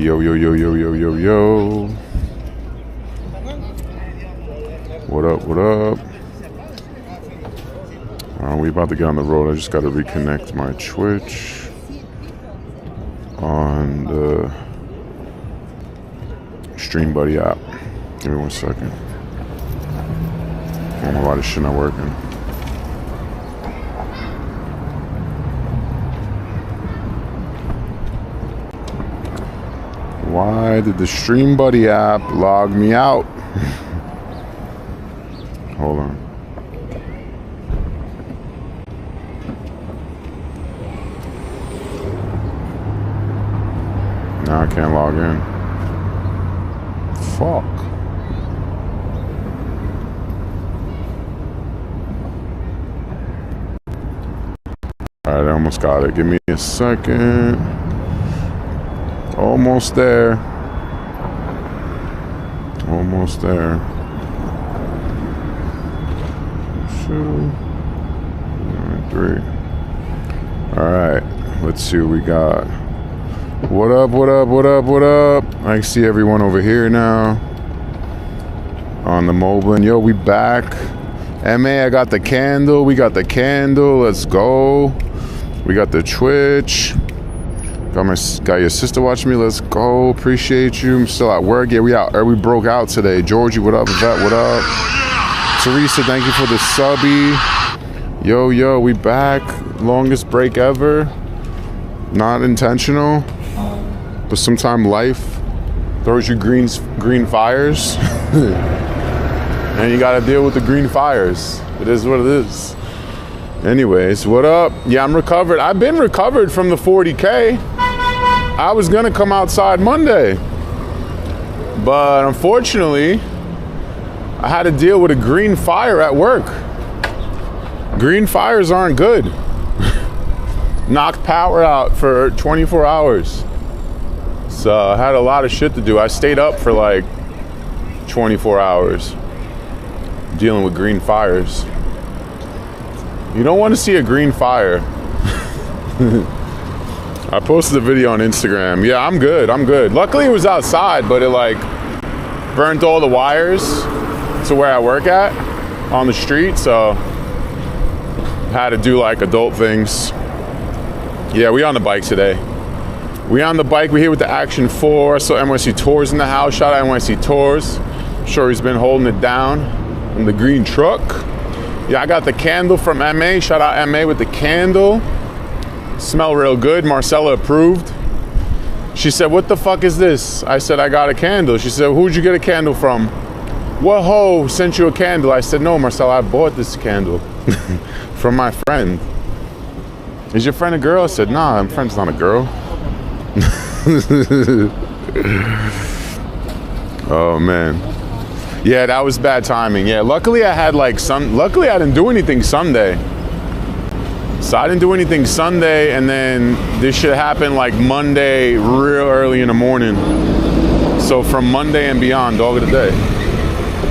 Yo, yo, yo, yo, yo, yo, yo. What up, what up? We about to get on the road. I just got to reconnect my Twitch on the Stream Buddy app. Give me 1 second. I don't know why this shit not working. Why did the Stream Buddy app log me out? Hold on. Now I can't log in. Fuck. Alright, I almost got it. Give me a second. Almost there. Almost there. 2, 3. Alright, let's see what we got. What up, what up, what up, what up? I see everyone over here now on the Moblin. Yo, we back. MA, I got the candle. We got the candle. Let's go. We got the Twitch. Got your sister watching me. Let's go. Appreciate you. I'm still at work. Yeah, we out. We broke out today. Georgie, what up? Yvette, what up? Teresa, thank you for the subby. Yo, yo, we back. Longest break ever. Not intentional, but sometimes life throws you green fires. And you gotta deal with the green fires. It is what it is. Anyways, what up? Yeah, I'm recovered. I've been recovered from the 40K. I was gonna come outside Monday, but unfortunately, I had to deal with a green fire at work. Green fires aren't good. Knocked power out for 24 hours. So I had a lot of shit to do. I stayed up for like 24 hours dealing with green fires. You don't want to see a green fire. I posted a video on Instagram. Yeah, I'm good. I'm good. Luckily it was outside, but it like burnt all the wires to where I work at on the street. So I had to do like adult things. Yeah, we on the bike today. We on the bike. We here with the Action 4. I saw NYC Tours in the house. Shout out NYC Tours. I'm sure he's been holding it down in the green truck. Yeah, I got the candle from MA. Shout out MA with the candle. Smell real good. Marcella approved. She said, what the fuck is this? I said, I got a candle. She said, who'd you get a candle from? What hoe sent you a candle? I said, no, Marcella, I bought this candle from my friend. Is your friend a girl? I said, nah, my friend's not a girl. Oh, man. Yeah, that was bad timing. Yeah, luckily I had like luckily I didn't do anything Sunday. So I didn't do anything Sunday, and then this shit happened like Monday real early in the morning. So from Monday and beyond, dog of the day.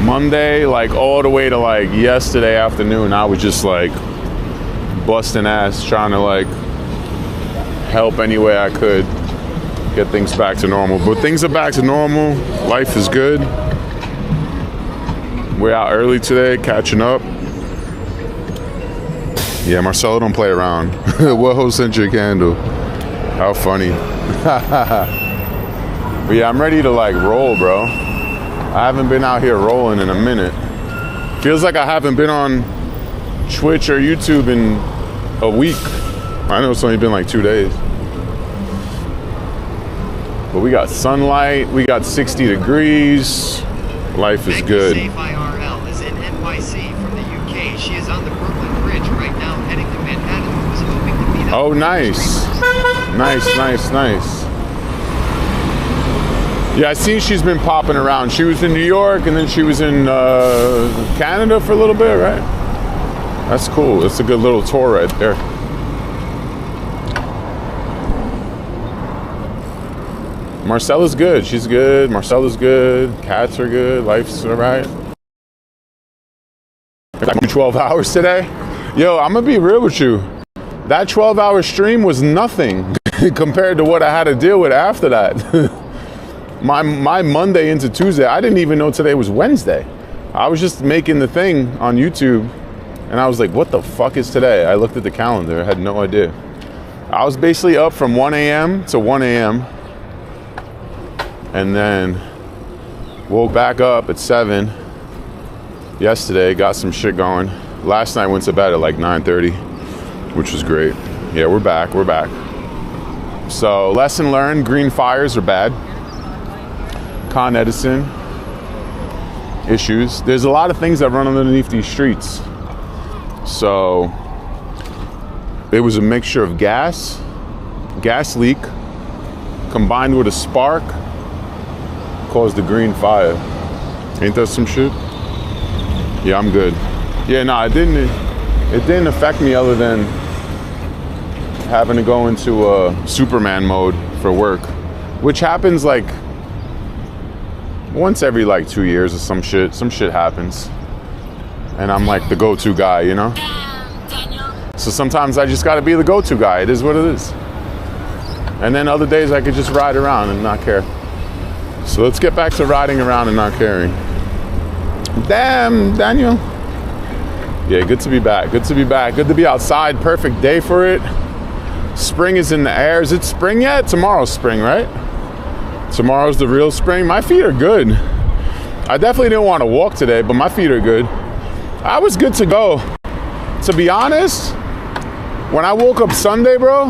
Monday, like all the way to like yesterday afternoon, I was just like busting ass, trying to like help any way I could get things back to normal. But things are back to normal. Life is good. We're out early today, catching up. Yeah, Marcelo don't play around. What hoe sent you a candle? How funny. But yeah, I'm ready to like roll, bro. I haven't been out here rolling in a minute. Feels like I haven't been on Twitch or YouTube in a week. I know it's only been like 2 days. But we got sunlight, we got 60 degrees. Life is good. Safe IRL is in NYC from the UK. She is on the Brooklyn Bridge right now heading to Manhattan. Was hoping to meet up. Oh, nice. Nice, nice, nice. Yeah, I see she's been popping around. She was in New York, and then she was in Canada for a little bit, right? That's cool. It's a good little tour right there. Marcella's good. She's good. Marcella's good. Cats are good. Life's all right. 12 hours today. Yo, I'm gonna be real with you. That 12-hour stream was nothing compared to what I had to deal with after that. my Monday into Tuesday, I didn't even know today was Wednesday. I was just making the thing on YouTube, and I was like, what the fuck is today? I looked at the calendar, I had no idea. I was basically up from 1 a.m. to 1 a.m. and then woke back up at 7 yesterday, got some shit going. Last night went to bed at like 9:30, which was great. Yeah, we're back. So, lesson learned, green fires are bad. Con Edison issues. There's a lot of things that run underneath these streets. So, it was a mixture of gas leak, combined with a spark, caused the green fire. Ain't that some shit? Yeah, I'm good. Yeah, no, it didn't affect me other than having to go into Superman mode for work, which happens like once every like 2 years or some shit happens, and I'm like the go-to guy, you know? So sometimes I just gotta be the go-to guy. It is what it is. And then other days I could just ride around and not care. So let's get back to riding around and not caring. Damn, Daniel. Yeah, good to be back. Good to be outside. Perfect day for it. Spring is in the air. Is it spring yet? Tomorrow's spring, right? Tomorrow's the real spring. My feet are good. I definitely didn't want to walk today, but my feet are good. I was good to go. To be honest, when I woke up Sunday, bro,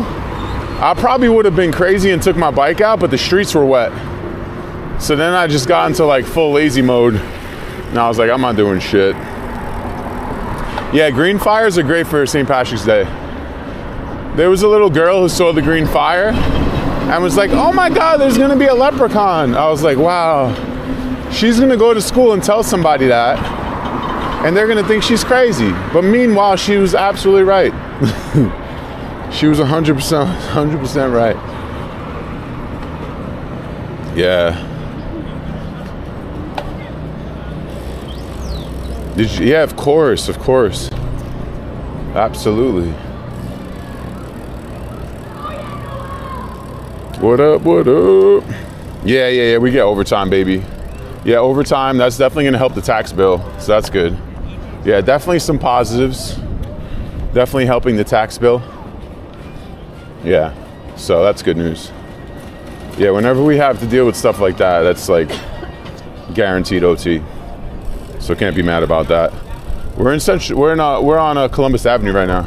I probably would have been crazy and took my bike out, but the streets were wet. So then I just got into like full lazy mode. And I was like, I'm not doing shit. Yeah, green fires are great for St. Patrick's Day. There was a little girl who saw the green fire and was like, oh my God, there's gonna be a leprechaun. I was like, wow. She's gonna go to school and tell somebody that, and they're gonna think she's crazy. But meanwhile, she was absolutely right. She was 100% right. Yeah. Did you? Yeah, of course. Absolutely. What up? Yeah, we get overtime, baby. Yeah, overtime, that's definitely gonna help the tax bill, so that's good. Yeah, definitely some positives. Definitely helping the tax bill. Yeah, so that's good news. Yeah, whenever we have to deal with stuff like that, that's like guaranteed OT. So can't be mad about that. We're on Columbus Avenue right now.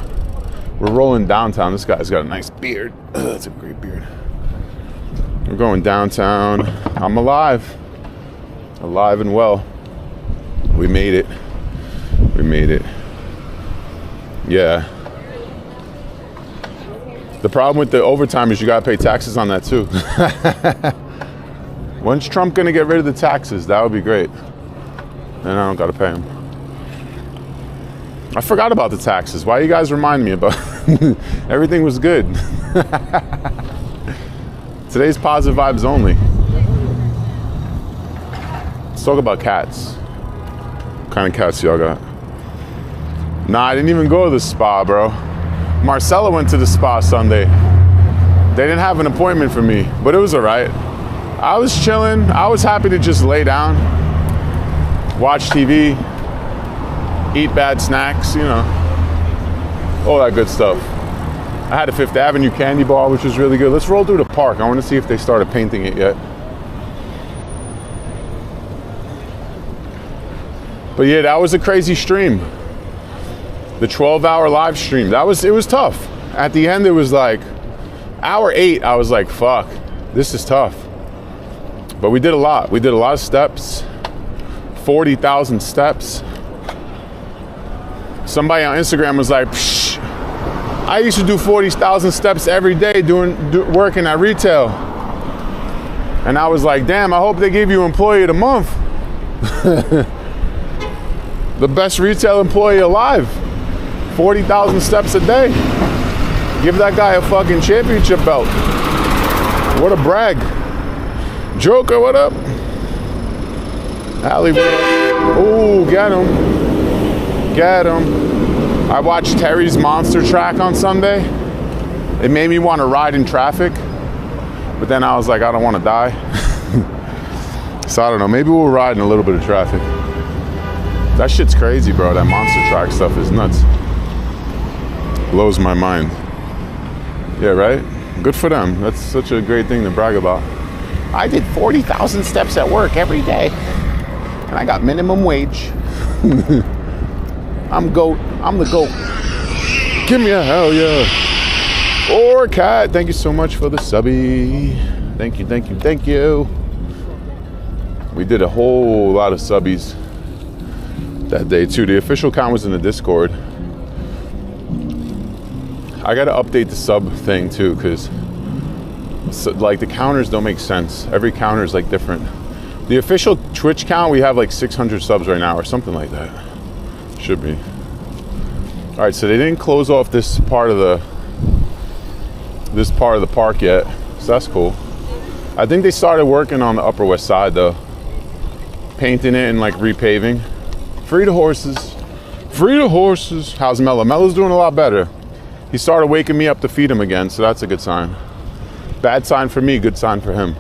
We're rolling downtown. This guy's got a nice beard. That's a great beard. We're going downtown. I'm alive and well. We made it. Yeah. The problem with the overtime is you gotta pay taxes on that too. When's Trump gonna get rid of the taxes? That would be great. And I don't gotta pay them. I forgot about the taxes. Why you guys remind me about everything was good. Today's positive vibes only. Let's talk about cats. What kind of cats y'all got? Nah, I didn't even go to the spa, bro. Marcella went to the spa Sunday. They didn't have an appointment for me, but it was all right. I was chilling. I was happy to just lay down, watch TV, eat bad snacks, you know, all that good stuff. I had a Fifth Avenue candy bar, which was really good. Let's roll through the park. I want to see if they started painting it yet. But yeah, that was a crazy stream. The 12-hour live stream. It was tough. At the end, it was like hour 8. I was like, fuck, this is tough. But we did a lot. We did a lot of steps. 40,000 steps. Somebody on Instagram was like, psh, I used to do 40,000 steps every day working at retail. And I was like, damn, I hope they give you employee of the month. The best retail employee alive. 40,000 steps a day. Give that guy a fucking championship belt. What a brag. Joker, what up? Allie, what up? Ooh, get him. Get him. I watched Terry's Monster Track on Sunday. It made me want to ride in traffic. But then I was like, I don't want to die. So I don't know, maybe we'll ride in a little bit of traffic. That shit's crazy, bro. That monster truck stuff is nuts. Blows my mind. Yeah, right? Good for them. That's such a great thing to brag about. I did 40,000 steps at work every day. And I got minimum wage. I'm the GOAT. Give me a hell yeah. Or Cat, thank you so much for the subby. Thank you, thank you, thank you. We did a whole lot of subbies that day too. The official count was in the Discord. I gotta update the sub thing too, because like the counters don't make sense. Every counter is like different. The official Twitch count, we have like 600 subs right now or something like that. Should be. All right, so they didn't close off this part of the park yet, so that's cool. I think they started working on the Upper West Side though, painting it and like repaving. Free the horses. Free the horses. How's Mello? Mello's doing a lot better. He started waking me up to feed him again, so that's a good sign. Bad sign for me, good sign for him.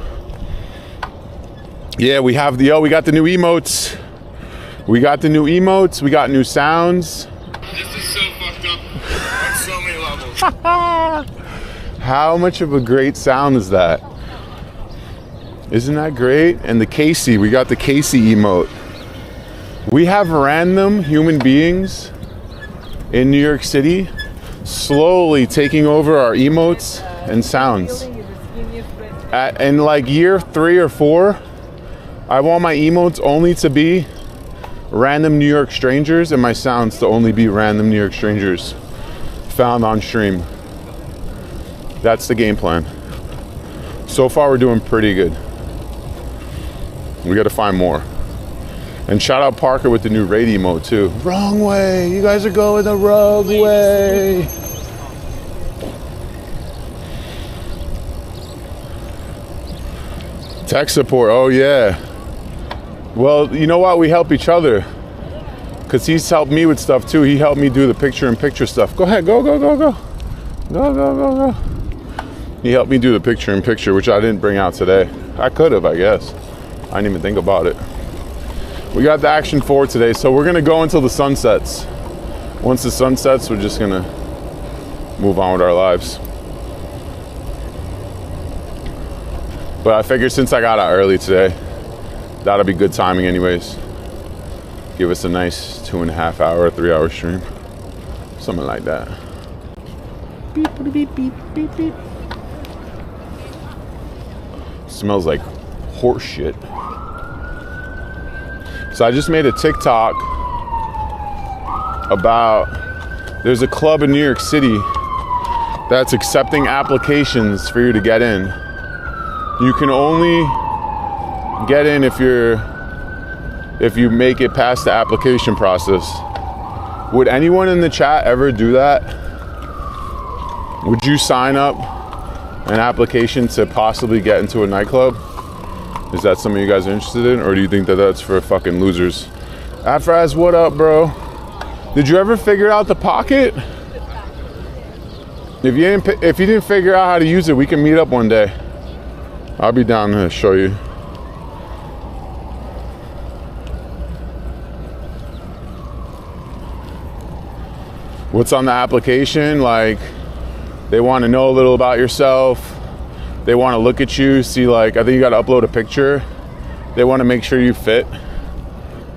Yeah, we got the new emotes. We got the new emotes. We got new sounds. This is so fucked up on so many levels. How much of a great sound is that? Isn't that great? And the Casey, we got the Casey emote. We have random human beings in New York City slowly taking over our emotes and sounds. In like year 3 or 4, I want my emotes only to be random New York strangers and my sounds to only be random New York strangers found on stream. That's the game plan. So far we're doing pretty good. We gotta find more. And shout out Parker with the new raid emote too. Wrong way, you guys are going the wrong way. Tech support, oh yeah. Well, you know what, we help each other. Cause he's helped me with stuff too. He helped me do the picture-in-picture stuff. Go ahead, go. Go. He helped me do the picture-in-picture, which I didn't bring out today. I could have, I guess. I didn't even think about it. We got the Action 4 today, so we're gonna go until the sun sets. Once the sun sets, we're just gonna move on with our lives. But I figured since I got out early today, that'll be good timing anyways. Give us a nice 2.5 hour, 3 hour stream. Something like that. Beep, beep, beep, beep, beep. Smells like horse shit. So I just made a TikTok about, there's a club in New York City that's accepting applications for you to get in. You can only get in if you make it past the application process. Would anyone in the chat ever do that? Would you sign up an application to possibly get into a nightclub? Is that something you guys are interested in, or do you think that that's for fucking losers? Afraz, what up, bro? Did you ever figure out the pocket? If you didn't figure out how to use it, we can meet up one day. I'll be down to show you. What's on the application? Like, they want to know a little about yourself. They want to look at you, see, like, I think you got to upload a picture. They want to make sure you fit.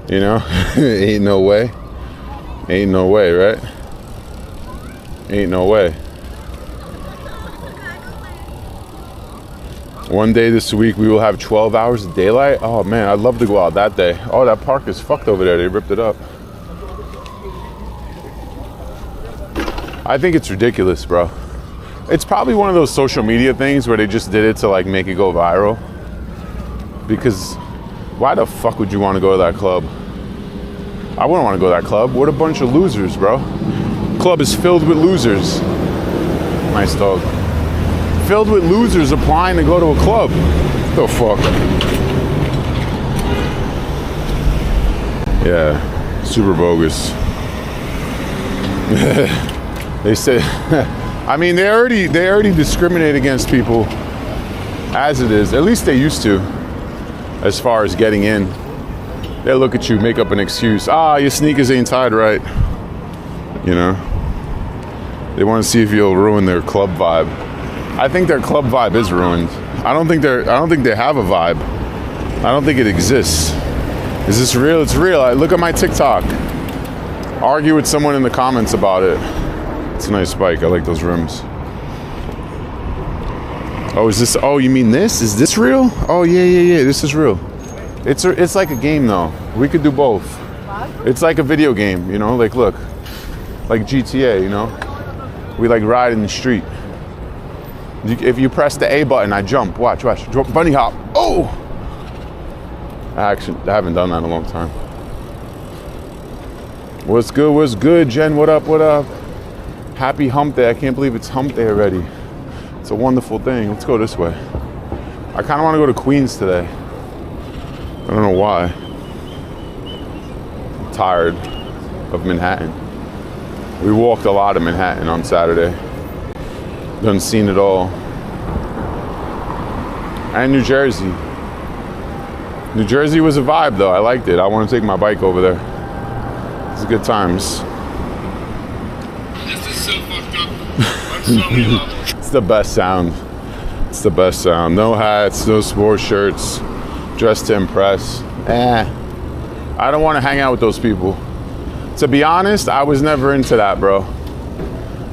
You know? Ain't no way. Ain't no way, right? Ain't no way. One day this week we will have 12 hours of daylight. Oh man, I'd love to go out that day. Oh, that park is fucked over there. They ripped it up. I think it's ridiculous, bro. It's probably one of those social media things where they just did it to like make it go viral. Because why the fuck would you want to go to that club? I wouldn't want to go to that club. What a bunch of losers, bro. Club is filled with losers. Nice dog. Filled with losers applying to go to a club. What the fuck? Yeah, super bogus. They say, I mean, they already discriminate against people as it is. At least they used to. as far as getting in. They look at you, make up an excuse. Ah, your sneakers ain't tied right. You know? They want to see if you'll ruin their club vibe. I think their club vibe is ruined. I don't think they have a vibe. I don't think it exists. Is this real? It's real. Look at my TikTok. Argue with someone in the comments about it. It's a nice bike. I like those rims. Oh, is this? Oh, you mean this? Is this real? Oh, yeah. This is real. It's like a game though. We could do both. It's like a video game, you know. Like look, like GTA, you know. We like ride in the street. If you press the A button, I jump. Watch. Bunny hop. Oh! I haven't done that in a long time. What's good, Jen? What up? Happy hump day. I can't believe it's hump day already. It's a wonderful thing. Let's go this way. I kind of want to go to Queens today. I don't know why. I'm tired of Manhattan. We walked a lot of Manhattan on Saturday. Done seen it all. And New Jersey. New Jersey was a vibe though. I liked it. I want to take my bike over there. It's good times. This is so fucked up on so many levels. It's the best sound. It's the best sound. No hats, no sports shirts, dressed to impress. I don't want to hang out with those people. To be honest, I was never into that, bro.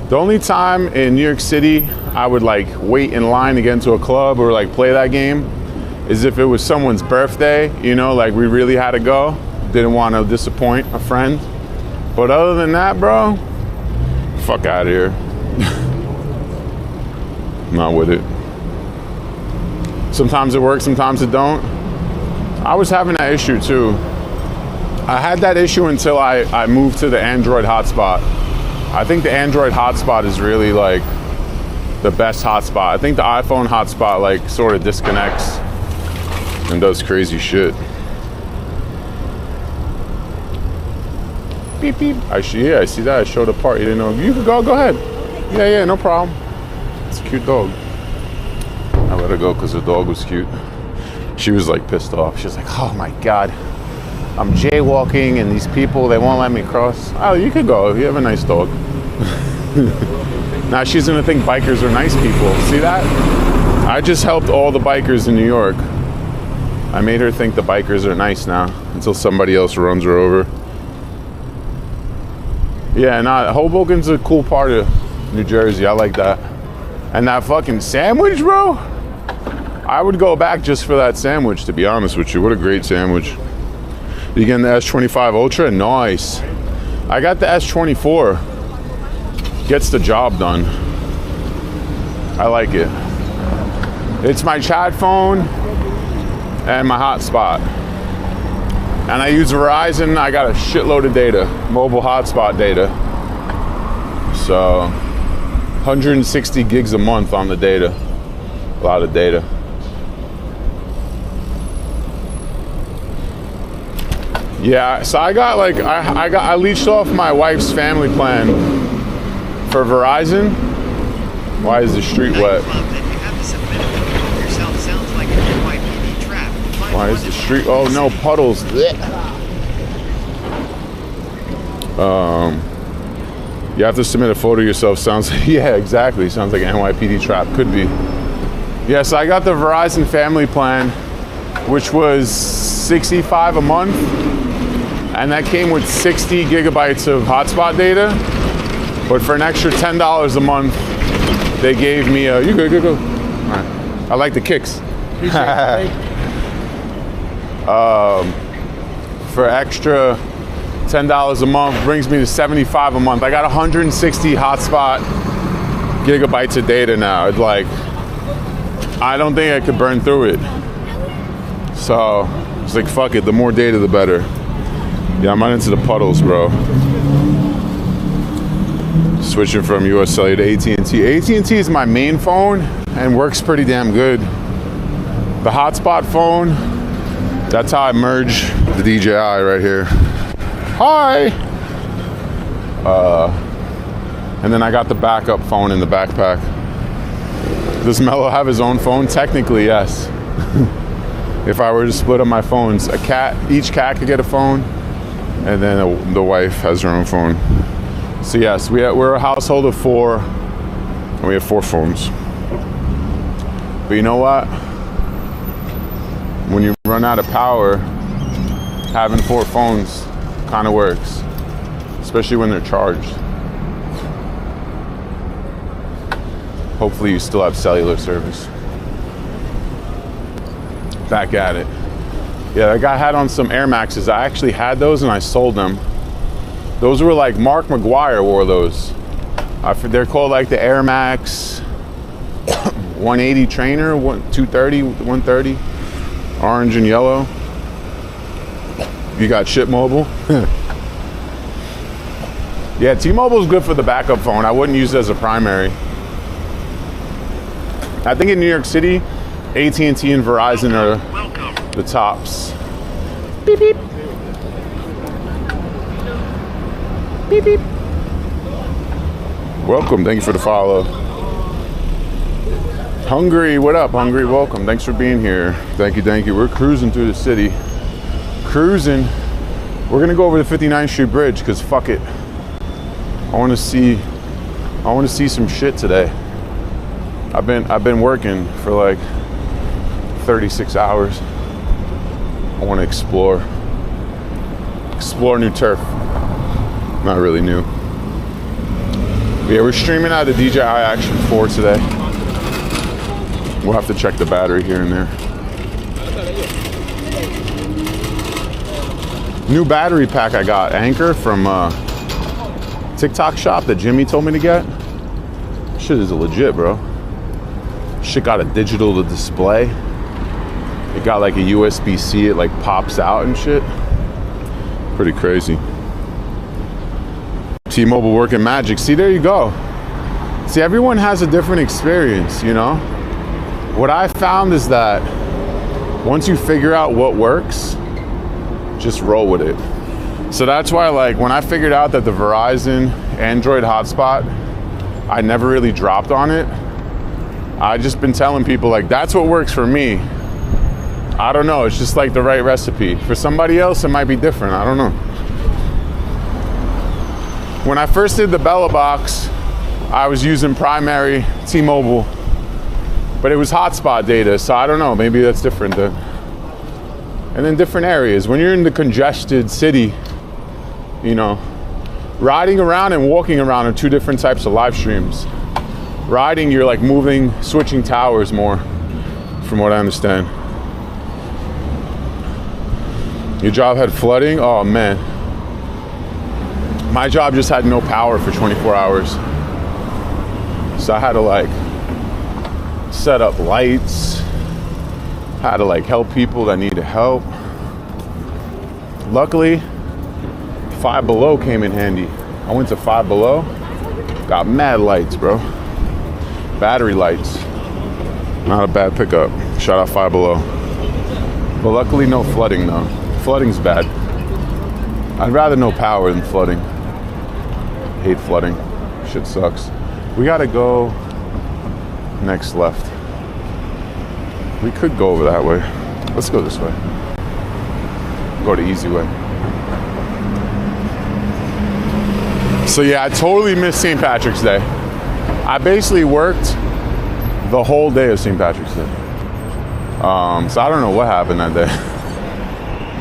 The only time in New York City I would like wait in line to get into a club or like play that game is if it was someone's birthday, you know, like we really had to go. Didn't want to disappoint a friend. But other than that, bro, fuck out of here. Not with it. Sometimes it works, sometimes it don't. I was having that issue too. I had that issue until I moved to the Android hotspot. I think the Android hotspot is really like the best hotspot. I think the iPhone hotspot like sort of disconnects and does crazy shit. Beep beep. I see that. I showed a part. You didn't know. You could go ahead. Yeah, no problem. It's a cute dog. I let her go because the dog was cute. She was like pissed off. She was like, oh my God. I'm jaywalking and these people, they won't let me cross. Oh, you could go. You have a nice dog. Now she's gonna think bikers are nice people. See that? I just helped all the bikers in New York. I made her think the bikers are nice now until somebody else runs her over. Yeah, Hoboken's a cool part of New Jersey. I like that. And that fucking sandwich, bro? I would go back just for that sandwich, to be honest with you. What a great sandwich. You getting the S25 Ultra? Nice. I got the S24. Gets the job done. I like it. It's my chat phone and my hotspot. And I use Verizon. I got a shitload of data, mobile hotspot data. So 160 gigs a month on the data. A lot of data. Yeah, so I got like I leached off my wife's family plan for Verizon. Why is the street wet? Why is the street? Oh no, puddles. You have to submit a photo of yourself. Sounds yeah, exactly. Sounds like an NYPD trap. Could be. Yeah, so I got the Verizon family plan, which was $65 a month. And that came with 60 gigabytes of hotspot data. But for an extra $10 a month, they gave me a, you go. All right. I like the kicks. For extra $10 a month, brings me to $75 a month. I got 160 hotspot gigabytes of data now. It's like, I don't think I could burn through it. So, it's like, fuck it, the more data, the better. Yeah, I'm not into the puddles, bro. Switching from US Cellular to AT&T. AT&T is my main phone and works pretty damn good. The hotspot phone, that's how I merge the DJI right here. Hi! And then I got the backup phone in the backpack. Does Mello have his own phone? Technically, yes. if I were to split up my phones, each cat could get a phone, and then the wife has her own phone. So yes, we're a household of 4, and we have 4 phones. But you know what? When you run out of power, having 4 phones kind of works, especially when they're charged. Hopefully you still have cellular service. Back at it. Yeah, that guy had on some Air Maxes. I actually had those and I sold them. Those were like Mark McGuire wore those. They're called like the Air Max 180 trainer, 230, 130, orange and yellow. You got Ship Mobile. Yeah, T-Mobile is good for the backup phone. I wouldn't use it as a primary. I think in New York City, AT&T and Verizon are the tops. Beep, beep. Beep, beep. Welcome, thank you for the follow. Hungry, what up, Hungry? Welcome, thanks for being here. Thank you, thank you. We're cruising through the city. Cruising. We're gonna go over the 59th Street Bridge because fuck it. I want to see some shit today. I've been working for like 36 hours. I want to explore new turf. Not really new. But yeah, we're streaming out of the DJI Action 4 today. We'll have to check the battery here and there. New battery pack I got, Anchor from TikTok shop that Jimmy told me to get. Shit is legit, bro. Shit got a digital display. It got like a USB-C, it like pops out and shit. Pretty crazy. T-Mobile working magic. See, there you go. See, everyone has a different experience, you know? What I found is that once you figure out what works, just roll with it. So that's why, like, when I figured out that the Verizon Android hotspot, I never really dropped on it. I just been telling people, like, that's what works for me. I don't know, it's just like the right recipe. For somebody else, it might be different, I don't know. When I first did the Bella box, I was using primary T-Mobile, but it was hotspot data, so I don't know, maybe that's different then. And then different areas. When you're in the congested city, you know, riding around and walking around are 2 different types of live streams. Riding, you're like moving, switching towers more, from what I understand. Your job had flooding? Oh man. My job just had no power for 24 hours. So I had to like set up lights. I had to like help people that needed help. Luckily, 5 Below came in handy. I went to 5 Below, got mad lights, bro. Battery lights. Not a bad pickup. Shout out 5 Below. But luckily no flooding though. Flooding's bad. I'd rather no power than flooding. Hate flooding. Shit sucks. We gotta go next left. We could go over that way. Let's go this way. Go the easy way. So yeah, I totally missed St. Patrick's Day. I basically worked the whole day of St. Patrick's Day. So I don't know what happened that day.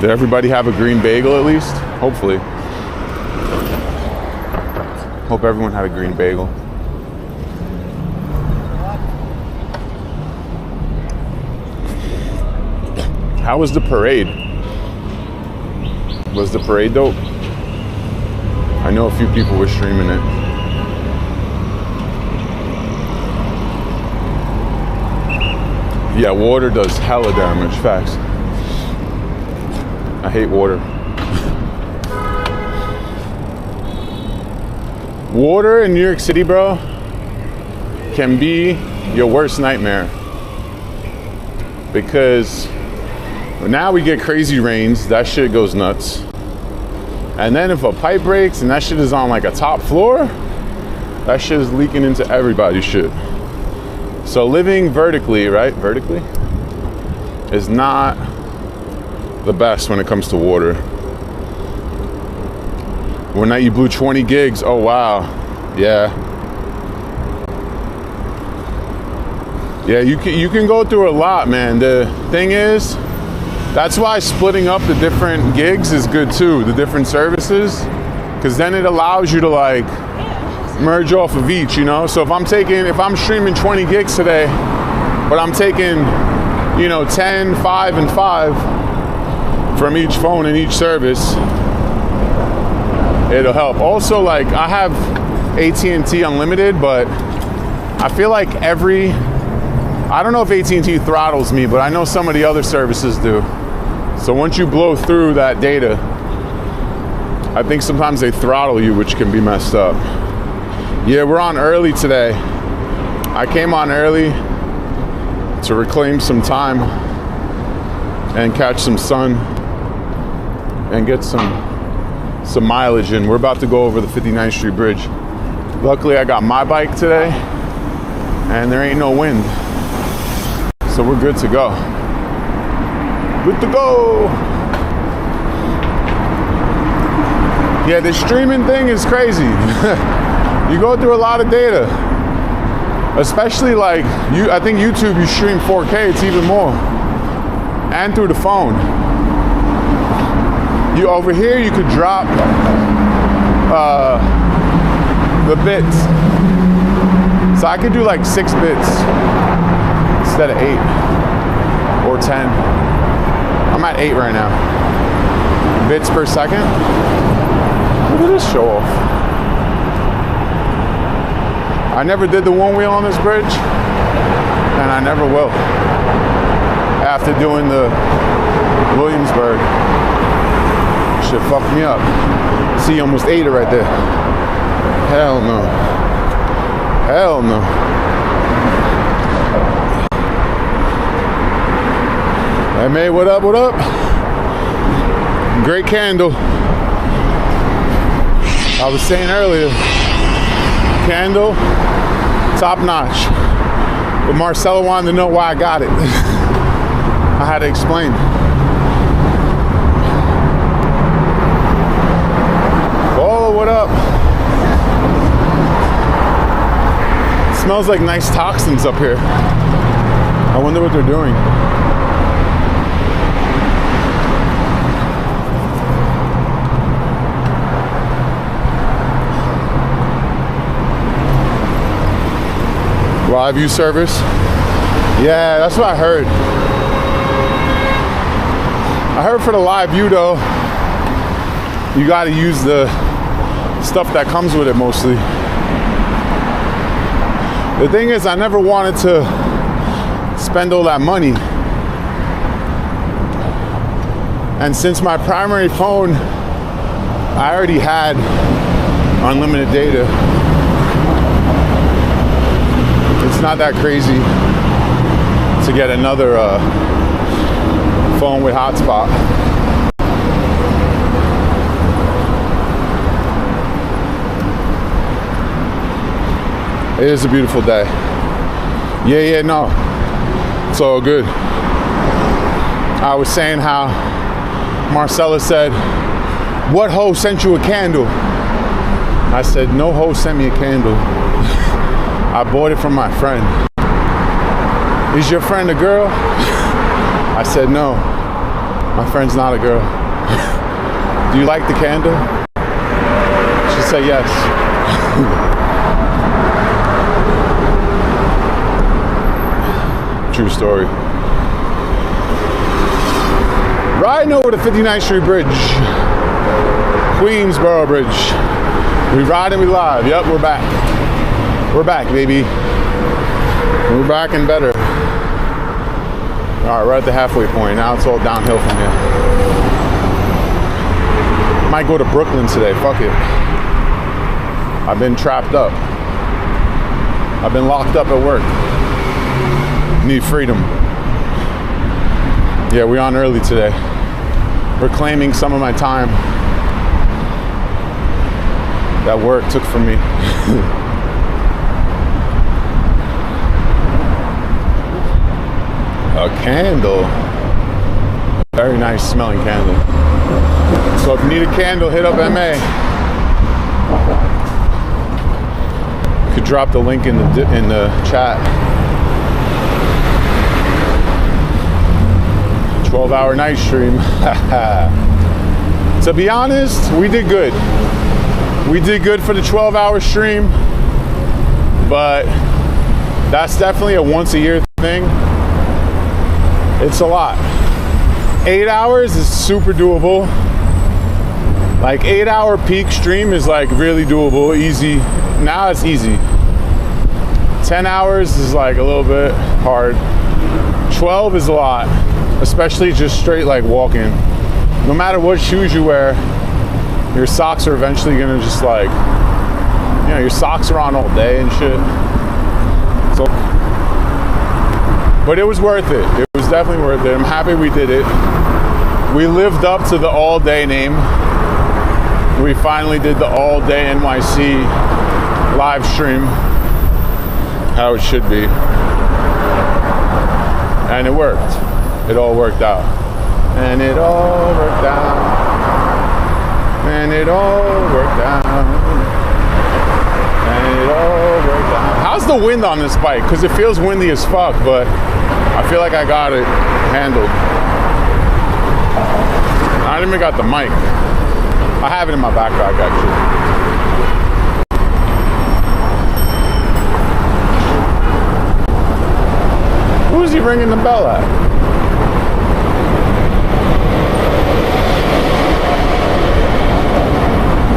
Did everybody have a green bagel at least? Hopefully. Hope everyone had a green bagel. How was the parade? Was the parade dope? I know a few people were streaming it. Yeah, water does hella damage, facts. I hate water. Water in New York City, bro, can be your worst nightmare. Because now we get crazy rains, that shit goes nuts. And then if a pipe breaks and that shit is on like a top floor, that shit is leaking into everybody's shit. So living vertically, right? Vertically is not the best when it comes to water. One night you blew 20 gigs. Oh wow. Yeah. Yeah, you can go through a lot, man. The thing is, that's why splitting up the different gigs is good too, the different services, because then it allows you to like merge off of each, you know? So if I'm streaming 20 gigs today, but I'm taking, you know, 10, 5, and 5 from each phone and each service, it'll help. Also, like, I have AT&T Unlimited, but I feel like I don't know if AT&T throttles me, but I know some of the other services do. So once you blow through that data, I think sometimes they throttle you, which can be messed up. Yeah, we're on early today. I came on early to reclaim some time and catch some sun and get some mileage in. We're about to go over the 59th Street Bridge. Luckily, I got my bike today and there ain't no wind. So we're good to go. Good to go. Yeah, the streaming thing is crazy. You go through a lot of data. Especially like, I think YouTube, you stream 4K, it's even more. And through the phone. Over here, you could drop the bits. So I could do like 6 bits instead of 8 or 10. I'm at 8 right now. Bits per second. Look at this show off. I never did the one wheel on this bridge, and I never will. After doing the Williamsburg, shit fucked me up. See, almost ate it right there. Hell no. Hell no. Hey, May, what up, what up? Great candle. I was saying earlier, candle, top notch. But Marcella wanted to know why I got it. I had to explain. Oh, what up? It smells like nice toxins up here. I wonder what they're doing. Live view service. Yeah, that's what I heard. I heard for the live view though, you gotta use the stuff that comes with it mostly. The thing is, I never wanted to spend all that money. And since my primary phone, I already had unlimited data. It's not that crazy to get another phone with hotspot. It is a beautiful day. Yeah, no, it's all good. I was saying how Marcella said, "What hoe sent you a candle?" I said, "No hoe sent me a candle. I bought it from my friend." "Is your friend a girl?" I said, "No, my friend's not a girl." "Do you like the candle?" She said, "Yes." True story. Riding over the 59th Street Bridge. Queensboro Bridge. We riding, we live. Yep, we're back. We're back, baby. We're back and better. All right, we're at the halfway point. Now it's all downhill from here. Might go to Brooklyn today. Fuck it. I've been trapped up. I've been locked up at work. Need freedom. Yeah, we're on early today. Reclaiming some of my time that work took from me. A candle. Very nice smelling candle. So if you need a candle, hit up MA. You could drop the link in the chat. 12-hour night stream. To be honest, we did good. We did good for the 12-hour stream, but that's definitely a once-a-year thing. It's a lot. 8 hours is super doable. Like 8-hour peak stream is like really doable, easy. Now it's easy. 10 hours is like a little bit hard. 12 is a lot, especially just straight like walking. No matter what shoes you wear, your socks are eventually gonna just like, you know, your socks are on all day and shit. So, but it was worth it. It was definitely worth it. I'm happy we did it. We lived up to the all day name. We finally did the all day NYC live stream, how it should be. And it worked. It all worked out. And it all worked out. And it all worked out. And it all worked out. How's the wind on this bike? Because it feels windy as fuck, but I feel like I got it handled. I didn't even got the mic. I have it in my backpack, actually. Who's he ringing the bell at?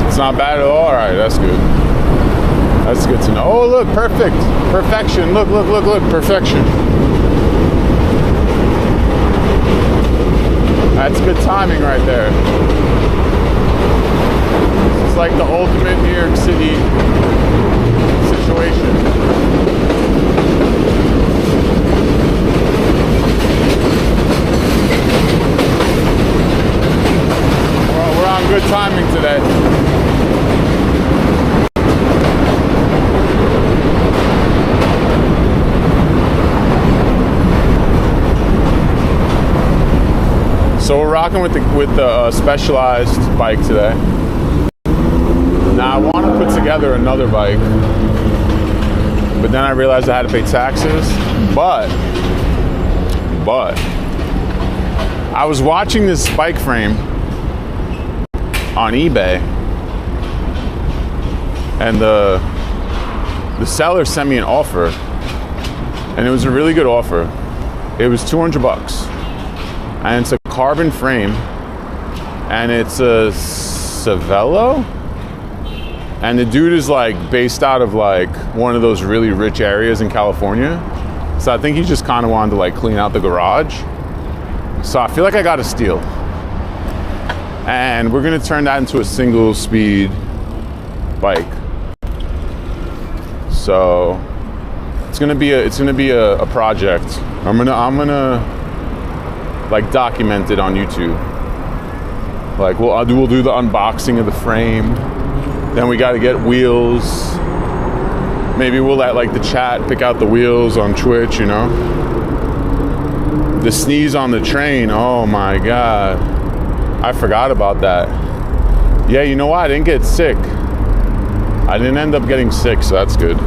It's not bad at all? All right, that's good. That's good to know. Oh, look, perfect. Perfection. Look, look, look, look, perfection. That's good timing right there. It's like the ultimate New York City situation. Well, we're on good timing today. So we're rocking with the Specialized bike today. Now I want to put together another bike, but then I realized I had to pay taxes. But I was watching this bike frame on eBay, and the seller sent me an offer, and it was a really good offer. It was $200, and it's a carbon frame, and it's a Cervelo, and the dude is like based out of like one of those really rich areas in California, so I think he just kind of wanted to like clean out the garage. So I feel like I got a steal, and we're gonna turn that into a single speed bike. So it's gonna be a project. I'm gonna like document it on YouTube. Like we'll do the unboxing of the frame. Then we got to get wheels. Maybe we'll let like the chat pick out the wheels on Twitch, you know. The sneeze on the train. Oh my God, I forgot about that. Yeah, you know what? I didn't get sick. I didn't end up getting sick, so that's good.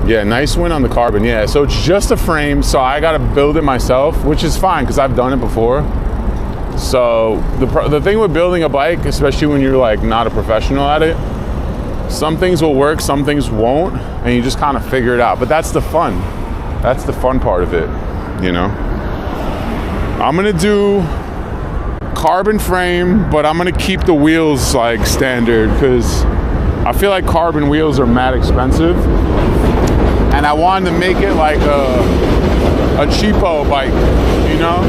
Yeah, nice win on the carbon. Yeah, so it's just a frame, so I gotta build it myself, which is fine because I've done it before. So the thing with building a bike, especially when you're like not a professional at it, some things will work, some things won't, and you just kind of figure it out. But that's the fun. That's the fun part of it, you know. I'm gonna do carbon frame, but I'm gonna keep the wheels like standard because I feel like carbon wheels are mad expensive. And I wanted to make it like a cheapo bike, you know?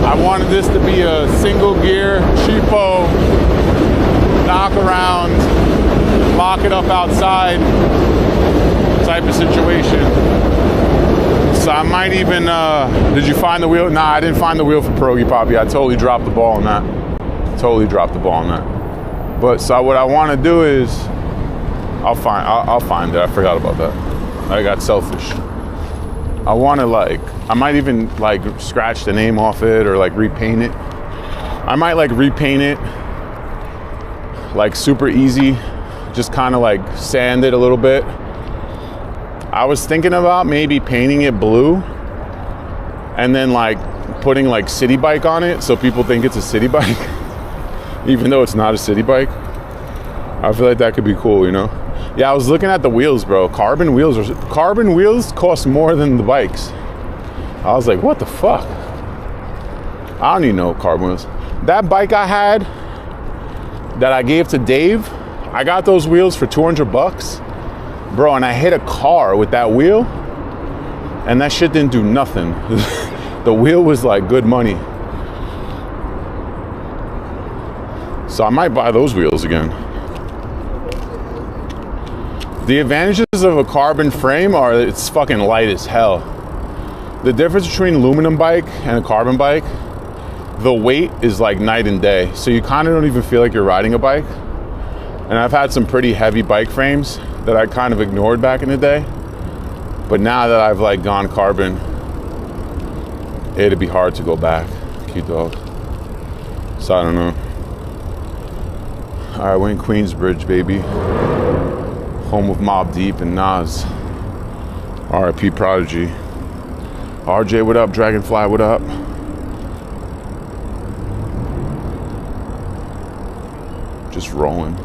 I wanted this to be a single gear, cheapo, knock around, lock it up outside type of situation. So I might even, did you find the wheel? Nah, I didn't find the wheel for Pierogi Poppy. I totally dropped the ball on that. Totally dropped the ball on that. But so what I want to do is, I'll find it. I forgot about that. I got selfish. I want to like, I might even like scratch the name off it or like repaint it. I might like repaint it like super easy, just kind of like sand it a little bit. I was thinking about maybe painting it blue and then like putting like city bike on it so people think it's a city bike even though it's not a city bike. I feel like that could be cool, you know? Yeah, I was looking at the wheels, bro. Carbon wheels cost more than the bikes. I was like, what the fuck? I don't even know carbon wheels. That bike I had that I gave to Dave, I got those wheels for 200 bucks. Bro, and I hit a car with that wheel and that shit didn't do nothing. The wheel was like good money. So I might buy those wheels again. The advantages of a carbon frame are that it's fucking light as hell. The difference between an aluminum bike and a carbon bike, the weight is like night and day. So you kind of don't even feel like you're riding a bike. And I've had some pretty heavy bike frames that I kind of ignored back in the day. But now that I've like gone carbon, it'd be hard to go back. Cute dog. So I don't know. All right, we're in Queensbridge, baby. Home of Mobb Deep and Nas. R.I.P. Prodigy. RJ, what up? Dragonfly, what up? Just rolling.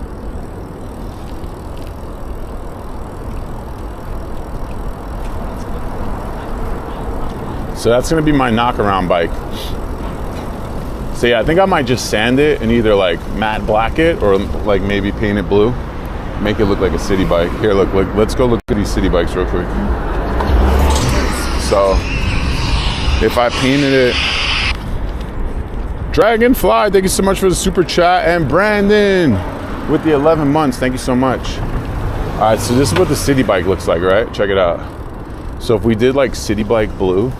So that's gonna be my knockaround bike. So yeah, I think I might just sand it and either like matte black it or like maybe paint it blue. Make it look like a city bike. Here, look, let's go look at these city bikes real quick. So, if I painted it, Dragonfly, thank you so much for the super chat, and Brandon with the 11 months, thank you so much. All right, so this is what the city bike looks like, right? Check it out. So if we did like city bike blue,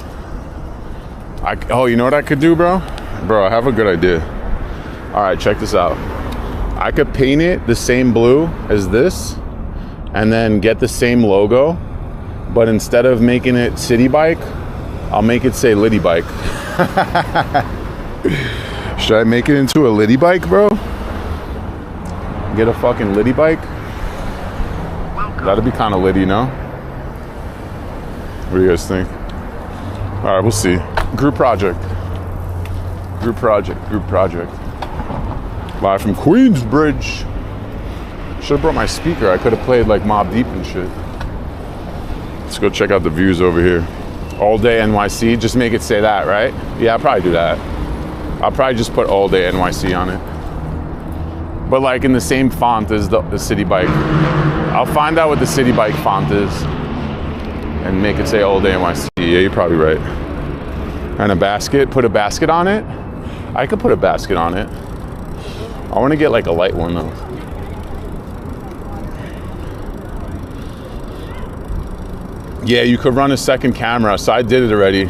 oh, you know what I could do, bro? Bro, I have a good idea. All right, check this out. I could paint it the same blue as this and then get the same logo, but instead of making it city bike, I'll make it say Liddy bike. Should I make it into a Liddy bike, bro? Get a fucking Liddy bike? That'd be kind of Liddy, no? What do you guys think? All right, we'll see. Group project. Group project. Group project. Live from Queensbridge. Should have brought my speaker. I could have played like Mobb Deep and shit. Let's go check out the views over here. All day NYC. Just make it say that, right? Yeah, I'll probably do that. I'll probably just put all day NYC on it. But like in the same font as the city bike. I'll find out what the city bike font is and make it say all day NYC. Yeah, you're probably right. And a basket. Put a basket on it. I could put a basket on it. I want to get like a light one though. Yeah, you could run a second camera. So I did it already.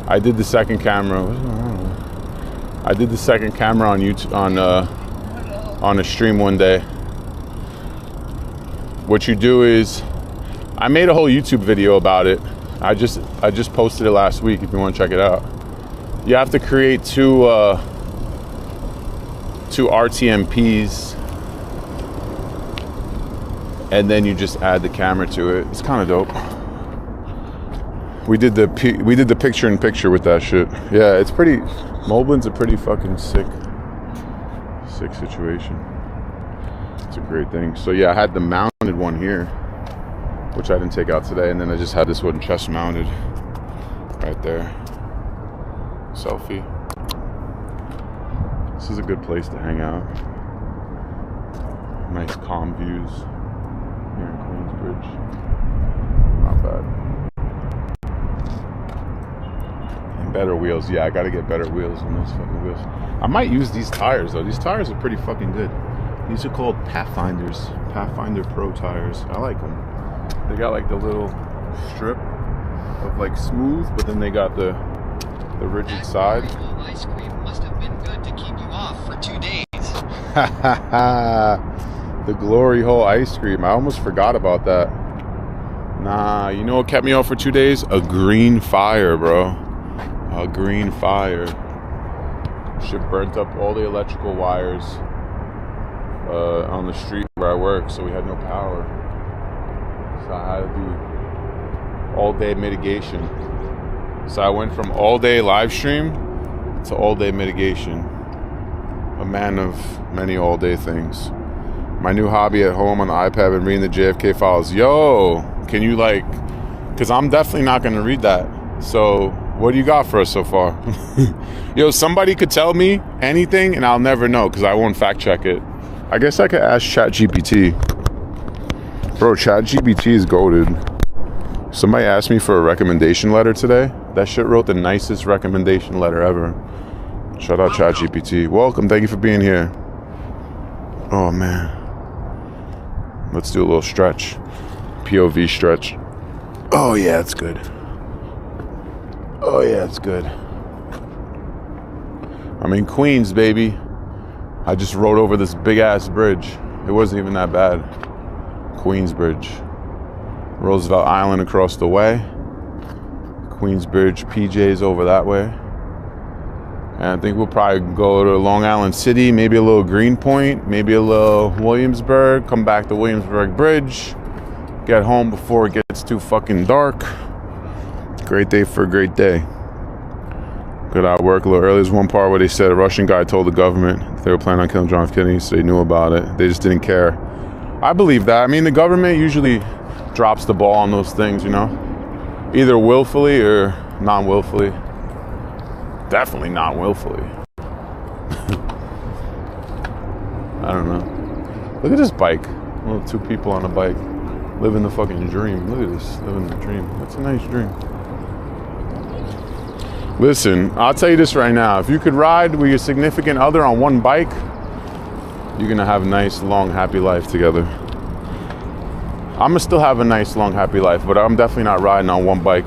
I did the second camera. I did the second camera on YouTube on a stream one day. What you do is, I made a whole YouTube video about it. I just posted it last week if you want to check it out. You have to create two RTMPs and then you just add the camera to it. It's kind of dope. We did the picture in picture with that shit. Yeah, it's pretty. Moblin's a pretty fucking sick situation. It's a great thing. So yeah, I had the mounted one here, which I didn't take out today, and then I just had this one chest mounted right there. Selfie. This is a good place to hang out. Nice calm views here in Queensbridge. Not bad. And better wheels. Yeah, I gotta get better wheels on those fucking wheels. I might use these tires though. These tires are pretty fucking good. These are called Pathfinders. Pathfinder Pro tires. I like them. They got like the little strip of like smooth, but then they got the rigid side. Ice cream must have been good to keep you off for 2 days. The glory hole ice cream. I almost forgot about that. Nah, you know what kept me out for 2 days? A green fire, bro. A green fire. Shit burnt up all the electrical wires on the street where I work, so we had no power. So I had to do all-day mitigation. So I went from all-day live stream to all-day mitigation. A man of many all-day things. My new hobby at home on the iPad and reading the JFK files. Yo, can you because I'm definitely not going to read that. So what do you got for us so far? Yo, somebody could tell me anything and I'll never know because I won't fact check it. I guess I could ask ChatGPT. Bro, ChatGPT is goated. Somebody asked me for a recommendation letter today. That shit wrote the nicest recommendation letter ever. Shout out ChatGPT. Welcome, thank you for being here. Oh man. Let's do a little stretch. POV stretch. Oh yeah, it's good. Oh yeah, it's good. I'm in Queens, baby. I just rode over this big ass bridge. It wasn't even that bad. Queensbridge. Roosevelt Island across the way. Queensbridge, PJ's over that way. And I think we'll probably go to Long Island City, maybe a little Greenpoint, maybe a little Williamsburg, come back to Williamsburg Bridge, get home before it gets too fucking dark. Great day for a great day. Got out of work a little early. There's one part where they said a Russian guy told the government they were planning on killing John F. Kennedy, so they knew about it. They just didn't care. I believe that. I mean, the government usually drops the ball on those things, you know? Either willfully or non-willfully. Definitely not willfully. I don't know. Look at this bike. Little two people on a bike. Living the fucking dream. Look at this. Living the dream. That's a nice dream. Listen, I'll tell you this right now. If you could ride with your significant other on one bike, you're gonna have a nice, long, happy life together. I'm gonna still have a nice, long, happy life, but I'm definitely not riding on one bike.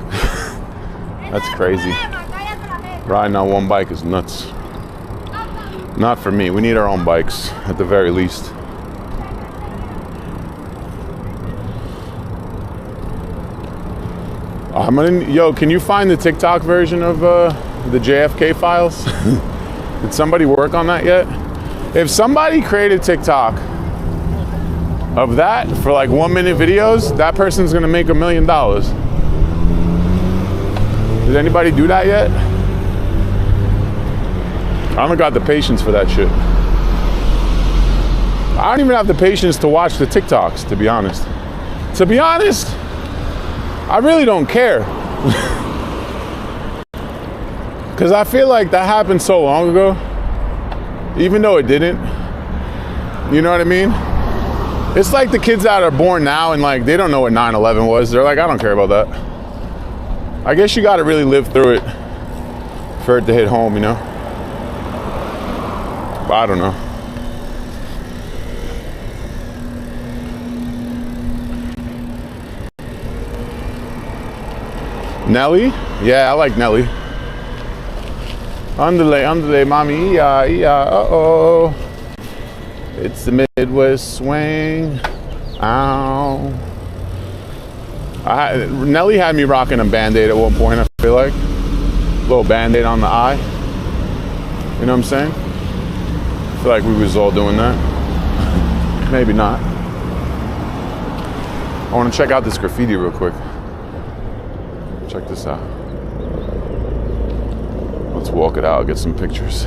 That's crazy. Riding on one bike is nuts. Not for me. We need our own bikes, at the very least. Yo, can you find the TikTok version of the JFK files? Did somebody work on that yet? If somebody created TikTok of that for like 1 minute videos, that person's gonna make $1 million. Did anybody do that yet? I don't got the patience for that shit. I don't even have the patience to watch the TikToks, to be honest. To be honest, I really don't care. Because I feel like that happened so long ago, even though it didn't. You know what I mean? It's like the kids that are born now and like they don't know what 9/11 was. They're like, I don't care about that. I guess you got to really live through it for it to hit home, you know? But I don't know. Nelly? Yeah, I like Nelly. Underlay, underlay, mommy, yeah, uh-oh. It's the Midwest swing. Ow. Nelly had me rocking a Band-Aid at one point, I feel like. A little Band-Aid on the eye. You know what I'm saying? I feel like we was all doing that. Maybe not. I want to check out this graffiti real quick. Check this out. Let's walk it out, get some pictures.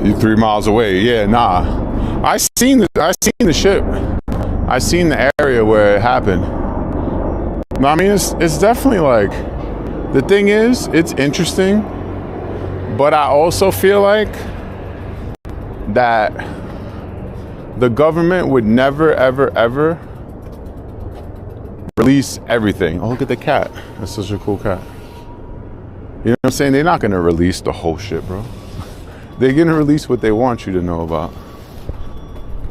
You 3 miles away? Yeah, nah. I seen the ship. I seen the area where it happened. No, I mean it's definitely like, the thing is, it's interesting, but I also feel like that the government would never, ever, ever release everything. Oh, look at the cat. That's such a cool cat. You know what I'm saying? They're not gonna release the whole shit, bro. They're gonna release what they want you to know about.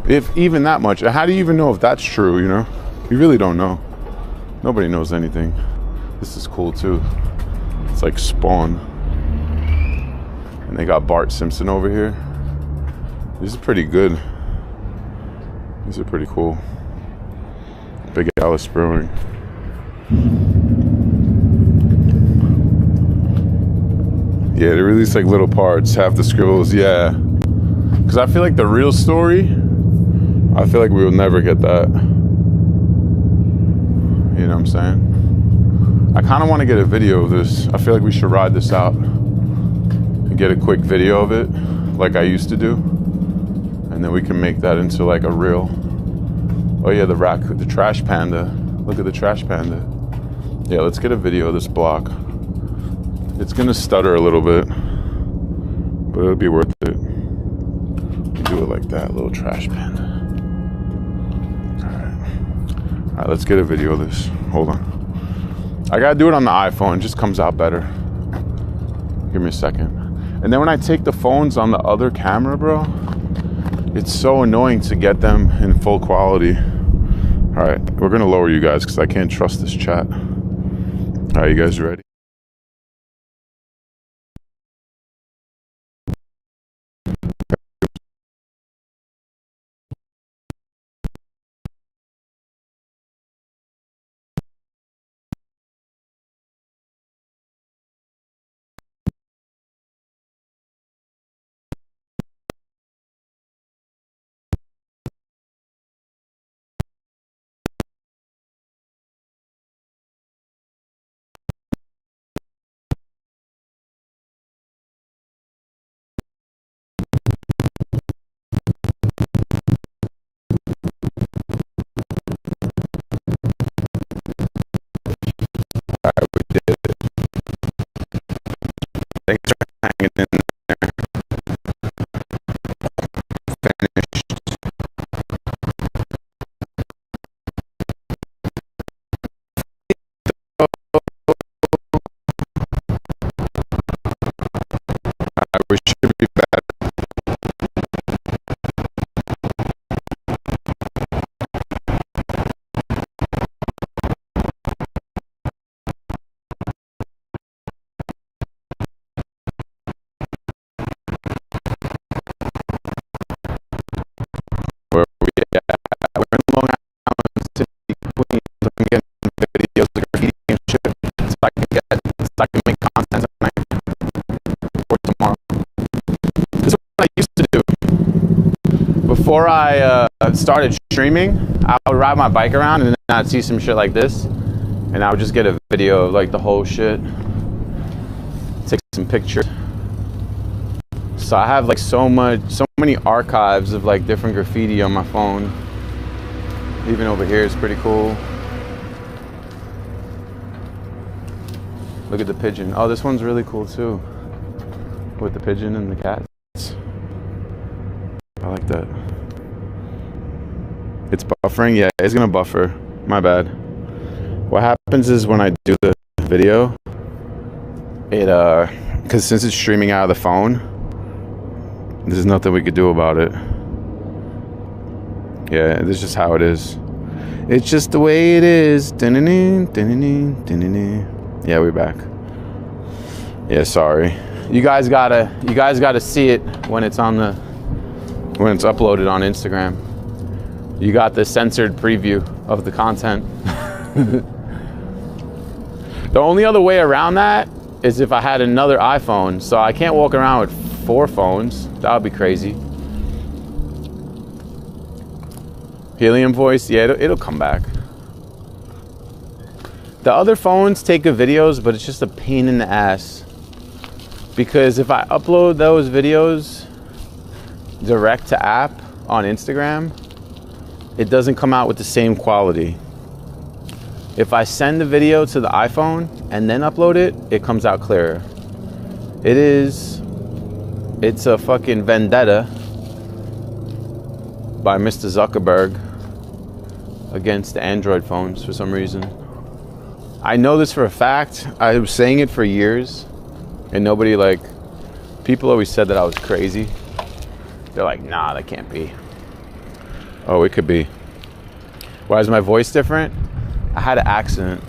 If even that much. How do you even know if that's true, you know? You really don't know. Nobody knows anything. This is cool too. It's like Spawn. And they got Bart Simpson over here. This is pretty good. These are pretty cool. Big Alice Brewing. Yeah, they release like little parts, half the scribbles, yeah. Because I feel like the real story, I feel like we will never get that. You know what I'm saying? I kind of want to get a video of this. I feel like we should ride this out and get a quick video of it, like I used to do. And then we can make that into like a reel. Oh yeah, the trash panda. Look at the trash panda. Yeah, let's get a video of this block. It's gonna stutter a little bit, but it'll be worth it. Do it like that, little trash panda. All right, let's get a video of this. Hold on. I gotta do it on the iPhone. It just comes out better. Give me a second. And then when I take the phones on the other camera, bro, it's so annoying to get them in full quality. All right, we're gonna lower you guys because I can't trust this chat. All right, you guys ready? All right, we did it. Thanks for hanging in there. Finished. We should be back. Where we at? We're in Long Island City, Queens. I'm getting videos of graffiti and shit, so I can make content tonight or tomorrow. This is what I used to do. Before I started streaming, I would ride my bike around and then I'd see some shit like this, and I would just get a video of like the whole shit, take some pictures. So I have like so many archives of like different graffiti on my phone. Even over here is pretty cool. Look at the pigeon. Oh, this one's really cool too, with the pigeon and the cats. I like that. It's buffering? Yeah, it's gonna buffer. My bad. What happens is when I do the video, it because since it's streaming out of the phone, there's nothing we could do about it. Yeah, this is just how it is. It's just the way it is. Yeah, we're back. Yeah, sorry. You guys gotta see it when it's uploaded on Instagram. You got the censored preview of the content. The only other way around that is if I had another iPhone. So I can't walk around with 4 phones. That would be crazy. Helium voice, yeah, it'll come back. The other phones take good videos, but it's just a pain in the ass. Because if I upload those videos direct to app on Instagram, it doesn't come out with the same quality. If I send the video to the iPhone and then upload it, it comes out clearer. It's a fucking vendetta by Mr. Zuckerberg against the Android phones for some reason. I know this for a fact. I was saying it for years, and people always said that I was crazy. They're like, nah, that can't be. Oh, it could be. Why is my voice different? I had an accident.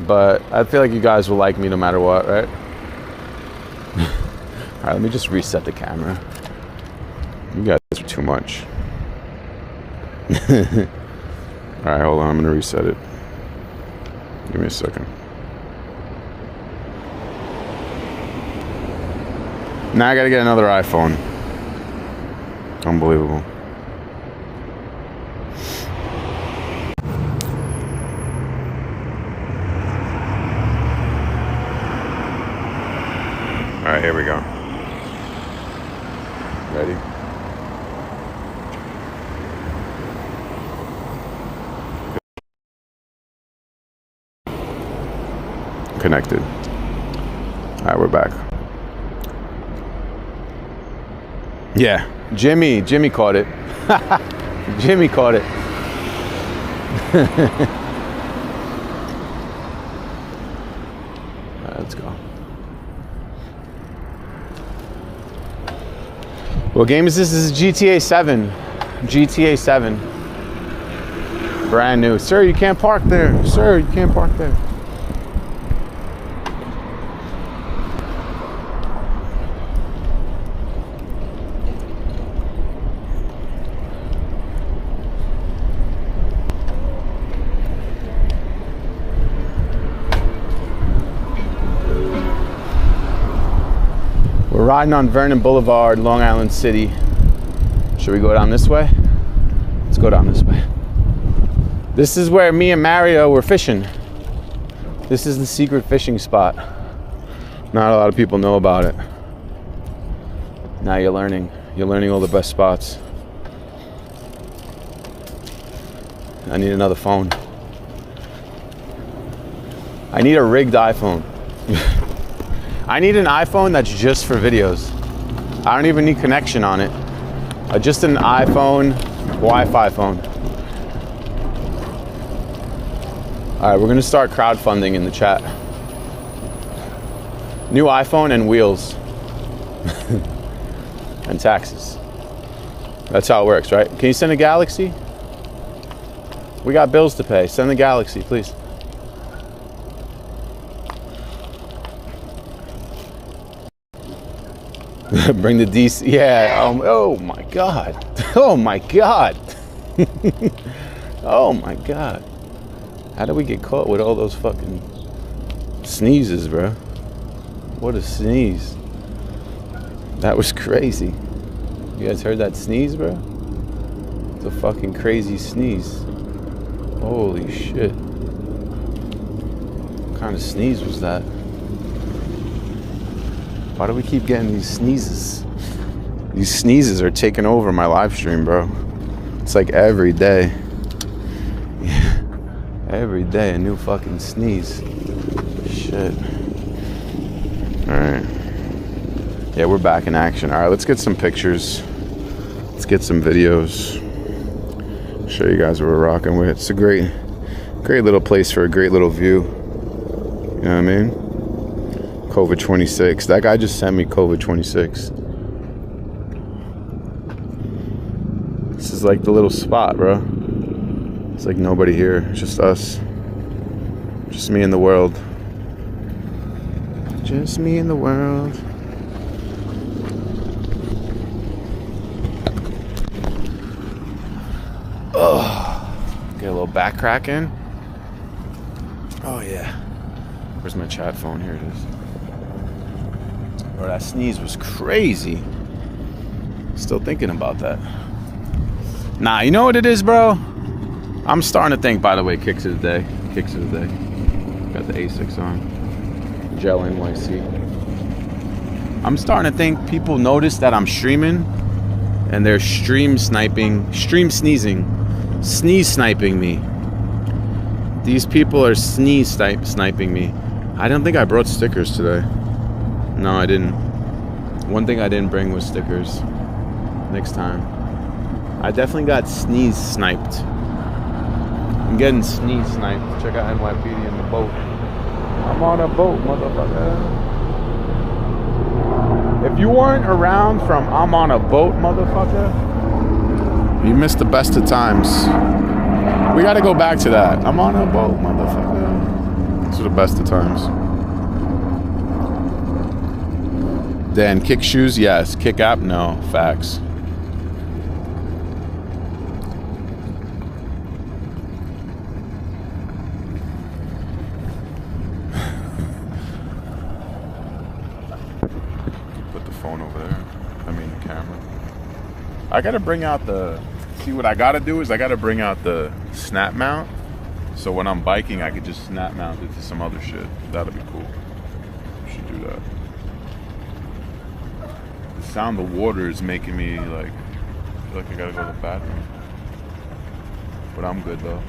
But I feel like you guys will like me no matter what, right? All right, let me just reset the camera. You guys are too much. All right, hold on. I'm gonna reset it. Give me a second. Now I gotta get another iPhone. Unbelievable. All right, here we go. Ready? Connected. All right, we're back. Yeah, Jimmy caught it. Jimmy caught it. All right, let's go. What game is this? This is GTA 7. GTA 7. Brand new. Sir, you can't park there. Sir, you can't park there. We're riding on Vernon Boulevard, Long Island City. Should we go down this way? Let's go down this way. This is where me and Mario were fishing. This is the secret fishing spot. Not a lot of people know about it. Now you're learning. You're learning all the best spots. I need another phone. I need a rigged iPhone. I need an iPhone that's just for videos. I don't even need connection on it. Just an iPhone, Wi-Fi phone. All right, we're gonna start crowdfunding in the chat. New iPhone and wheels. And taxes. That's how it works, right? Can you send a Galaxy? We got bills to pay. Send the Galaxy, please. Bring the DC. Yeah. Oh my God. Oh my God. Oh my God. How did we get caught with all those fucking sneezes, bro? What a sneeze. That was crazy. You guys heard that sneeze, bro? It's a fucking crazy sneeze. Holy shit. What kind of sneeze was that? Why do we keep getting these sneezes? These sneezes are taking over my live stream, bro. It's like every day. Yeah. Every day a new fucking sneeze. Shit. Alright. Yeah, we're back in action. Alright, let's get some pictures. Let's get some videos. Show you guys what we're rocking with. It's a great little place for a great little view. You know what I mean? COVID 26. That guy just sent me COVID 26. This is like the little spot, bro. It's like nobody here. It's just us. Just me in the world. Just me in the world. Oh, get a little back cracking. Oh yeah. Where's my chat phone? Here it is. Bro, that sneeze was crazy. Still thinking about that. Nah, you know what it is, bro? I'm starting to think, by the way, kicks of the day. Kicks of the day. Got the Asics on. Gel NYC. I'm starting to think people notice that I'm streaming and they're stream sneezing, sneeze sniping me. These people are sneeze sniping me. I don't think I brought stickers today. No, I didn't. One thing I didn't bring was stickers. Next time. I definitely got sneeze sniped. I'm getting sneeze sniped. Check out NYPD in the boat. I'm on a boat, motherfucker. If you weren't around from I'm on a boat, motherfucker, you missed the best of times. We gotta go back to that. I'm on a boat, motherfucker. These are the best of times. Dan, kick shoes, yes. Kick app, no. Facts. Put the phone over there. I mean the camera. I gotta bring out the... See, what I gotta do is I gotta bring out the snap mount. So when I'm biking, I could just snap mount it to some other shit. That'll be cool. Should do that. The sound of the water is making me like feel like I gotta go to the bathroom. But I'm good though.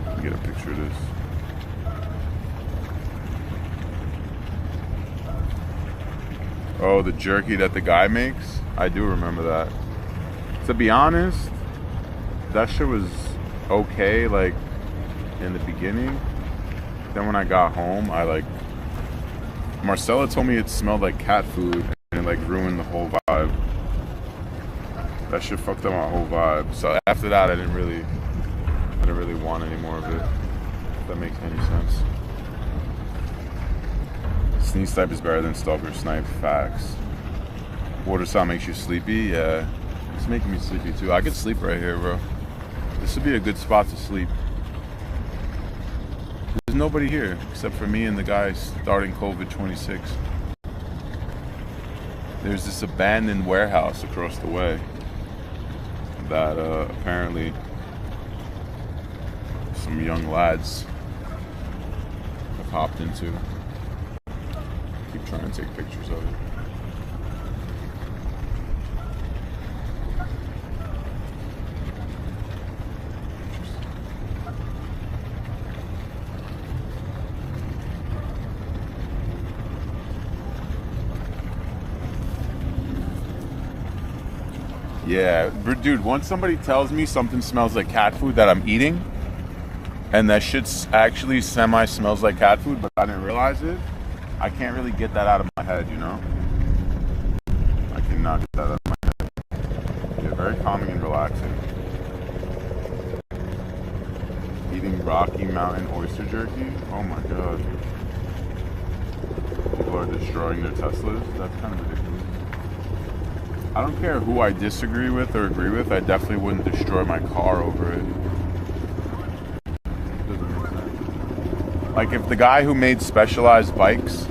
Let me get a picture of this. Oh, the jerky that the guy makes? I do remember that. To be honest, that shit was okay, like, in the beginning. Then when I got home, Marcella told me it smelled like cat food, and it, like, ruined the whole vibe. That shit fucked up my whole vibe. So after that, I didn't really want any more of it, if that makes any sense. Sneeze type is better than stalker snipe. Facts. Water sound makes you sleepy. Yeah, it's making me sleepy too. I could sleep right here, bro. This would be a good spot to sleep. There's nobody here except for me and the guy starting COVID 26. There's this abandoned warehouse across the way that apparently some young lads have hopped into. Keep trying to take pictures of it. Yeah, dude, once somebody tells me something smells like cat food that I'm eating, and that shit actually semi-smells like cat food, but I didn't realize it, I can't really get that out of my head, you know? I cannot get that out of my head. Yeah, very calming and relaxing. Eating Rocky Mountain oyster jerky? Oh my god. People are destroying their Teslas? That's kind of ridiculous. I don't care who I disagree with or agree with, I definitely wouldn't destroy my car over it. Doesn't make sense. Like if the guy who made Specialized bikes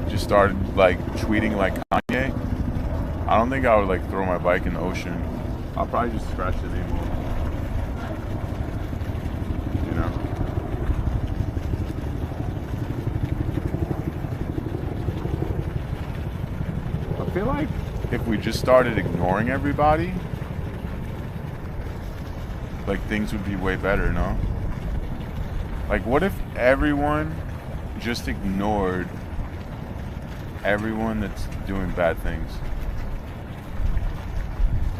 just started like tweeting like Kanye, I don't think I would like throw my bike in the ocean. I'll probably just scratch it anymore. You know? I feel like if we just started ignoring everybody, like things would be way better, no? Like what if everyone just ignored everyone that's doing bad things?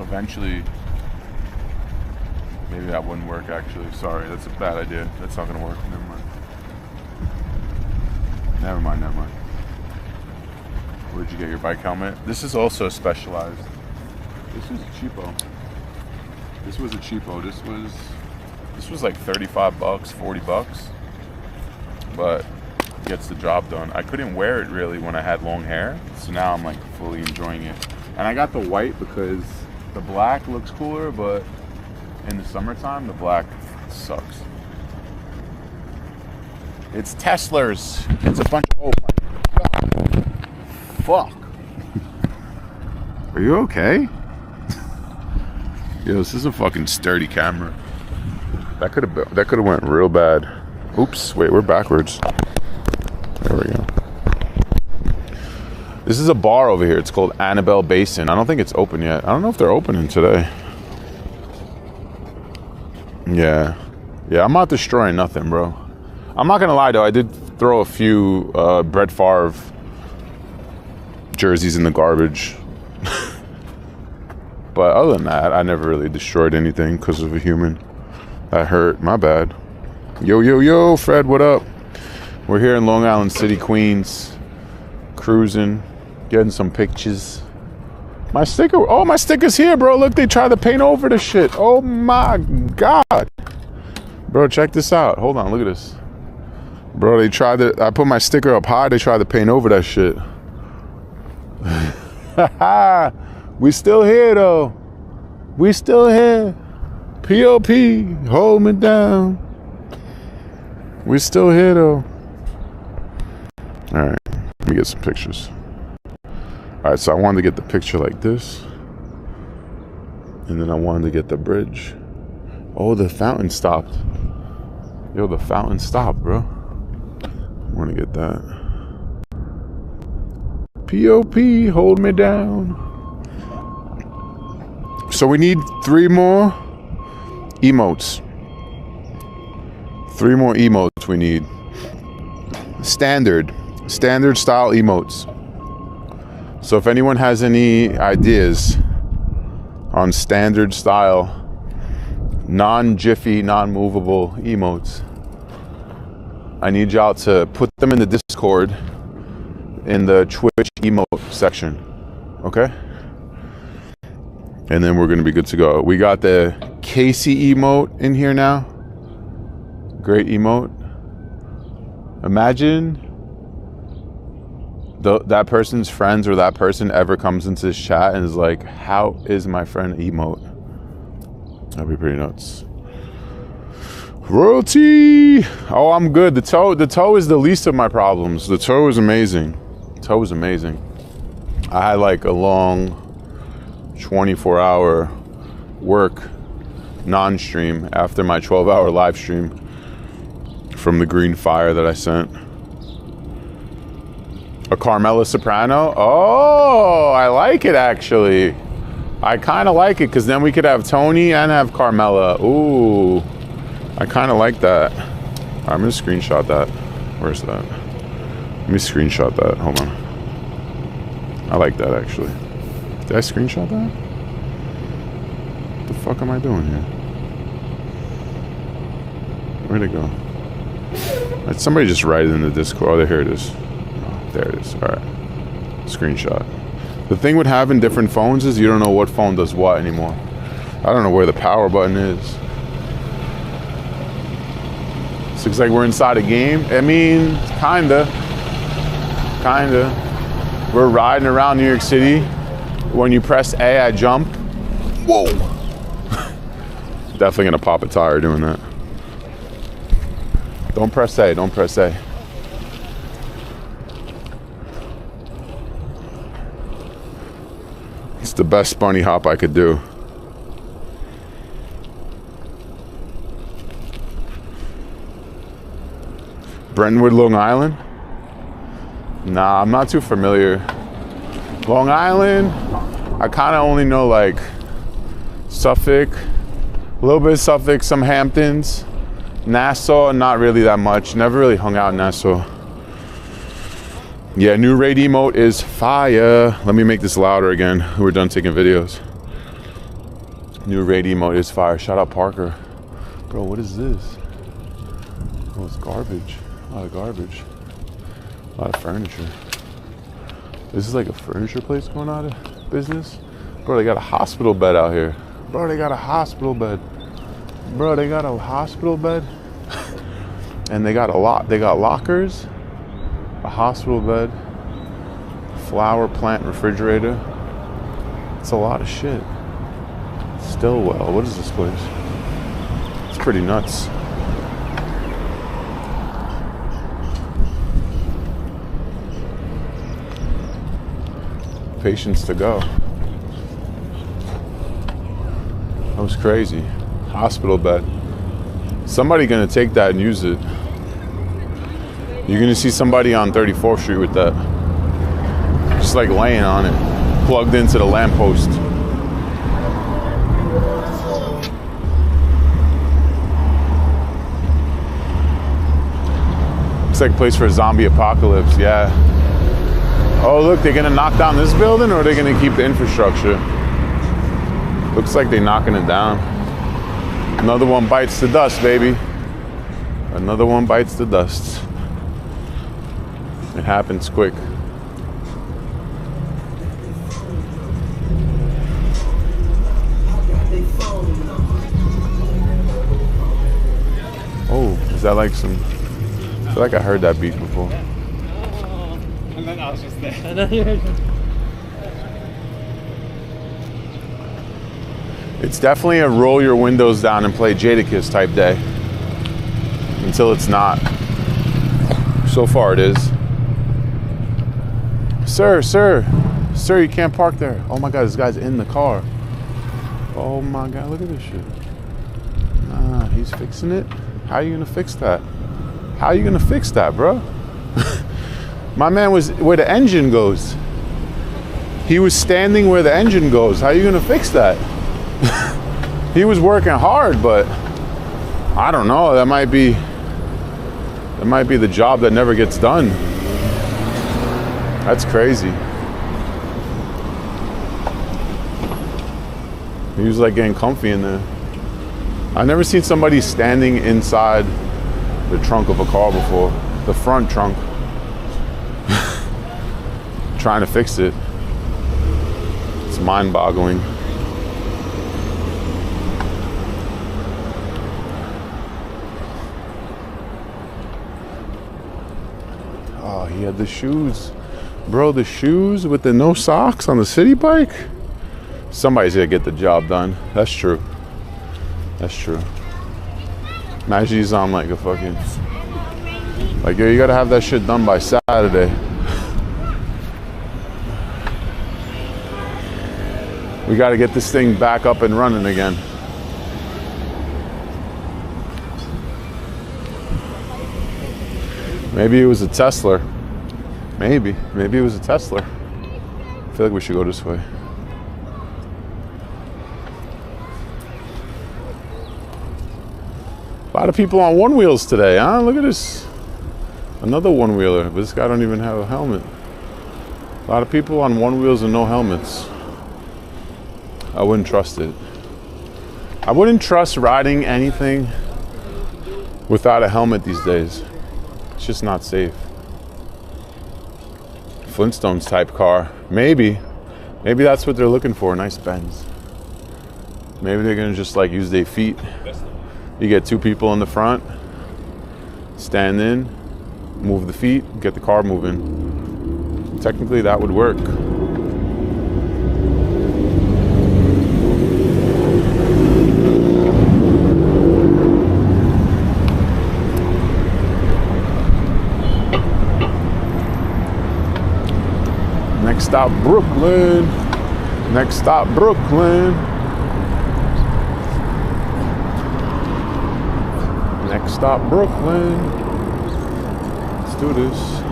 Eventually, maybe that wouldn't work actually. Sorry, that's a bad idea. That's not gonna work. Never mind. Never mind, never mind. Where'd you get your bike helmet? This is also Specialized. This was cheapo. This was a cheapo. This was like 35 bucks, 40 bucks. But it gets the job done. I couldn't wear it really when I had long hair. So now I'm like fully enjoying it. And I got the white because the black looks cooler, but in the summertime, the black sucks. It's Tesla's. It's a bunch of, oh my God. Fuck. Are you okay? Yo, this is a fucking sturdy camera. That could have went real bad. Oops, wait, we're backwards. There we go. This is a bar over here. It's called Annabelle Basin. I don't think it's open yet. I don't know if they're opening today. Yeah, I'm not destroying nothing, bro. I'm not gonna lie though. I did throw a few Brett Favre jerseys in the garbage. But other than that, I never really destroyed anything because of a human. That hurt. My bad. Yo, Fred, what up? We're here in Long Island City, Queens. Cruising. Getting some pictures. My sticker's here, bro. Look, they tried to paint over the shit. Oh my God. Bro, check this out. Hold on, look at this. Bro, they tried to, I put my sticker up high, they tried to paint over that shit. We still here though. We still here. POP, hold me down. We still here though. All right, let me get some pictures. All right, so I wanted to get the picture like this. And then I wanted to get the bridge. Oh, the fountain stopped. Yo, the fountain stopped, bro. I want to get that. POP, hold me down. So we need 3 more emotes. 3 more emotes we need. Standard style emotes. So if anyone has any ideas on standard style, non-jiffy, non-movable emotes, I need y'all to put them in the Discord in the Twitch emote section. Okay? And then we're gonna be good to go. We got the Casey emote in here now. Great emote. Imagine that person's friends or that person ever comes into this chat and is like, how is my friend emote? That'd be pretty nuts. Royalty. Oh, I'm good. The toe is the least of my problems. The toe is amazing. Toe is amazing. I had like a long 24-hour work non-stream after my 12-hour live stream from the green fire that I sent. A Carmela Soprano? Oh, I like it actually. I kind of like it because then we could have Tony and have Carmela. Ooh, I kind of like that. All right, I'm gonna screenshot that. Where's that? Let me screenshot that. Hold on. I like that actually. Did I screenshot that? What the fuck am I doing here? Where'd it go? Somebody just write it in the Discord. Oh, here it is. Oh, there it is. All right. Screenshot. The thing with having different phones is you don't know what phone does what anymore. I don't know where the power button is. This looks like we're inside a game. I mean, kinda. We're riding around New York City. When you press A, I jump. Whoa! Definitely gonna pop a tire doing that. Don't press A, don't press A. It's the best bunny hop I could do. Brentwood, Long Island? Nah, I'm not too familiar. Long Island, I kind of only know like Suffolk, a little bit of Suffolk, some Hamptons. Nassau, not really that much. Never really hung out in Nassau. Yeah, new raid emote is fire. Let me make this louder again. We're done taking videos. New raid emote is fire. Shout out Parker. Bro, what is this? Oh, it's garbage. A lot of garbage. A lot of furniture. This is like a furniture place going out of business. Bro, they got a hospital bed out here. Bro, they got a hospital bed. Bro, they got a hospital bed. And they got they got lockers, a hospital bed, flower plant refrigerator. It's a lot of shit. Stillwell, what is this place? It's pretty nuts. Patients to go. That was crazy. Hospital bed. Somebody gonna take that and use it. You're gonna see somebody on 34th Street with that. Just like laying on it, plugged into the lamppost. Looks like a place for a zombie apocalypse, yeah. Oh look, they're gonna knock down this building or are they gonna keep the infrastructure? Looks like they're knocking it down. Another one bites the dust, baby. Another one bites the dust. It happens quick. Oh, is that like some feel like I heard that beat before. And then I was just there. It's definitely a roll your windows down and play Jadakiss type day. Until it's not. So far it is. Sir, you can't park there. Oh my God, this guy's in the car. Oh my God, look at this shit. Nah, he's fixing it. How are you gonna fix that? How are you gonna fix that, bro? My man was where the engine goes. He was standing where the engine goes. How are you gonna fix that? He was working hard, but I don't know. That might be the job that never gets done. That's crazy. He was like getting comfy in there. I've never seen somebody standing inside the trunk of a car before. The front trunk. Trying to fix it. It's mind-boggling. Oh, he had the shoes. Bro, the shoes with the no socks on the city bike? Somebody's gonna get the job done. That's true. That's true. Imagine he's on like a fucking... Like, yo, you gotta have that shit done by Saturday. We gotta get this thing back up and running again. Maybe it was a Tesla. Maybe it was a Tesla. I feel like we should go this way. A lot of people on one wheels today, huh? Look at this. Another one wheeler, but this guy don't even have a helmet. A lot of people on one wheels and no helmets. I wouldn't trust it. I wouldn't trust riding anything without a helmet these days. It's just not safe. Flintstones type car. Maybe that's what they're looking for, nice Benz. Maybe they're gonna just like use their feet. You get two people in the front, stand in, move the feet, get the car moving. Technically that would work. Next stop, Brooklyn. Next stop, Brooklyn. Next stop, Brooklyn. Let's do this.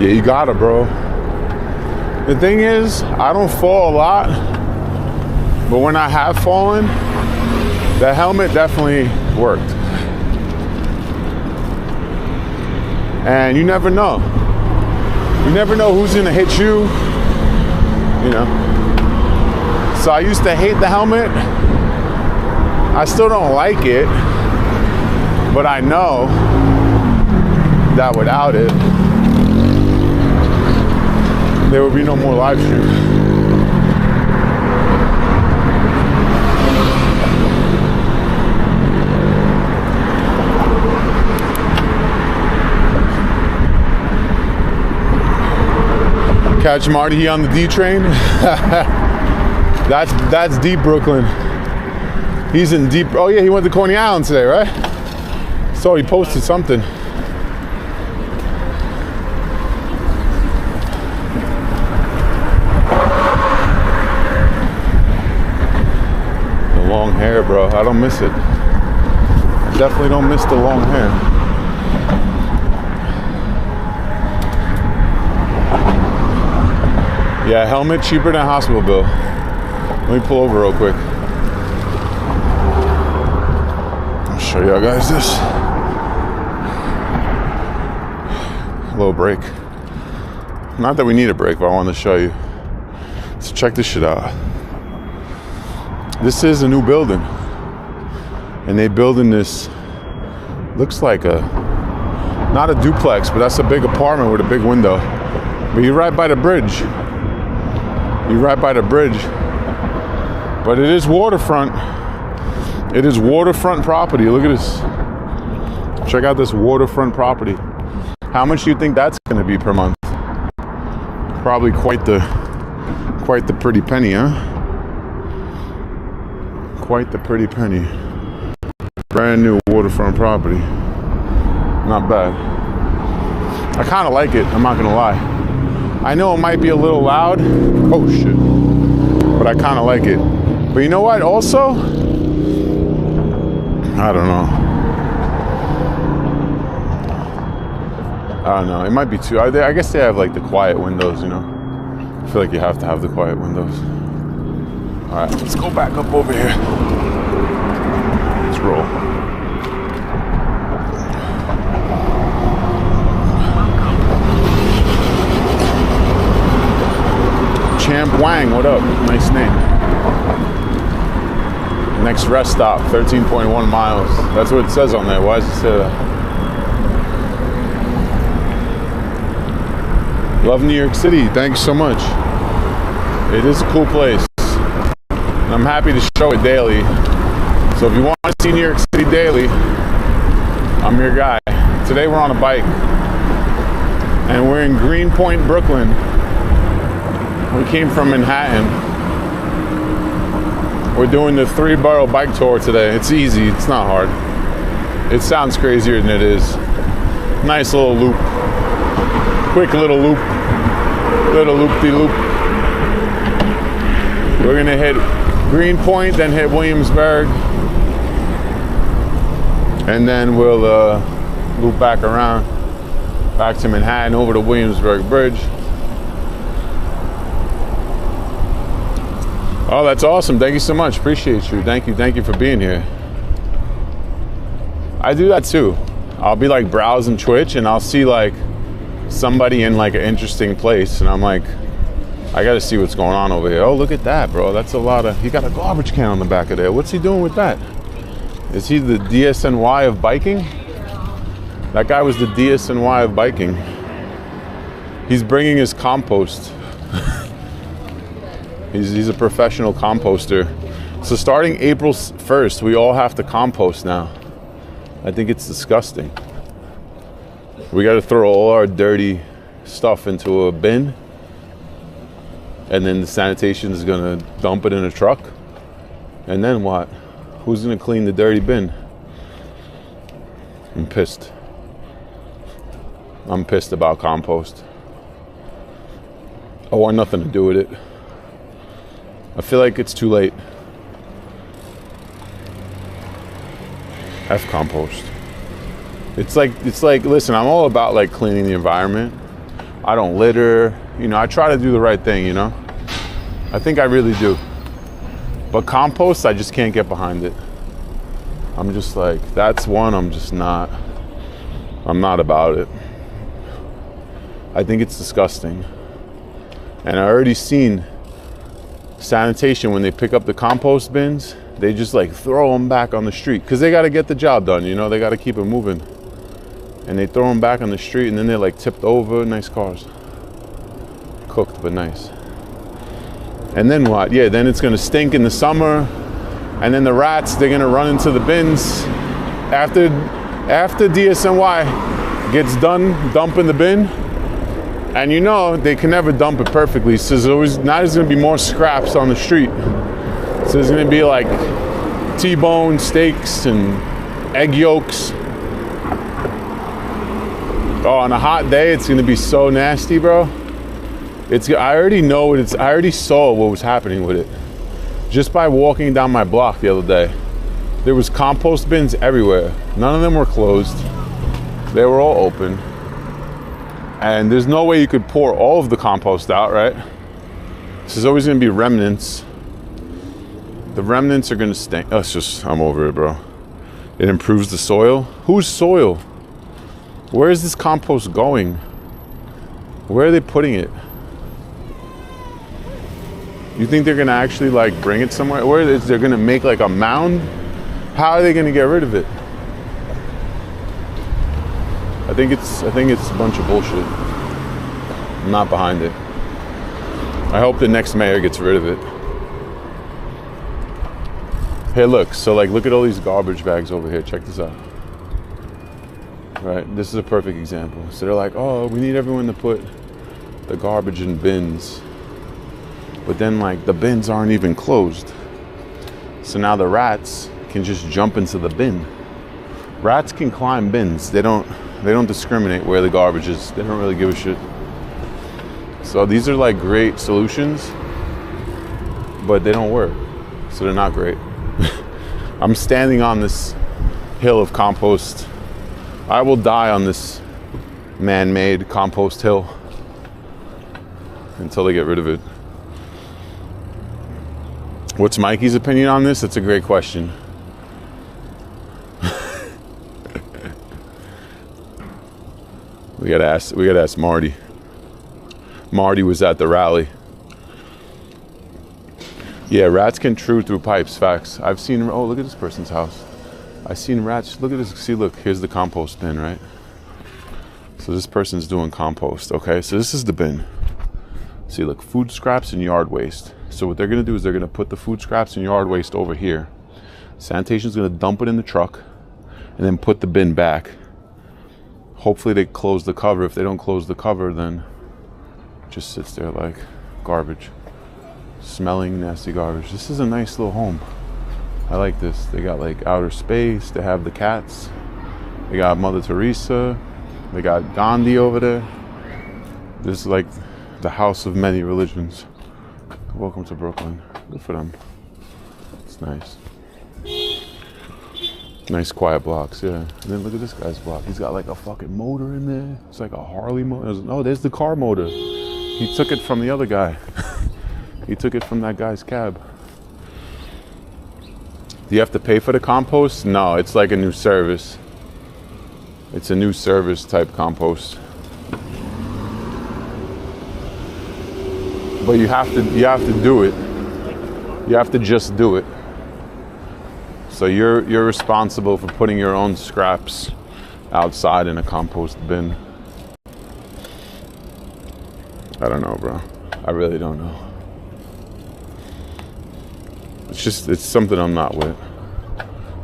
Yeah, you gotta, bro. The thing is, I don't fall a lot, but when I have fallen, the helmet definitely worked. And you never know. You never know who's gonna hit you, you know. So I used to hate the helmet. I still don't like it, but I know that without it, there will be no more live streams. Catch Marty on the D train. That's deep Brooklyn. He's in deep. Oh yeah, he went to Coney Island today, right? So he posted something. Long hair, bro. I don't miss it. I definitely don't miss the long hair. Yeah, helmet cheaper than hospital bill. Let me pull over real quick. I'll show y'all guys this. Little break. Not that we need a break, but I wanted to show you. So check this shit out. This is a new building. And they building this, looks like not a duplex, but that's a big apartment with a big window. But you're right by the bridge. You're right by the bridge. But it is waterfront. It is waterfront property. Look at this. Check out this waterfront property. How much do you think that's going to be per month? Probably quite the pretty penny, huh? Quite the pretty penny. Brand new waterfront property. Not bad. I kind of like it, I'm not gonna lie. I know it might be a little loud. Oh shit. But I kind of like it. But you know what also? I don't know. I don't know. It might be too. I guess they have like the quiet windows, you know. I feel like you have to have the quiet windows. All right, let's go back up over here. Let's roll. Champ Wang, what up? Nice name. Next rest stop, 13.1 miles. That's what it says on there. Why does it say that? Love New York City. Thanks so much. It is a cool place. And I'm happy to show it daily. So if you want to see New York City daily, I'm your guy. Today we're on a bike. And we're in Greenpoint, Brooklyn. We came from Manhattan. We're doing the 3-borough bike tour today. It's easy, it's not hard. It sounds crazier than it is. Nice little loop. Quick little loop. Little loop-de-loop. We're gonna hit Greenpoint, then hit Williamsburg. And then we'll loop back around, back to Manhattan, over to Williamsburg Bridge. Oh, that's awesome. Thank you so much. Appreciate you. Thank you for being here. I do that too. I'll be like browsing Twitch and I'll see like somebody in like an interesting place and I'm like, I gotta see what's going on over here. Oh, look at that, bro. That's a lot of, he got a garbage can on the back of there. What's he doing with that? Is he the DSNY of biking? That guy was the DSNY of biking. He's bringing his compost. He's a professional composter. So starting April 1st, we all have to compost now. I think it's disgusting. We got to throw all our dirty stuff into a bin, and then the sanitation is gonna dump it in a truck. And then what? Who's gonna clean the dirty bin? I'm pissed. I'm pissed about compost. I want nothing to do with it. I feel like it's too late. F compost. It's like, listen, I'm all about like cleaning the environment. I don't litter, you know, I try to do the right thing, you know? I think I really do. But compost, I just can't get behind it. I'm just like, that's one I'm not about it. I think it's disgusting. And I already seen sanitation, when they pick up the compost bins, they just like throw them back on the street because they got to get the job done, you know, they got to keep it moving. And they throw them back on the street and then they're like tipped over. Nice cars. Cooked, but nice. And then what? Yeah, then it's going to stink in the summer. And then the rats, they're going to run into the bins. After DSNY gets done dumping the bin, and you know, they can never dump it perfectly. So there's always, now there's going to be more scraps on the street. So there's going to be like T-bone steaks and egg yolks. Oh, on a hot day, it's going to be so nasty, bro. I already know what it's, I already saw what was happening with it. Just by walking down my block the other day. There was compost bins everywhere. None of them were closed. They were all open. And there's no way you could pour all of the compost out, right? So there's always gonna be remnants. The remnants are gonna stink. Oh, it's just, I'm over it, bro. It improves the soil. Whose soil? Where is this compost going? Where are they putting it? You think they're gonna actually like bring it somewhere? Or is they're gonna make like a mound? How are they gonna get rid of it? I think it's a bunch of bullshit. I'm not behind it. I hope the next mayor gets rid of it. Hey, look, so like, look at all these garbage bags over here. Check this out. Right, this is a perfect example. So they're like, oh, we need everyone to put the garbage in bins. But then like the bins aren't even closed. So now the rats can just jump into the bin. Rats can climb bins. They don't discriminate where the garbage is. They don't really give a shit. So these are like great solutions, but they don't work. So they're not great. I'm standing on this hill of compost. I will die on this man-made compost hill until they get rid of it. What's Mikey's opinion on this? That's a great question. We gotta ask Marty. Marty was at the rally. Yeah, rats can intrude through pipes, facts. I've seen, oh, look at this person's house. I've seen rats, look at this, see, look, here's the compost bin, right? So this person's doing compost, okay? So this is the bin. See, look, food scraps and yard waste. So what they're gonna do is they're gonna put the food scraps and yard waste over here. Sanitation's gonna dump it in the truck and then put the bin back. Hopefully they close the cover. If they don't close the cover, then it just sits there like garbage. Smelling nasty garbage. This is a nice little home. I like this. They got like outer space. They have the cats. They got Mother Teresa. They got Gandhi over there. This is like the house of many religions. Welcome to Brooklyn. Good for them. It's nice. Nice quiet blocks, yeah. And then look at this guy's block. He's got like a fucking motor in there. It's like a Harley motor. Oh, there's the car motor. He took it from the other guy. He took it from that guy's cab. Do you have to pay for the compost? No, it's like a new service. It's a new service type compost. But you have to do it. You have to just do it. So you're responsible for putting your own scraps outside in a compost bin. I don't know, bro. I really don't know. It's something I'm not with.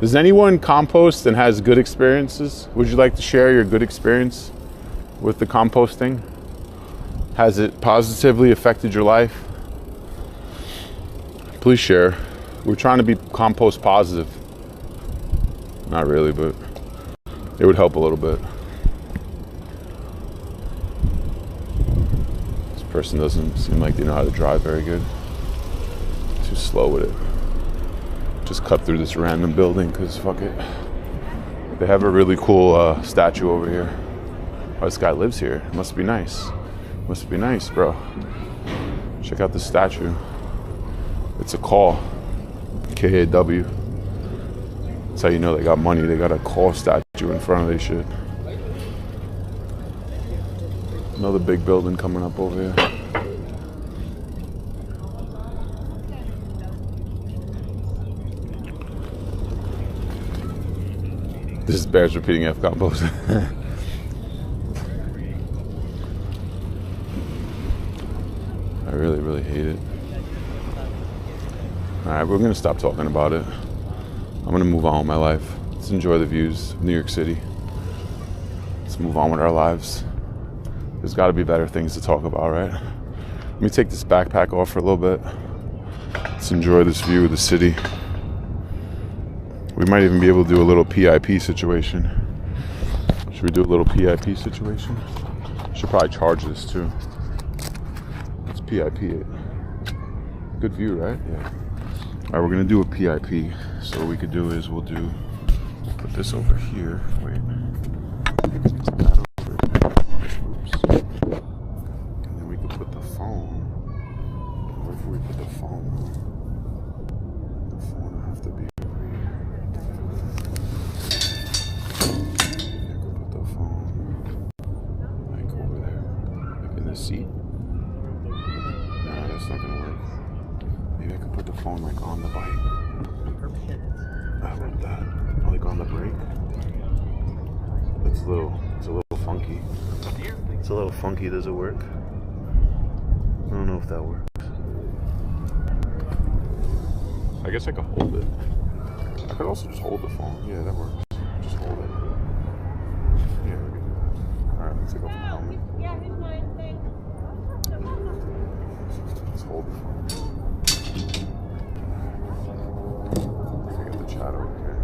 Does anyone compost and has good experiences? Would you like to share your good experience with the composting? Has it positively affected your life? Please share. We're trying to be compost positive. Not really, but it would help a little bit. This person doesn't seem like they know how to drive very good. Too slow with it. Just cut through this random building because fuck it. They have a really cool statue over here. Oh, this guy lives here. It must be nice. Must be nice, bro. Check out the statue. It's a call. K-A-W. That's how you know they got money. They got a call statue in front of their shit. Another big building coming up over here. This is Bears repeating F compost. I really, really hate it. Alright, we're gonna stop talking about it. I'm gonna move on with my life. Let's enjoy the views of New York City. Let's move on with our lives. There's gotta be better things to talk about, right? Let me take this backpack off for a little bit. Let's enjoy this view of the city. We might even be able to do a little PIP situation. Should we do a little PIP situation? Should probably charge this too. Let's PIP it. Good view, right? Yeah. All right, we're gonna do a PIP. So what we could do is we'll put this over here. Wait. That over here. Oops. And then we could put the phone. Where if we put the phone? The phone will have to be over here. Yeah, go put the phone like over there, like in the seat. Nah, that's not gonna work. I could put the phone like on the bike. I like that. Like on the brake. It's a little funky. It's a little funky. Does it work? I don't know if that works. I guess I could hold it. I could also just hold the phone. Yeah, that works. Just hold it. Yeah, we can do that. Alright, let's take off the helmet. Yeah, here's my thing. Let's hold the phone. I got the chat over here.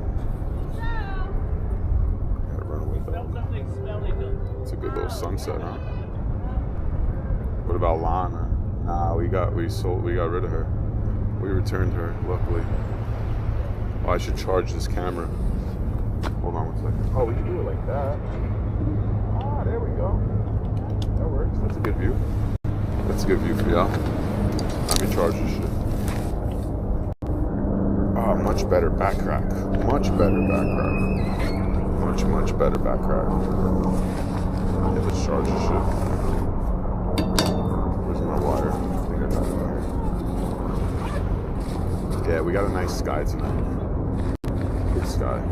Gotta run away though. It's a good little sunset, huh? What about Lana? Nah, we got rid of her. We returned her, luckily. Oh, I should charge this camera. Hold on 1 second. Oh, we can do it like that. Ah, there we go. That works. That's a good view. That's a good view for y'all. Let me charge this shit. Ah, much better back crack. Much better back crack. Much better back crack. Yeah, let's charge this shit. Where's my wire? I think I got it there. Yeah, we got a nice sky tonight. Good sky.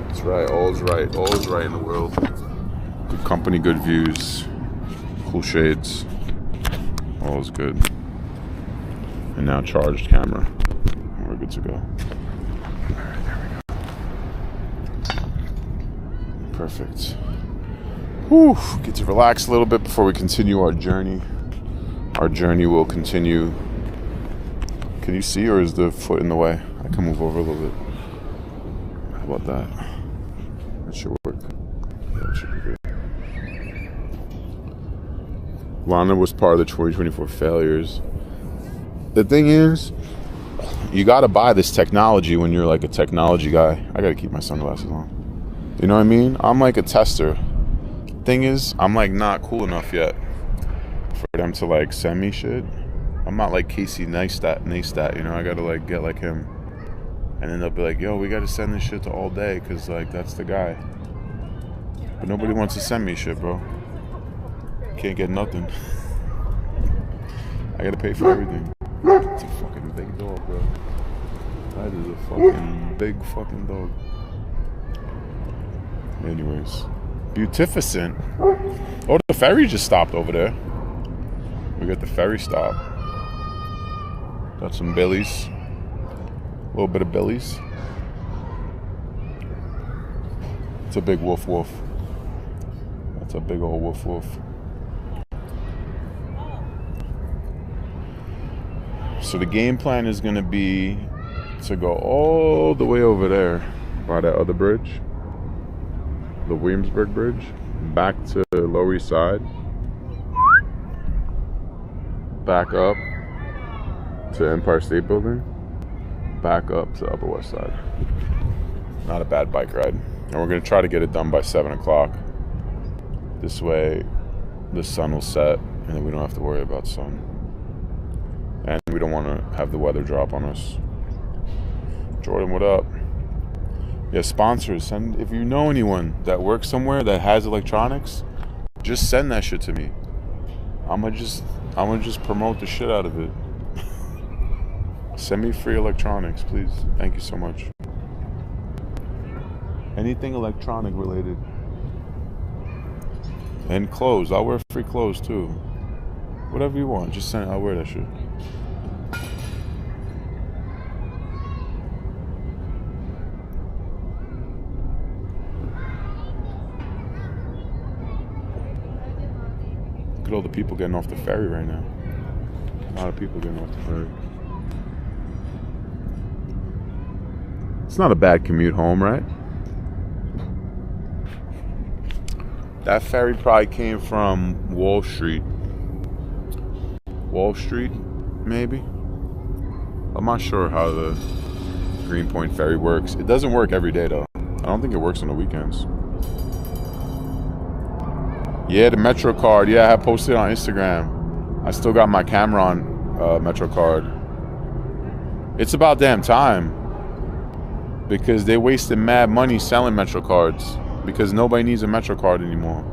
That's right, all's right. All's right in the world. Good company, good views, cool shades. All's good. And now charged camera. We're good to go. Alright, there we go. Perfect. Whew, get to relax a little bit before we continue our journey. Our journey will continue. Can you see, or is the foot in the way? I can move over a little bit. How about that? That should work. Yeah, that should be good. Lana was part of the 2024 failures. The thing is, you gotta buy this technology when you're like a technology guy. I gotta keep my sunglasses on. You know what I mean? I'm like a tester. Thing is, I'm like not cool enough yet for them to like send me shit. I'm not like Casey Neistat, you know. I gotta like get like him, and then they'll be like, "Yo, we gotta send this shit to All Day, cause like that's the guy." But nobody wants to send me shit, bro. Can't get nothing. I gotta pay for everything. It's a fucking big dog, bro. That is a fucking big fucking dog. Anyways. Beautificent. Oh, the ferry just stopped over there. We got the ferry stop. Got some Billies. A little bit of Billies. It's a big woof woof. That's a big old woof woof. So the game plan is going to be to go all the way over there by that other bridge. The Williamsburg Bridge, back to Lower East Side, back up to Empire State Building, back up to Upper West Side. Not a bad bike ride. And we're going to try to get it done by 7 o'clock. This way the sun will set and then we don't have to worry about sun. And we don't want to have the weather drop on us. Jordan, what up? Yeah, sponsors, send, if you know anyone that works somewhere that has electronics, just send that shit to me. I'm gonna just promote the shit out of it. Send me free electronics, please. Thank you so much. Anything electronic related. And clothes. I'll wear free clothes too. Whatever you want, just send it. I'll wear that shit. Look at all the people getting off the ferry right now. A lot of people getting off the ferry. It's not a bad commute home, right? That ferry probably came from Wall Street. Wall Street, maybe? I'm not sure how the Greenpoint ferry works. It doesn't work every day, though. I don't think it works on the weekends. Yeah, the Metro card. Yeah, I have posted on Instagram. I still got my camera on Metro card. It's about damn time. Because they wasted mad money selling Metro cards. Because nobody needs a Metro card anymore.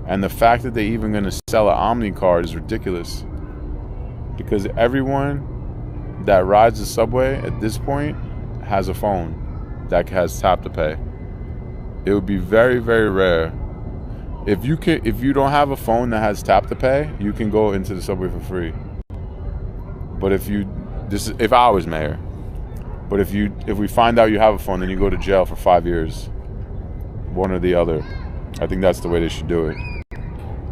And the fact that they're even going to sell an Omni card is ridiculous. Because everyone that rides the subway at this point has a phone that has tap to pay. It would be very, very rare. If you don't have a phone that has tap to pay, you can go into the subway for free. But if I was mayor, but if we find out you have a phone, then you go to jail for 5 years. One or the other. I think that's the way they should do it.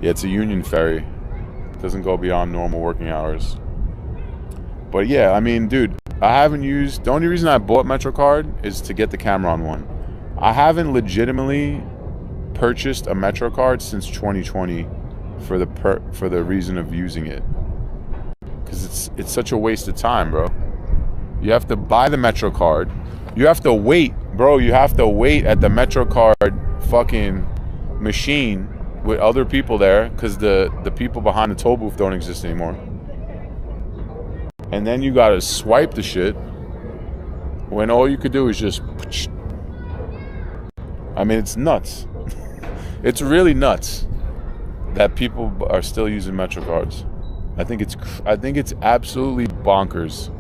Yeah, it's a union ferry. It doesn't go beyond normal working hours. But yeah, I mean, dude, the only reason I bought MetroCard is to get the camera on one. I haven't legitimately purchased a MetroCard since 2020 for the reason of using it. Because it's such a waste of time, bro. You have to buy the MetroCard. You have to wait, bro. You have to wait at the MetroCard fucking machine with other people there because the people behind the toll booth don't exist anymore. And then you gotta swipe the shit when all you could do is just... I mean, it's nuts. It's really nuts that people are still using MetroCards. I think it's absolutely bonkers.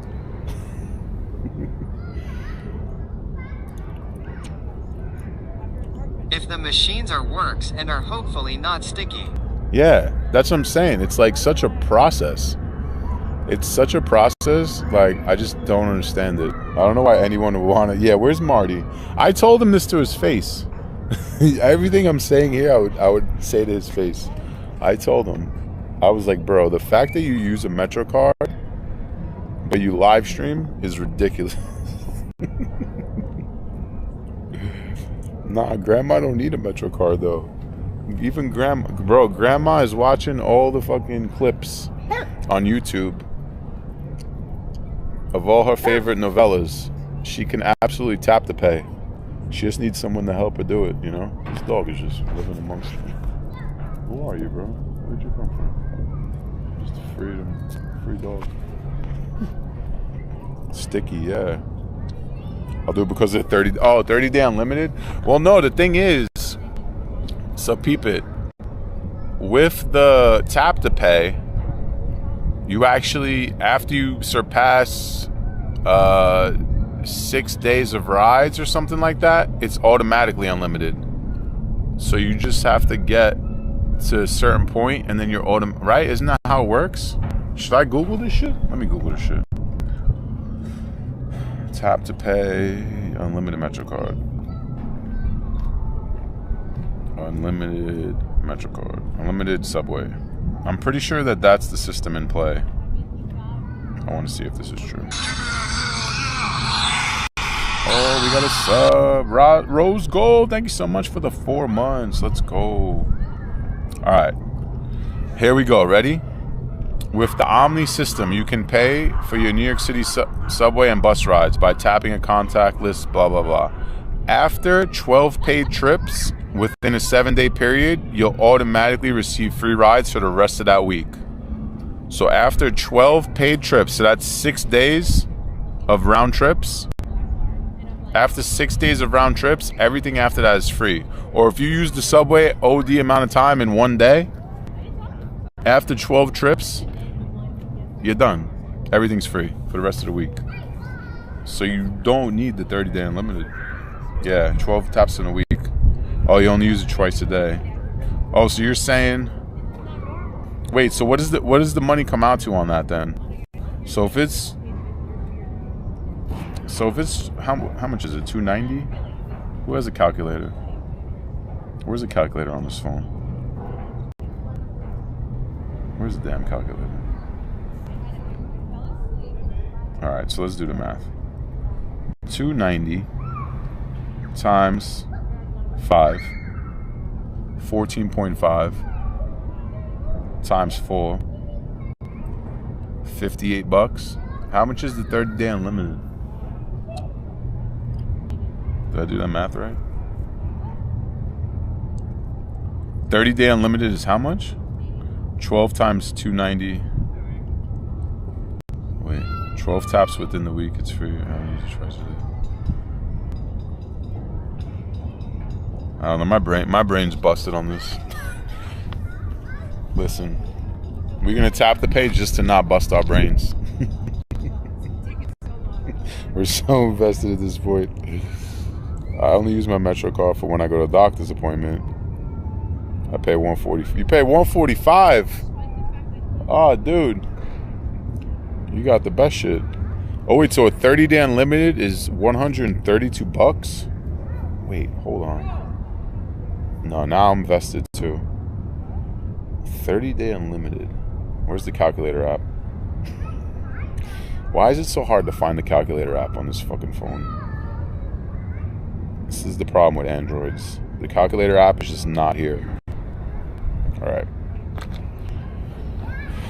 If the machines are works and are hopefully not sticky. Yeah, that's what I'm saying. It's like such a process. It's such a process. Like, I just don't understand it. I don't know why anyone would want to. Yeah, where's Marty? I told him this to his face. Everything I'm saying here, I would say to his face. I told him. I was like, bro, the fact that you use a MetroCard, but you live stream is ridiculous. Nah, grandma don't need a MetroCard though. Even grandma is watching all the fucking clips on YouTube of all her favorite novellas. She can absolutely tap to pay. She just needs someone to help her do it, you know? This dog is just living amongst them. Who are you, bro? Where'd you come from? Just a free dog. Sticky, yeah. I'll do it because of 30 day unlimited. Well, no, the thing is, so peep it. With the tap to pay, you actually, after you surpass 6 days of rides or something like that, it's automatically unlimited. So you just have to get to a certain point and then you're right? Isn't that how it works? Should I Google this shit? Let me Google this shit. Tap to pay, unlimited MetroCard. Unlimited MetroCard. Unlimited subway. I'm pretty sure that that's the system in play. I want to see if this is true. Oh, we got a sub. Rose Gold, thank you so much for the 4 months. Let's go. All right. Here we go. Ready? With the Omni system, you can pay for your New York City subway and bus rides by tapping a contact list, blah, blah, blah. After 12 paid trips within a 7-day period, you'll automatically receive free rides for the rest of that week. So after 12 paid trips, so that's 6 days of round trips. After 6 days of round trips, everything after that is free. Or if you use the subway OD amount of time in 1 day, after 12 trips, you're done. Everything's free for the rest of the week. So you don't need the 30-day unlimited. Yeah, 12 taps in a week. Oh, you only use it twice a day. Oh, so you're saying... Wait, so what does the money come out to on that then? So if it's how much is it? $290? Who has a calculator? Where's the calculator on this phone? Where's the damn calculator? All right, so let's do the math. 290 times 5, 14.5 times 4, $58. How much is the 30-day unlimited? Did I do that math right? 30-day unlimited is how much? 12 times 290. Wait, 12 taps within the week, it's free. I don't know, my brain's busted on this. Listen, we're gonna tap the page just to not bust our brains. We're so invested at this point. I only use my Metro card for when I go to a doctor's appointment. I pay $140. You pay $145? Oh, dude. You got the best shit. Oh, wait, so a 30-day unlimited is $132? Wait, hold on. No, now I'm vested too. 30-day unlimited. Where's the calculator app? Why is it so hard to find the calculator app on this fucking phone? This is the problem with Androids. The calculator app is just not here. Alright.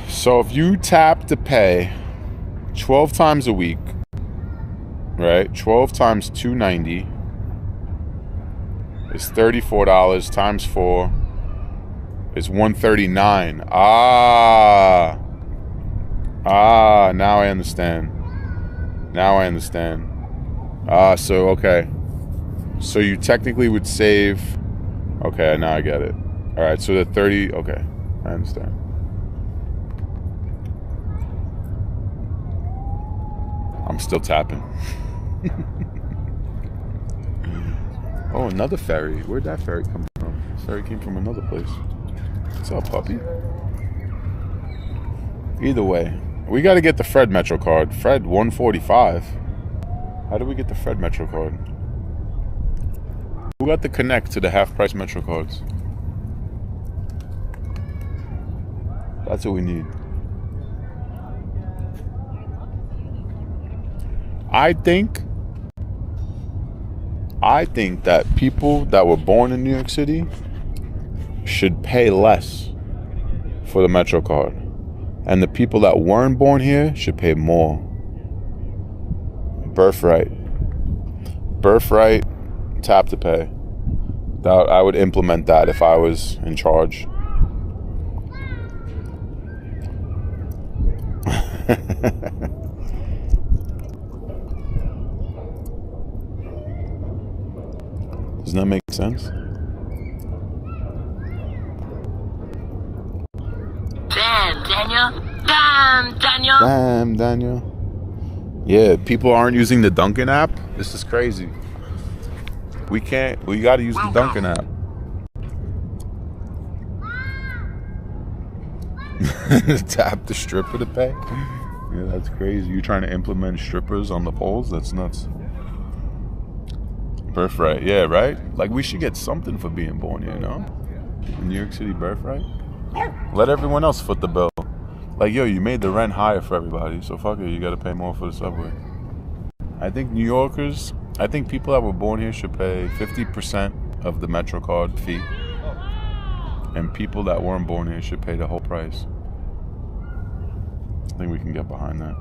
So if you tap to pay 12 times a week, right? 12 times $290 is $34 times 4 is $139. Now I understand. So okay. So you technically would save. Okay, now I get it. All right, so the 30. Okay, I understand. I'm still tapping. Oh, another ferry. Where'd that ferry come from? This ferry came from another place. What's up, puppy? Either way, we got to get the Fred Metro card. Fred 145. How do we get the Fred Metro card? Who got the connect to the half-price Metro cards? That's what we need. I think that people that were born in New York City should pay less for the Metro card. And the people that weren't born here should pay more. Birthright, tap to pay. That I would implement that if I was in charge. Doesn't that make sense? Damn, Daniel. Yeah, people aren't using the Dunkin' app. This is crazy. We gotta use the Dunkin' app. Tap the stripper to pay? Yeah, that's crazy. You trying to implement strippers on the poles? That's nuts. Birthright, yeah, right? Like, we should get something for being born here, you know? New York City birthright? Let everyone else foot the bill. Like, yo, you made the rent higher for everybody, so fuck it, you gotta pay more for the subway. I think people that were born here should pay 50% of the Metro card fee. And people that weren't born here should pay the whole price. I think we can get behind that.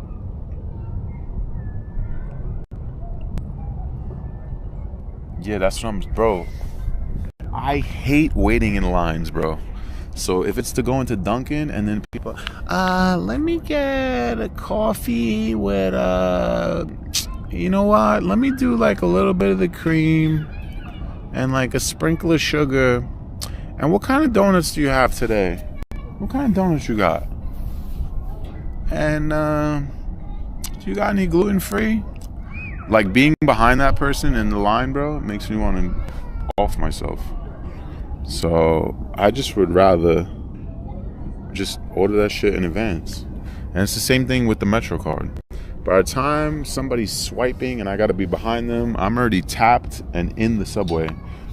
Yeah, that's what bro. I hate waiting in lines, bro. So if it's to go into Dunkin' and then people, let me get a coffee with, you know what? Let me do like a little bit of the cream and like a sprinkle of sugar. And what kind of donuts do you have today? What kind of donuts you got? And do you got any gluten-free? Like, being behind that person in the line, bro, makes me want to off myself. So I just would rather just order that shit in advance. And it's the same thing with the Metro card. By the time somebody's swiping and I gotta be behind them, I'm already tapped and in the subway.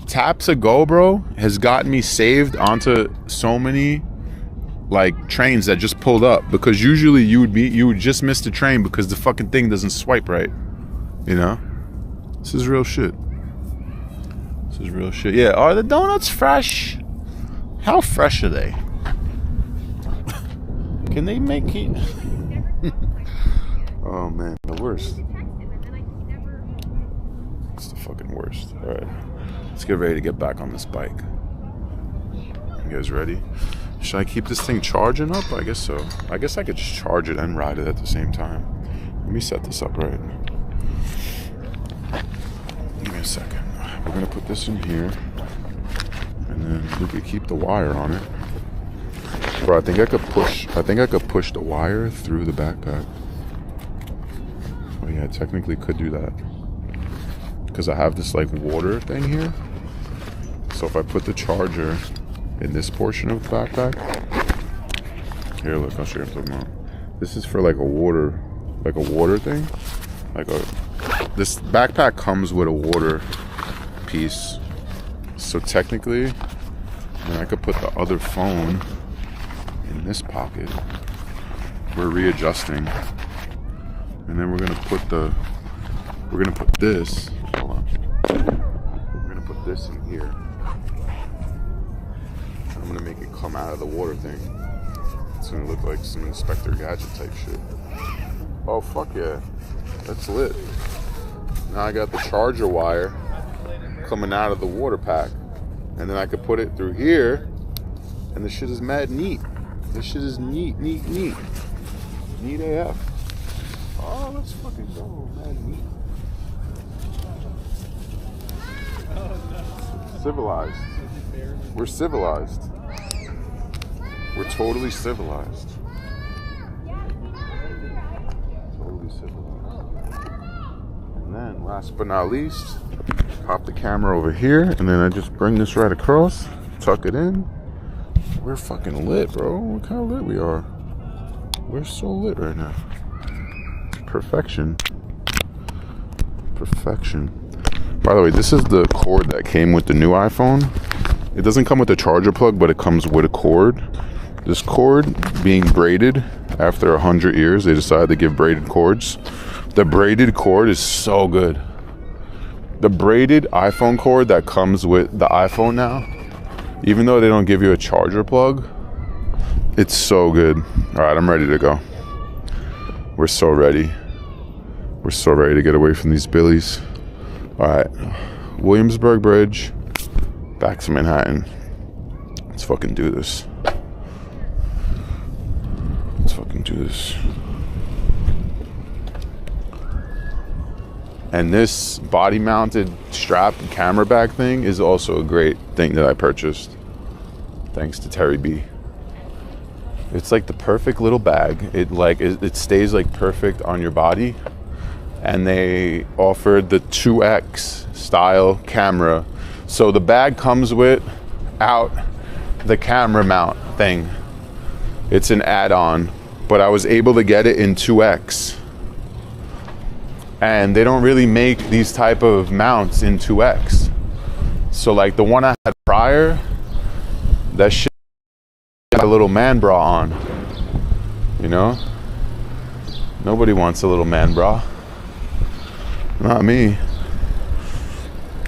Tap to go, bro, has gotten me saved onto so many like trains that just pulled up, because usually you would just miss the train because the fucking thing doesn't swipe right. You know? This is real shit. Yeah, are the donuts fresh? How fresh are they? Can they make it? Oh man, the worst. It's the fucking worst. Alright. Let's get ready to get back on this bike. You guys ready? Should I keep this thing charging up? I guess so. I guess I could just charge it and ride it at the same time. Let me set this up right. Give me a second. We're gonna put this in here, and then we could keep the wire on it. Bro, I think I could push the wire through the backpack. Oh yeah, I technically could do that. Because I have this like water thing here. So if I put the charger in this portion of the backpack. Here, look, I'll show you what I'm talking about. This is for like a water thing. This backpack comes with a water piece. So technically, then I could put the other phone in this pocket. We're readjusting. And then we're gonna put this, hold on. We're gonna put this in here. I'm gonna make it come out of the water thing. It's gonna look like some Inspector Gadget type shit. Oh, fuck yeah. That's lit. Now I got the charger wire coming out of the water pack. And then I could put it through here. And this shit is mad neat. This shit is neat. Neat AF. Oh, let's fucking go, mad neat. Civilized. We're civilized. We're totally civilized. Totally civilized. And then, last but not least, pop the camera over here, and then I just bring this right across, tuck it in. We're fucking lit, bro. Look how lit we are. We're so lit right now. Perfection. Perfection. By the way, this is the cord that came with the new iPhone. It doesn't come with a charger plug, but it comes with a cord. This cord being braided after 100 years, they decided to give braided cords. The braided cord is so good. The braided iPhone cord that comes with the iPhone now, even though they don't give you a charger plug, it's so good. All right, I'm ready to go. We're so ready. We're so ready to get away from these billies. All right, Williamsburg Bridge, back to Manhattan. Let's fucking do this. Let's fucking do this. And this body-mounted strap and camera bag thing is also a great thing that I purchased, thanks to Terry B. It's like the perfect little bag. It stays like perfect on your body. And they offered the 2X style camera. So the bag comes with the camera mount thing. It's an add-on, but I was able to get it in 2X. And they don't really make these type of mounts in 2X. So like the one I had prior, that shit got a little man bra on, you know? Nobody wants a little man bra. Not me.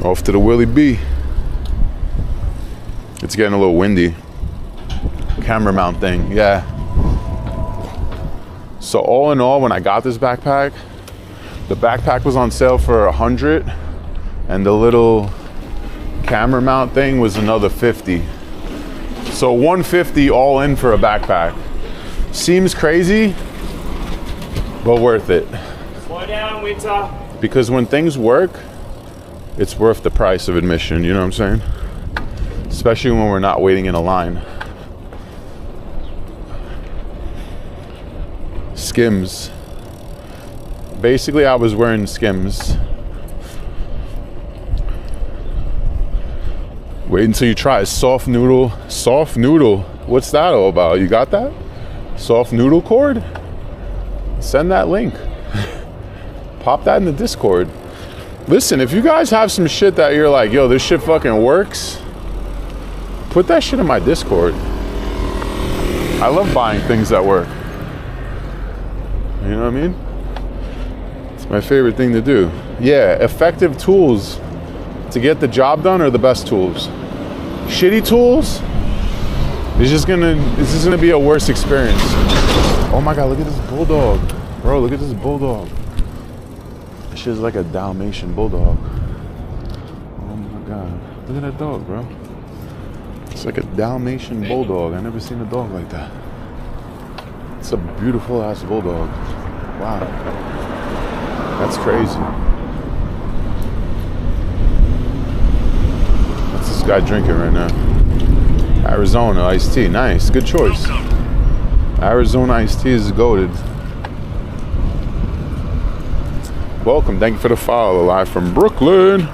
Off to the Willie B. It's getting a little windy. Camera mount thing, yeah. So all in all, when I got this backpack, the backpack was on sale for $100, and the little camera mount thing was another $50. So $150 all in for a backpack. Seems crazy, but worth it. Slow down, Winter. Because when things work, it's worth the price of admission, you know what I'm saying? Especially when we're not waiting in a line. Skims. Basically, I was wearing Skims. Wait until you try it. Soft noodle. Soft noodle. What's that all about? You got that? Soft noodle cord? Send that link. Pop that in the Discord. Listen, if you guys have some shit that you're like, yo, this shit fucking works, put that shit in my Discord. I love buying things that work. You know what I mean? It's my favorite thing to do. Yeah, effective tools to get the job done are the best tools. Shitty tools, this is gonna be a worse experience. Oh my God, look at this bulldog. Bro, look at this bulldog. This shit's like a Dalmatian bulldog. Oh my God, look at that dog, bro. It's like a Dalmatian bulldog. I never seen a dog like that. It's a beautiful ass bulldog. Wow. That's crazy. What's this guy drinking right now? Arizona iced tea. Nice. Good choice. Arizona iced tea is goated. Welcome, thank you for the follow. Live from Brooklyn.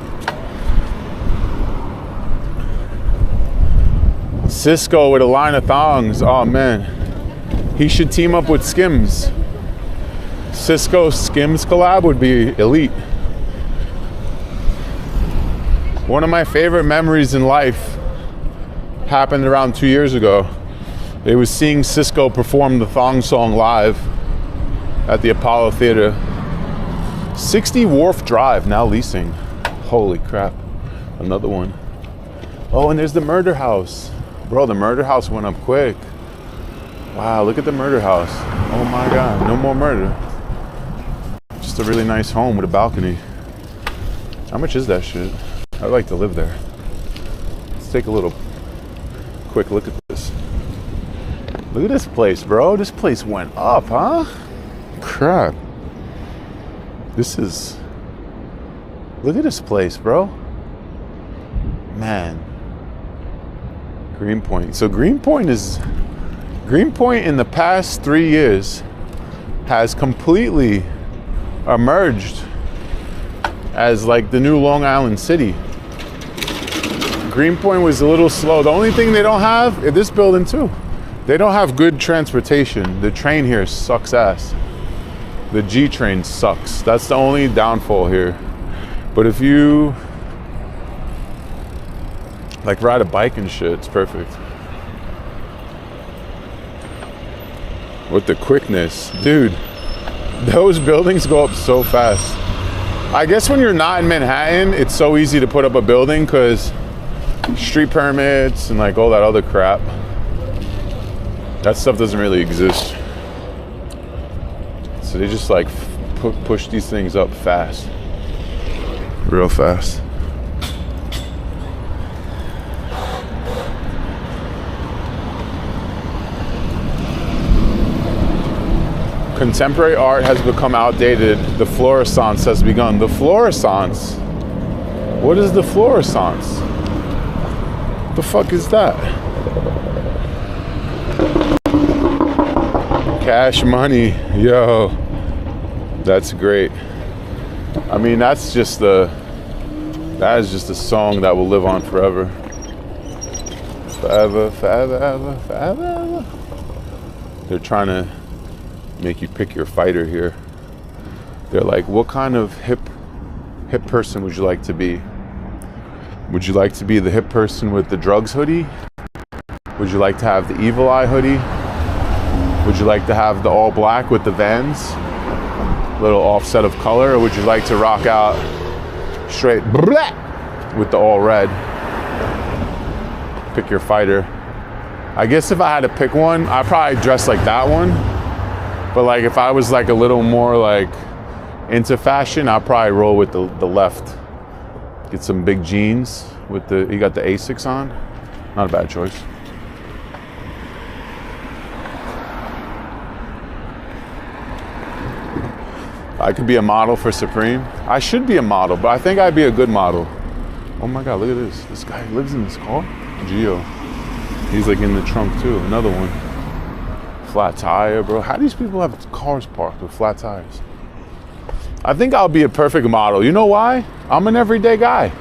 Cisco with a line of thongs. Oh man, he should team up with Skims. Cisco Skims collab would be elite. One of my favorite memories in life happened around 2 years ago. It was seeing Cisco perform the thong song live at the Apollo Theater. 60 Wharf Drive, now leasing. Holy crap, another one. Oh, and there's the murder house. Bro, the murder house went up quick. Wow, look at the murder house. Oh my God, no more murder. Just a really nice home with a balcony. How much is that shit? I'd like to live there. Let's take a little quick look at this. Look at this place, bro. This place went up, huh? Crap. This is... Look at this place, bro. Man. Greenpoint. So Greenpoint in the past 3 years has completely emerged as like the new Long Island City. Greenpoint was a little slow. The only thing they don't have, in this building too, they don't have good transportation. The train here sucks ass. The G train sucks. That's the only downfall here. But if you like ride a bike and shit, it's perfect. With the quickness, dude, those buildings go up so fast. I guess when you're not in Manhattan, it's so easy to put up a building because street permits and like all that other crap. That stuff doesn't really exist. So they just like push these things up fast. Real fast. Contemporary art has become outdated. The Florissance has begun. The Florissance? What is the Florissance? What the fuck is that? Cash Money. Yo. That's great. I mean, that is just a song that will live on forever. Forever, forever, ever, forever, ever. They're trying to make you pick your fighter here. They're like, what kind of hip person would you like to be? Would you like to be the hip person with the drugs hoodie? Would you like to have the evil eye hoodie? Would you like to have the all black with the Vans? Little offset of color? Or would you like to rock out straight with the all red? Pick your fighter. I guess if I had to pick one, I'd probably dress like that one. But like if I was like a little more like into fashion, I'd probably roll with the left. Get some big jeans with you got the Asics on. Not a bad choice. I could be a model for Supreme. I should be a model, but I think I'd be a good model. Oh my God, look at this. This guy lives in this car. Gio. He's like in the trunk too. Another one. Flat tire, bro. How do these people have cars parked with flat tires? I think I'll be a perfect model. You know why? I'm an everyday guy.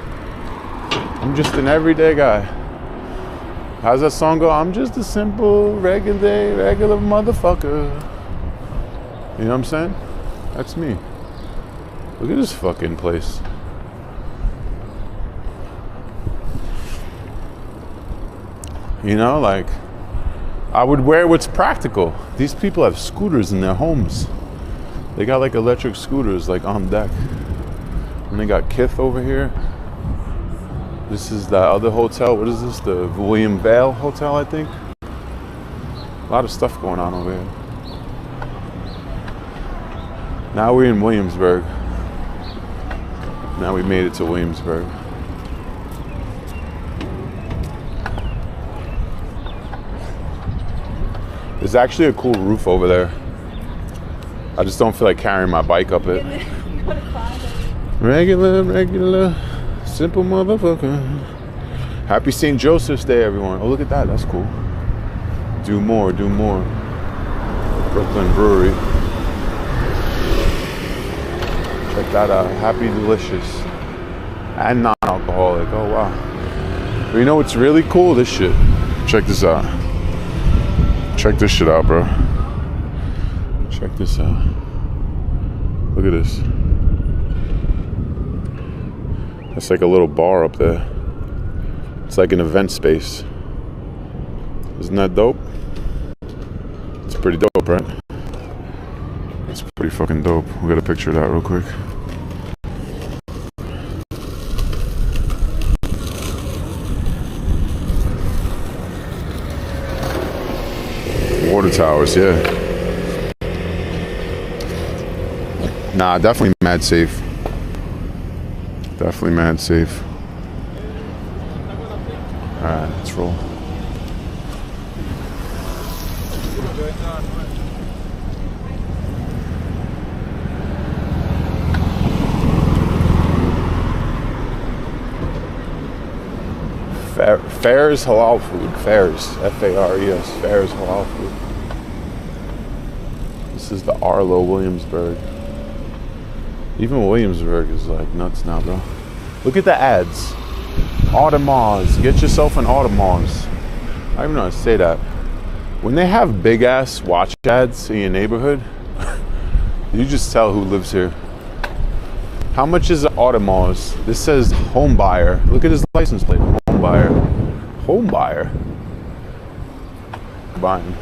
I'm just an everyday guy. How's that song go? I'm just a simple, regular motherfucker. You know what I'm saying? That's me. Look at this fucking place. You know, like, I would wear what's practical. These people have scooters in their homes. They got like electric scooters like on deck. And they got Kith over here. This is the other hotel. What is this? The William Vale Hotel, I think. A lot of stuff going on over here. Now we're in Williamsburg. Now we made it to Williamsburg. There's actually a cool roof over there. I just don't feel like carrying my bike up it. Regular, simple motherfucker. Happy St. Joseph's Day, everyone. Oh, look at that. That's cool. Do more, do more. Brooklyn Brewery. Check that out. Happy Delicious. And non-alcoholic. Oh, wow. But you know what's really cool? This shit. Check this out. Check this shit out, bro. Check this out. Look at this. That's like a little bar up there. It's like an event space. Isn't that dope? It's pretty dope, right? It's pretty fucking dope. We'll get a picture of that real quick. Water towers, yeah. Nah, definitely mad safe. Definitely mad safe. Alright, let's roll. Fair's halal food. Fair's, F-A-R-E-S. Fair's halal food. This is the Arlo Williamsburg. Even Williamsburg is like nuts now, bro. Look at the ads. Audemars. Get yourself an Audemars. I don't even know how to say that. When they have big ass watch ads in your neighborhood, you just tell who lives here. How much is an Audemars? This says home buyer. Look at his license plate. Home buyer. Home buyer. Buying.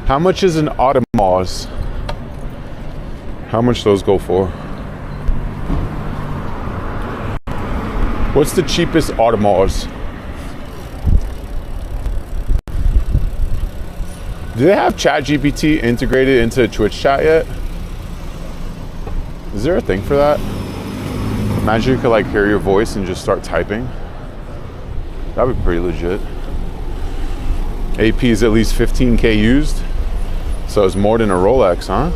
How much is an Audemars? How much those go for? What's the cheapest Audemars? Do they have ChatGPT integrated into Twitch chat yet? Is there a thing for that? Imagine you could like hear your voice and just start typing. That'd be pretty legit. AP is at least 15K used. So it's more than a Rolex, huh?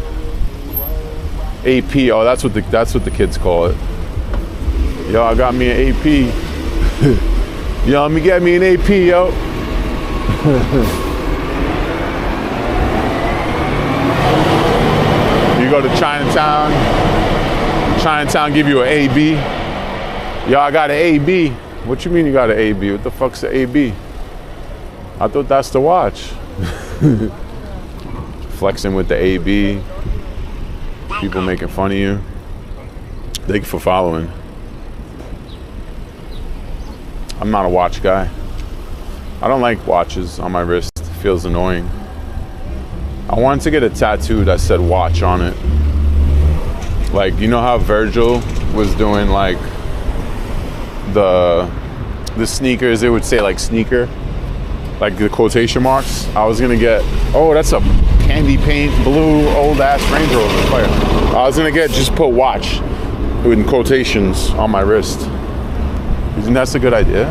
AP, oh, that's what the kids call it. Yo, I got me an AP. Yo, let me get me an AP, yo. You go to Chinatown. Chinatown give you an AB. Yo, I got an AB. What you mean you got an AB? What the fuck's the AB? I thought that's the watch. Flexing with the AB. People making fun of you. Thank you for following. I'm not a watch guy. I don't like watches on my wrist. It feels annoying. I wanted to get a tattoo that said watch on it. Like, you know how Virgil was doing like the sneakers, it would say like sneaker, like the quotation marks. I was gonna get, oh, that's a candy paint blue old ass Range Rover Fire. I was gonna just put watch in quotations on my wrist. You think that's a good idea?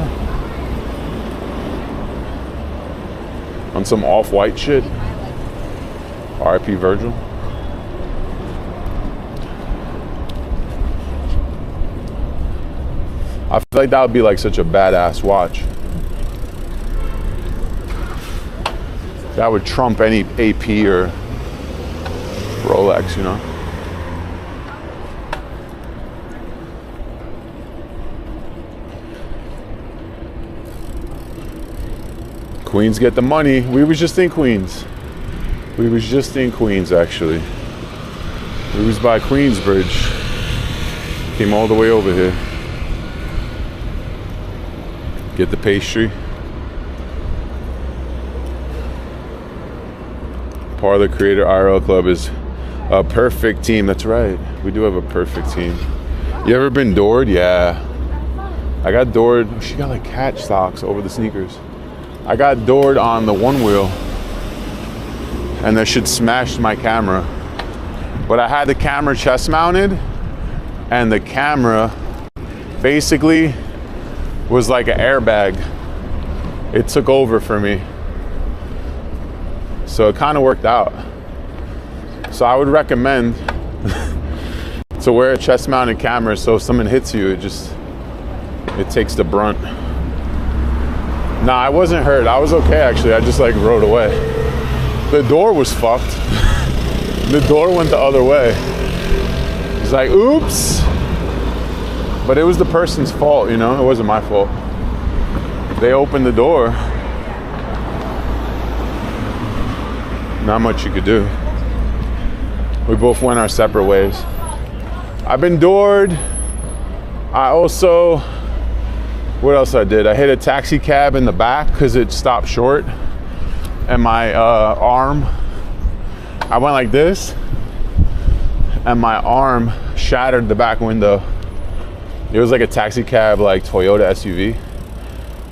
On some off-white shit? R.I.P. Virgil. I feel like that would be like such a badass watch. That would trump any AP or Rolex, you know? Queens get the money. We was just in Queens. We was just in Queens, actually. We was by Queensbridge. Came all the way over here. Get the pastry. Part of the Creator IRL Club is a perfect team. That's right. We do have a perfect team. You ever been doored? Yeah. I got doored. She got like catch socks over the sneakers. I got doored on the one wheel and that shit smashed my camera. But I had the camera chest mounted and the camera basically was like an airbag. It took over for me. So it kind of worked out. So I would recommend to wear a chest mounted camera so if someone hits you, it takes the brunt. Nah, I wasn't hurt. I was okay, actually. I just like rode away. The door was fucked. The door went the other way. It's like, oops. But it was the person's fault, you know? It wasn't my fault. They opened the door. Not much you could do. We both went our separate ways. I've been doored. I also, what else I did? I hit a taxi cab in the back because it stopped short. And my arm, I went like this. And my arm shattered the back window. It was like a taxi cab, like Toyota SUV,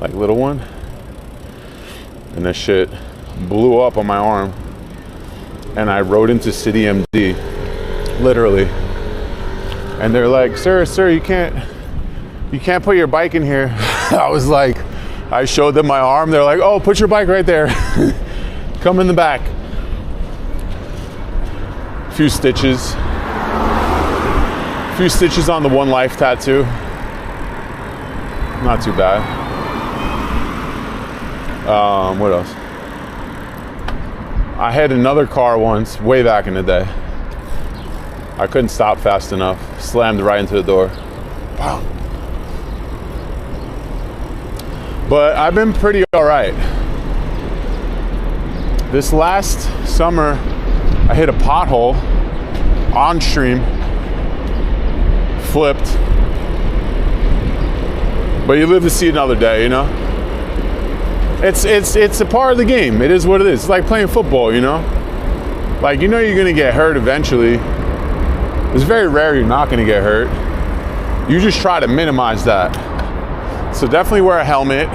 like little one. And this shit blew up on my arm. And I rode into City MD, literally. And they're like, sir, you can't put your bike in here. I was like, I showed them my arm. They're like, oh, put your bike right there. Come in the back. A few stitches on the One Life tattoo. Not too bad. What else? I had another car once, way back in the day. I couldn't stop fast enough. Slammed right into the door. Wow. But I've been pretty all right. This last summer, I hit a pothole on stream. Flipped. But you live to see another day, you know? It's a part of the game. It is what it is. It's like playing football, you know? Like, you know you're gonna get hurt eventually. It's very rare you're not gonna get hurt. You just try to minimize that. So definitely wear a helmet.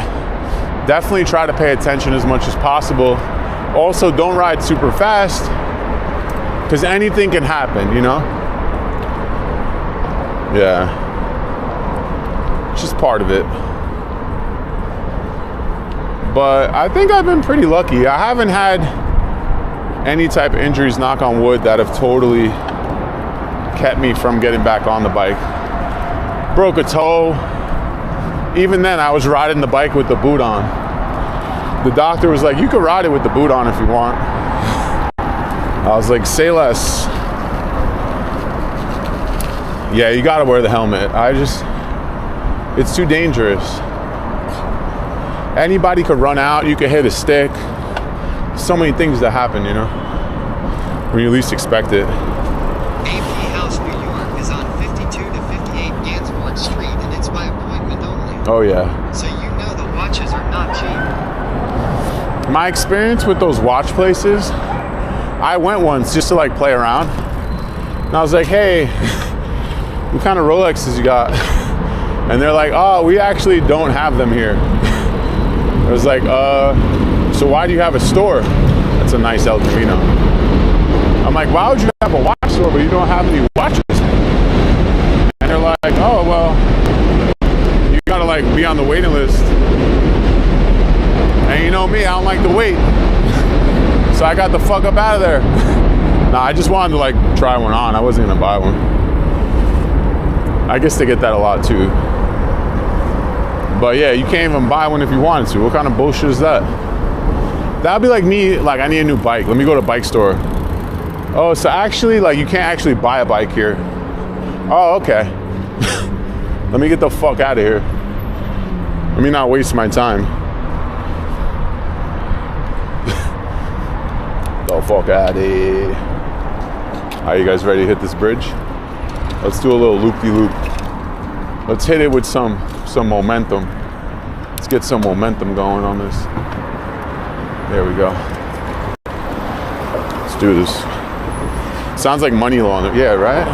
Definitely try to pay attention as much as possible. Also, don't ride super fast, because anything can happen, you know? Yeah. It's just part of it. But I think I've been pretty lucky. I haven't had any type of injuries, knock on wood, that have totally kept me from getting back on the bike. Broke a toe. Even then, I was riding the bike with the boot on. The doctor was like, you can ride it with the boot on if you want. I was like, say less. Yeah, you gotta wear the helmet. It's too dangerous. Anybody could run out, you could hit a stick. So many things that happen, you know, when you least expect it. AP House, New York is on 52 to 58 Gansevoort Street, and it's by appointment only. Oh yeah. So you know the watches are not cheap. My experience with those watch places, I went once just to like play around. And I was like, hey, what kind of Rolexes you got? And they're like, oh, we actually don't have them here. I was like, so why do you have a store? That's a nice El Camino. I'm like, why would you have a watch store but you don't have any watches? And they're like, oh, well, you gotta like be on the waiting list. And you know me, I don't like to wait. So I got the fuck up out of there. Nah, I just wanted to like try one on. I wasn't gonna buy one. I guess they get that a lot too. But yeah, you can't even buy one if you wanted to. What kind of bullshit is that? That'd be like me, like I need a new bike. Let me go to a bike store. Oh, so actually, like you can't actually buy a bike here. Oh, okay. Let me get the fuck out of here. Let me not waste my time. The fuck out of here. Are you guys ready to hit this bridge? Let's do a little loop-de-loop. Let's hit it with some momentum. Let's get some momentum going on this. There we go. Let's do this. Sounds like money laundering. Yeah, right?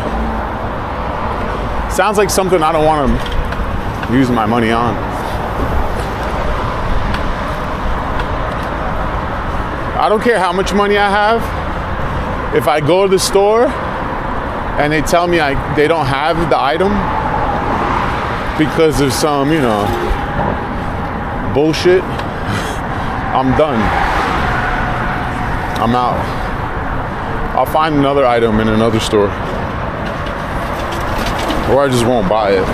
Sounds like something I don't want to use my money on. I don't care how much money I have. If I go to the store and they tell me they don't have the item because of some, you know, bullshit, I'm done. I'm out. I'll find another item in another store. Or I just won't buy it.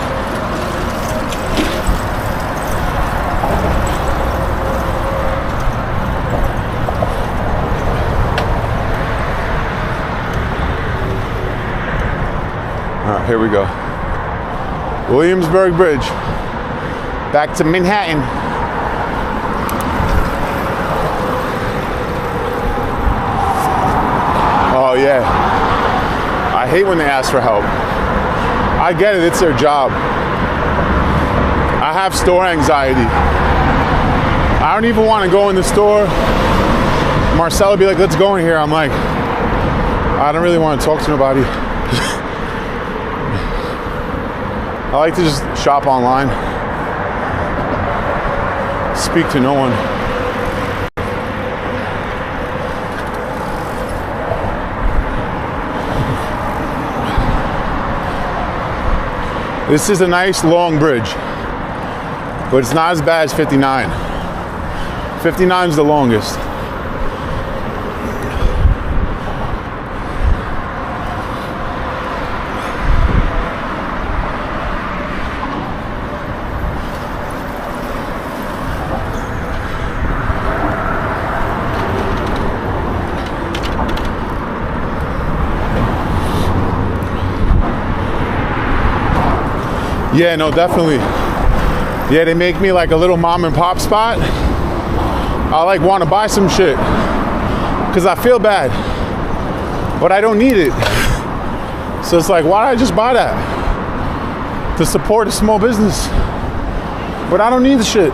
Here we go. Williamsburg Bridge. Back to Manhattan. Oh yeah. I hate when they ask for help. I get it, it's their job. I have store anxiety. I don't even want to go in the store. Marcella would be like, let's go in here. I'm like, I don't really want to talk to nobody. I like to just shop online. Speak to no one. This is a nice long bridge, but it's not as bad as 59. 59 is the longest. Yeah, no, definitely. Yeah, they make me like a little mom and pop spot. I like want to buy some shit because I feel bad, but I don't need it. So it's like, why don't I just buy that? To support a small business. But I don't need the shit.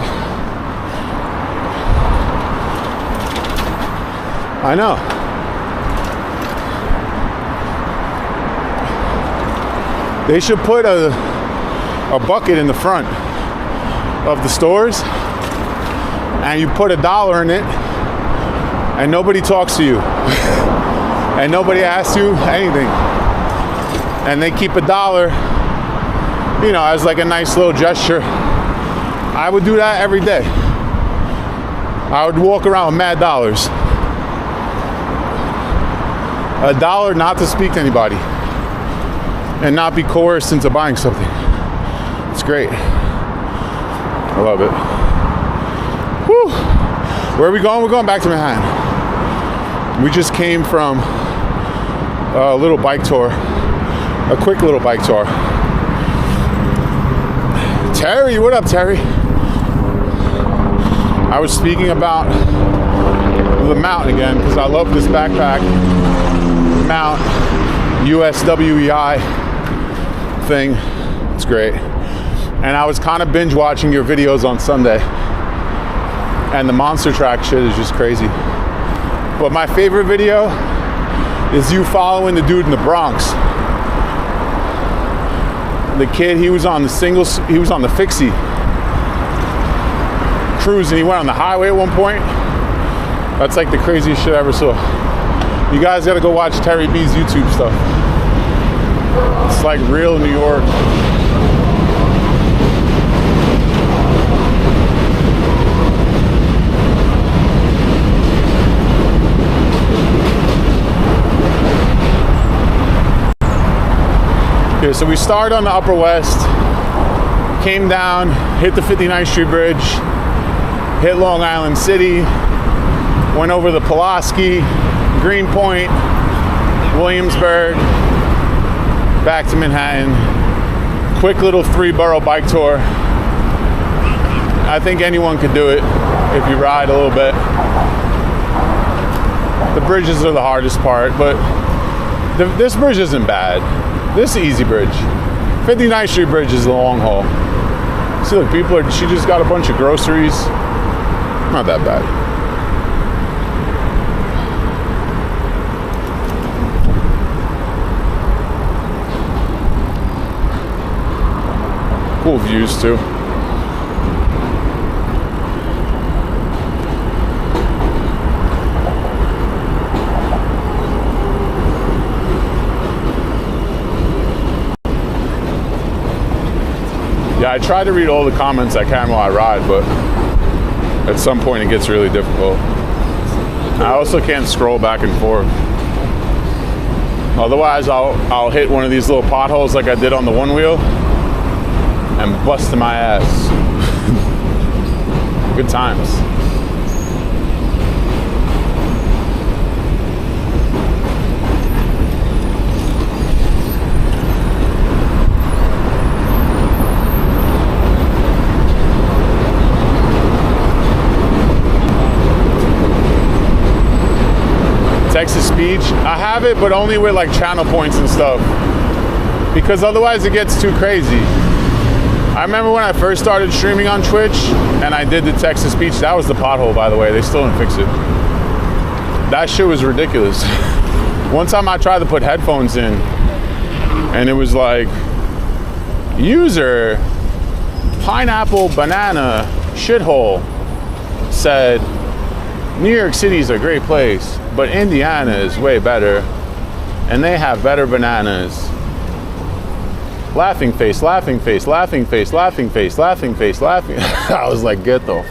I know. They should put a bucket in the front of the stores and you put $1 in it and nobody talks to you and nobody asks you anything and they keep $1, you know, as like a nice little gesture. I would do that every day. I would walk around with mad dollars. $1 not to speak to anybody and not be coerced into buying something. It's great. I love it. Whew. Where are we going? We're going back to Manhattan. We just came from a little bike tour. A quick little bike tour. Terry, what up, Terry? I was speaking about the mount again because I love this backpack. Mount USWEI thing. It's great. And I was kind of binge watching your videos on Sunday. And the monster track shit is just crazy. But my favorite video is you following the dude in the Bronx. The kid, he was on the fixie cruise and he went on the highway at one point. That's like the craziest shit I ever saw. You guys gotta go watch Terry B's YouTube stuff. It's like real New York. Okay, so we started on the Upper West, came down, hit the 59th Street Bridge, hit Long Island City, went over the Pulaski, Greenpoint, Williamsburg, back to Manhattan. Quick little 3-borough bike tour. I think anyone could do it if you ride a little bit. The bridges are the hardest part, but this bridge isn't bad. This is an easy bridge. 59th Street Bridge is the long haul. See, look, she just got a bunch of groceries. Not that bad. Cool views too. Yeah, I try to read all the comments I can while I ride, but at some point it gets really difficult. I also can't scroll back and forth. Otherwise, I'll hit one of these little potholes like I did on the one wheel and bust my ass. Good times. beach. I have it, but only with like channel points and stuff, because otherwise it gets too crazy. I remember when I first started streaming on Twitch and I did the Texas beach. That was the pothole, by the way. They still didn't fix it. That shit was ridiculous. One time I tried to put headphones in and it was like, user pineapple banana shithole said New York City is a great place, but Indiana is way better and they have better bananas. Laughing face, laughing face, laughing face, laughing face, laughing face, laughing. I was like, get the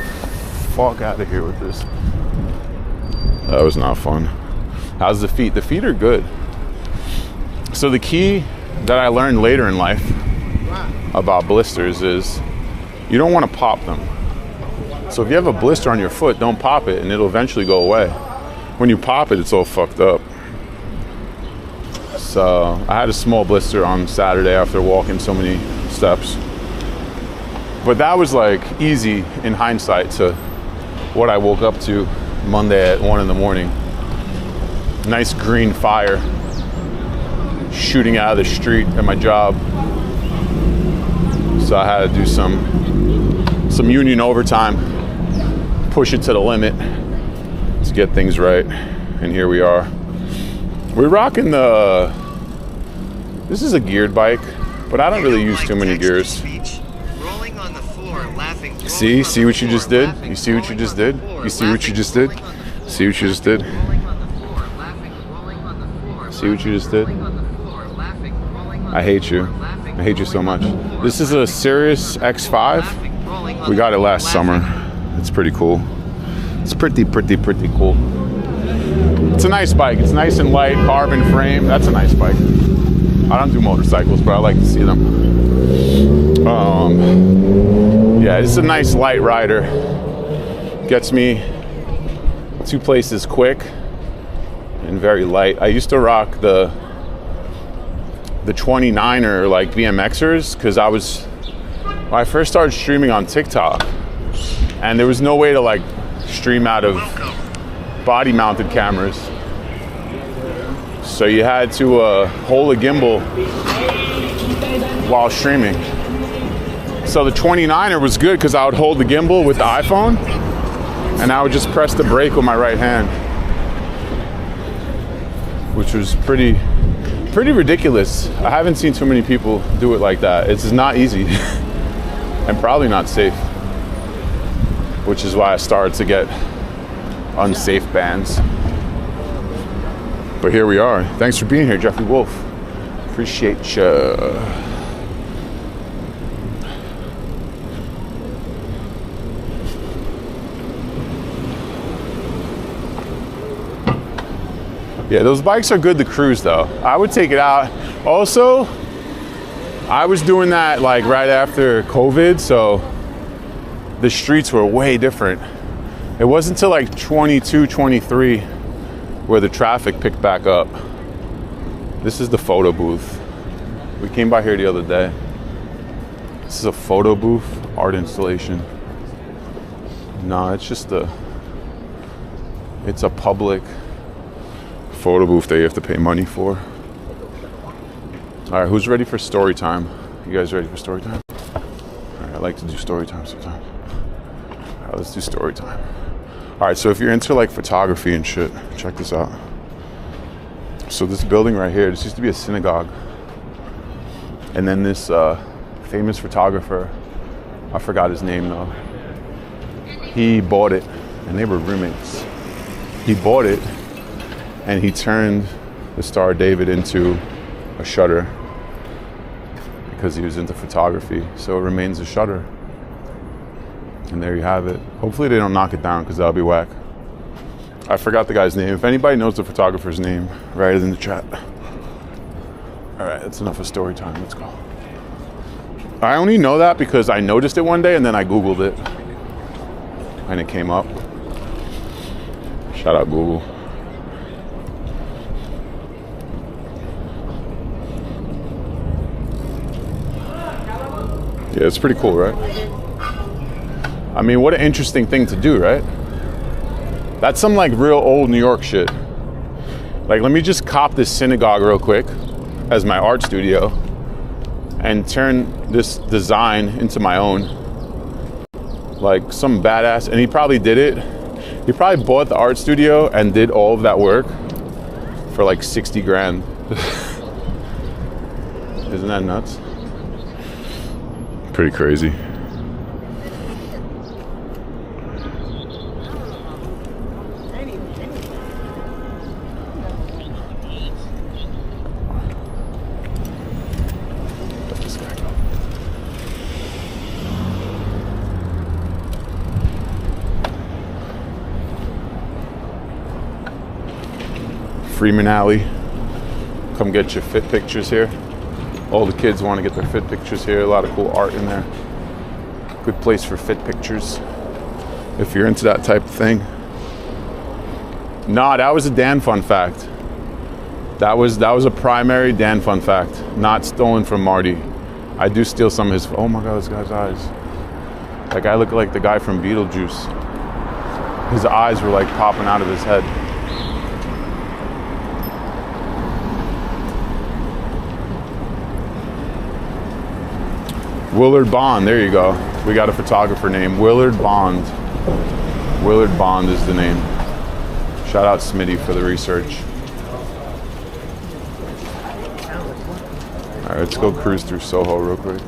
fuck out of here with this. That was not fun. How's the feet? The feet are good. So the key that I learned later in life about blisters is you don't want to pop them. So if you have a blister on your foot, don't pop it and it'll eventually go away. When you pop it, it's all fucked up. So I had a small blister on Saturday after walking so many steps. But that was like easy in hindsight to what I woke up to Monday at 1 in the morning. Nice green fire shooting out of the street at my job. So I had to do some union overtime, push it to the limit to get things right. And here we are. We're rocking this is a geared bike, but I don't really use too many gears. See what you just did? You see what you just did? You see what you just did? See what you just did? See what you just did? I hate you. I hate you so much. This is a Sirius X5. We got it last summer. It's pretty cool. It's pretty cool. It's a nice bike. It's nice and light, carbon frame. That's a nice bike. I don't do motorcycles, but I like to see them. Yeah, it's a nice light rider. Gets me 2 places quick and very light. I used to rock the 29er like BMXers because when I first started streaming on TikTok, and there was no way to like stream out of body mounted cameras. So you had to hold a gimbal while streaming. So the 29er was good because I would hold the gimbal with the iPhone and I would just press the brake with my right hand, which was pretty ridiculous. I haven't seen too many people do it like that. It's not easy and probably not safe, which is why I started to get unsafe bans. But here we are. Thanks for being here, Jeffrey Wolf. Appreciate ya. Yeah, those bikes are good to cruise though. I would take it out. Also, I was doing that like right after COVID, so the streets were way different. It wasn't until like 22, 23 where the traffic picked back up. This is the photo booth. We came by here the other day. This is a photo booth, art installation. No, it's just it's a public photo booth that you have to pay money for. All right, who's ready for story time? You guys ready for story time? All right, I like to do story time sometimes. All right, let's do story time. All right, so if you're into like photography and shit, check this out. So this building right here, this used to be a synagogue. And then this famous photographer, I forgot his name though, he bought it and they were roommates. He bought it and he turned the Star of David into a shutter because he was into photography. So it remains a shutter. And there you have it. Hopefully they don't knock it down because that'll be whack. I forgot the guy's name. If anybody knows the photographer's name, write it in the chat. All right, that's enough of story time. Let's go. I only know that because I noticed it one day and then I Googled it. And it came up. Shout out Google. Yeah, it's pretty cool, right? I mean, what an interesting thing to do, right? That's some like real old New York shit. Like, let me just cop this synagogue real quick as my art studio and turn this design into my own. Like some badass, and he probably did it. He probably bought the art studio and did all of that work for like 60 grand. Isn't that nuts? Pretty crazy. Freeman Alley. Come get your fit pictures here. All the kids want to get their fit pictures here. A lot of cool art in there. Good place for fit pictures if you're into that type of thing. Nah, that was a Dan fun fact. That was a primary Dan fun fact, not stolen from Marty. I do steal some of his. Oh my God, this guy's eyes. That guy looked like the guy from Beetlejuice. His eyes were like popping out of his head. Willard Bond, there you go. We got a photographer named Willard Bond. Willard Bond is the name. Shout out Smitty for the research. All right, let's go cruise through Soho real quick.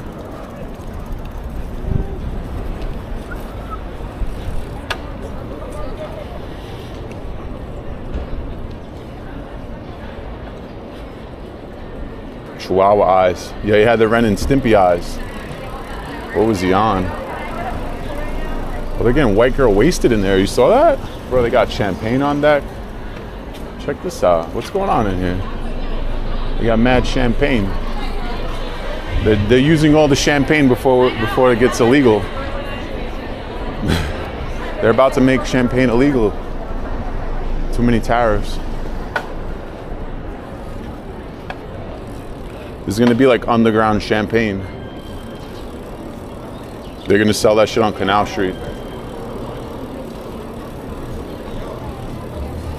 Chihuahua eyes. Yeah, he had the Ren and Stimpy eyes. What was he on? Well, they're getting white girl wasted in there. You saw that? Bro, they got champagne on deck. Check this out. What's going on in here? They got mad champagne. They're using all the champagne before it gets illegal. They're about to make champagne illegal. Too many tariffs. This is gonna be like underground champagne. They're gonna sell that shit on Canal Street.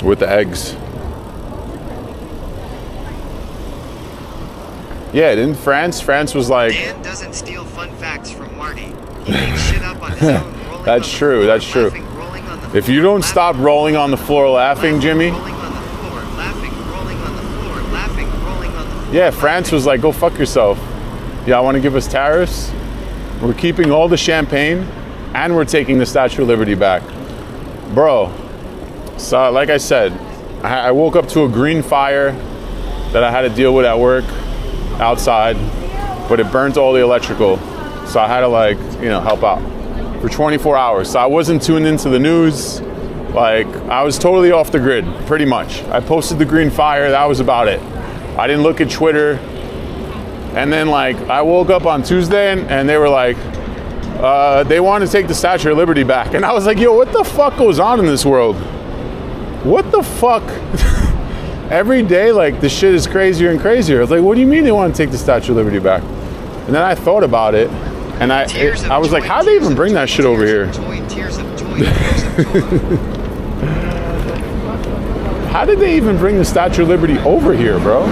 With the eggs. Yeah, didn't France? France was like... Dan doesn't steal fun facts from Marty. He makes shit up on his own. Rolling That's on the true, floor, that's true. laughing, rolling on the If floor, you don't laughing, stop rolling on the floor laughing, Jimmy... Rolling on the floor, laughing, rolling on the floor, laughing, rolling on the floor. Yeah, France was like, go fuck yourself. Y'all want to give us tariffs? We're keeping all the champagne and we're taking the Statue of Liberty back. Bro, so like I said, I woke up to a green fire that I had to deal with at work outside, but it burnt all the electrical. So I had to like, help out for 24 hours. So I wasn't tuned into the news. Like I was totally off the grid, pretty much. I posted the green fire, that was about it. I didn't look at Twitter. And then like I woke up on Tuesday and they were like, they want to take the Statue of Liberty back. And I was like, yo, what the fuck goes on in this world? What the fuck? Every day, like the shit is crazier and crazier. I was like, what do you mean they want to take the Statue of Liberty back? And then I thought about it and I was like, how do they even bring that shit over here? How did they even bring the Statue of Liberty over here, bro?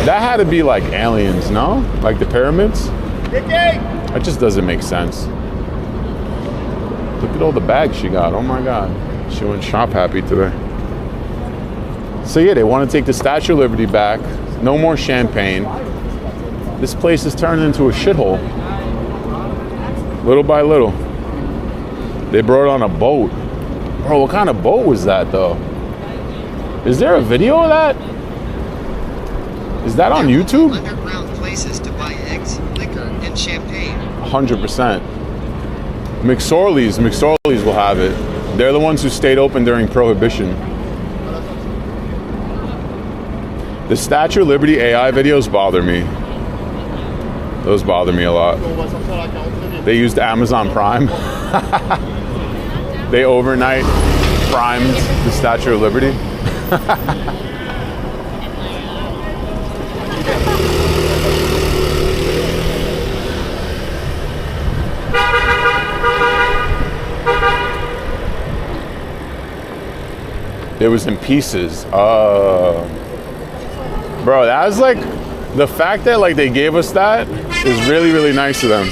That had to be like aliens, no? Like the pyramids? That just doesn't make sense. Look at all the bags she got. Oh my God. She went shop happy today. So yeah, they want to take the Statue of Liberty back. No more champagne. This place is turning into a shithole. Little by little. They brought it on a boat. Bro, what kind of boat was that though? Is there a video of that? Is that on YouTube? Underground places to buy eggs, liquor, and champagne. 100%. McSorley's will have it. They're the ones who stayed open during Prohibition. The Statue of Liberty AI videos bother me. Those bother me a lot. They used Amazon Prime. They overnight primed the Statue of Liberty. It was in pieces. Bro, that was like, the fact that like they gave us that is really, really nice of them.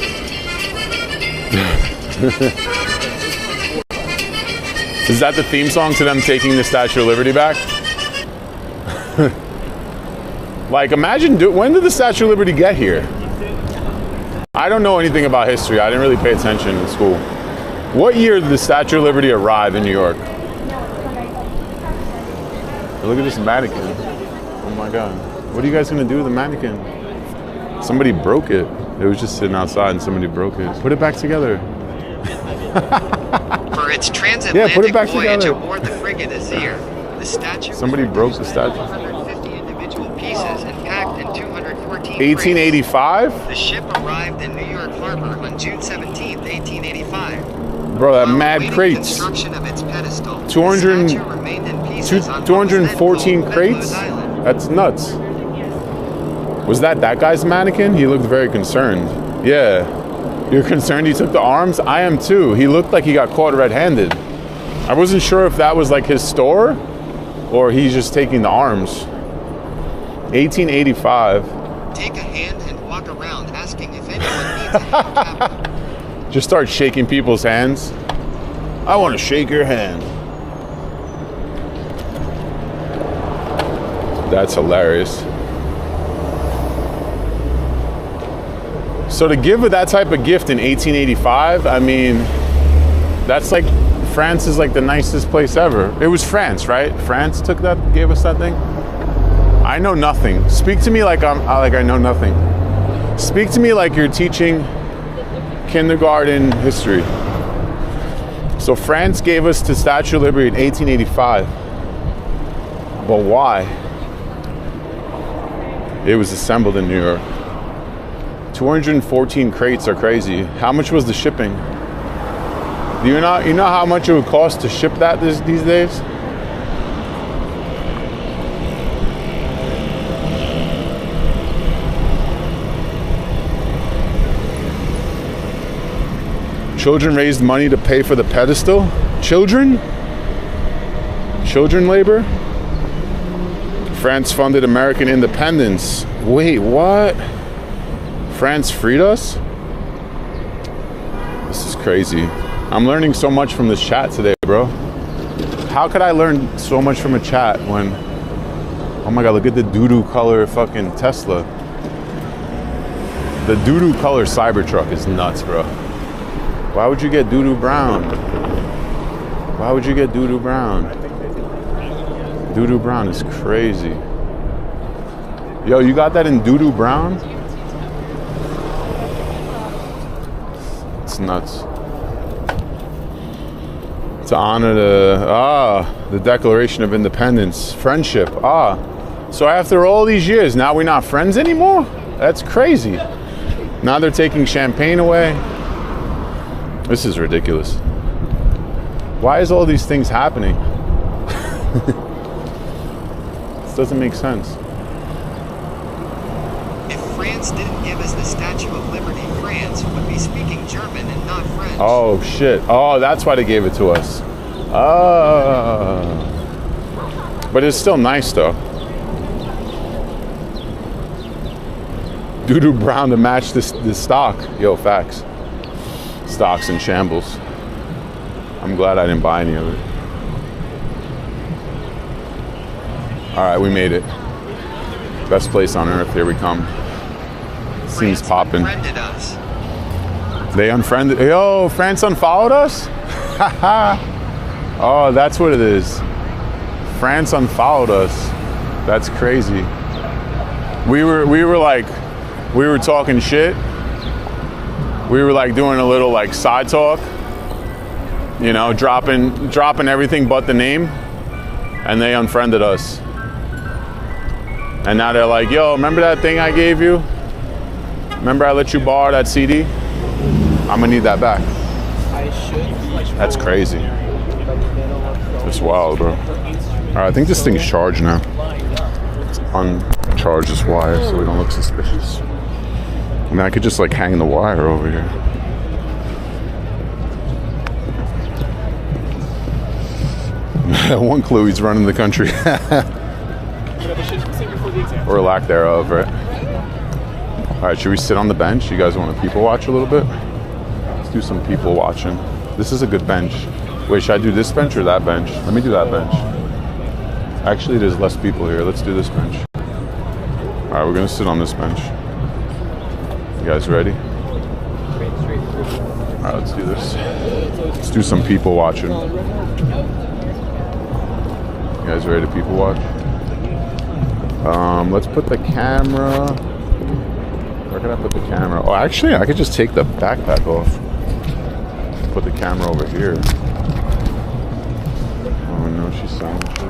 Is that the theme song to them taking the Statue of Liberty back? Like, imagine, when did the Statue of Liberty get here? I don't know anything about history. I didn't really pay attention in school. What year did the Statue of Liberty arrive in New York? Look at this mannequin. Oh my God. What are you guys gonna do with the mannequin? Somebody broke it. It was just sitting outside and somebody broke it. Put it back together. For its transatlantic put it back voyage together. aboard the frigate Azir, the statue Somebody broke the statue. 150 individual pieces and packed in 214 1885? crates. The ship arrived in New York Harbor on June 17, 1885. Bro, that While mad awaiting crates. construction of its pedestal, 200 the statue remained in pieces on what was then 214 called crates? Bedloes Island. That's nuts. Was that guy's mannequin? He looked very concerned. Yeah. You're concerned he took the arms? I am too. He looked like he got caught red-handed. I wasn't sure if that was like his store or he's just taking the arms. 1885. Take a hand and walk around asking if anyone needs a hand captain. Just start shaking people's hands. I want to shake your hand. That's hilarious. So to give that type of gift in 1885, I mean, that's like, France is like the nicest place ever. It was France, right? France gave us that thing. I know nothing. Speak to me like I know nothing. Speak to me like you're teaching kindergarten history. So France gave us the Statue of Liberty in 1885. But why? It was assembled in New York. 214 crates are crazy. How much was the shipping? Do you know how much it would cost to ship that these days? Children raised money to pay for the pedestal? Children labor? France funded American independence. Wait, what? France freed us? This is crazy. I'm learning so much from this chat today, bro. How could I learn so much from a chat when, oh my God, look at the doo-doo color fucking Tesla. The doo-doo color Cybertruck is nuts, bro. Why would you get doo-doo brown? Why would you get doo-doo brown? Doo-doo brown is crazy. Yo, you got that in doo-doo brown? It's nuts. To honor the Declaration of Independence, friendship. So after all these years, now we're not friends anymore? That's crazy. Now they're taking champagne away. This is ridiculous. Why is all these things happening? This doesn't make sense. If France didn't give us the Statue of Liberty, France would be speaking German and not French. Oh shit. Oh, that's why they gave it to us. But it's still nice though. Doo-doo brown to match this stock. Yo, facts. Stock's in shambles. I'm glad I didn't buy any of it. All right, we made it. Best place on earth. Here we come. Seems poppin'. Unfriended us. They unfriended. Yo, France unfollowed us? Oh, that's what it is. France unfollowed us. That's crazy. We were talking shit. We were like doing a little like side talk, you know, dropping everything but the name, and they unfriended us. And now they're like, yo, remember that thing I gave you? Remember I let you borrow that CD? I'm gonna need that back. That's crazy. It's wild, bro. All right, I think this thing's charged now. Let's uncharge this wire so we don't look suspicious. I mean, I could just like hang the wire over here. One clue, he's running the country. Or lack thereof, right? All right, should we sit on the bench? You guys want to people watch a little bit? Let's do some people watching. This is a good bench. Wait, should I do this bench or that bench? Let me do that bench. Actually, there's less people here. Let's do this bench. All right, we're gonna sit on this bench. You guys ready? All right, let's do this. Let's do some people watching. You guys ready to people watch? Let's put the camera. Where can I put the camera? Oh, actually, I could just take the backpack off. Put the camera over here. Oh no, she's saying shit.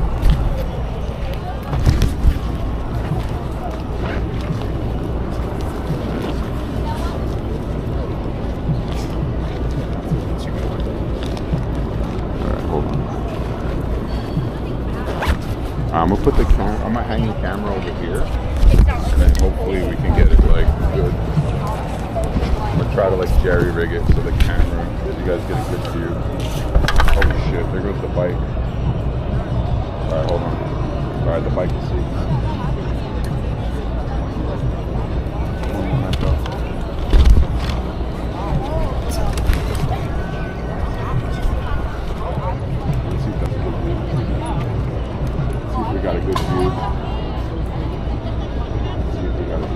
I'm gonna put the camera. I'm gonna hang the camera over here, and then hopefully we can get it like good. I'm gonna try to like jerry rig it so the camera, you guys get a good view. Oh shit! There goes the bike. All right, hold on. All right, the bike is safe. Got a good view.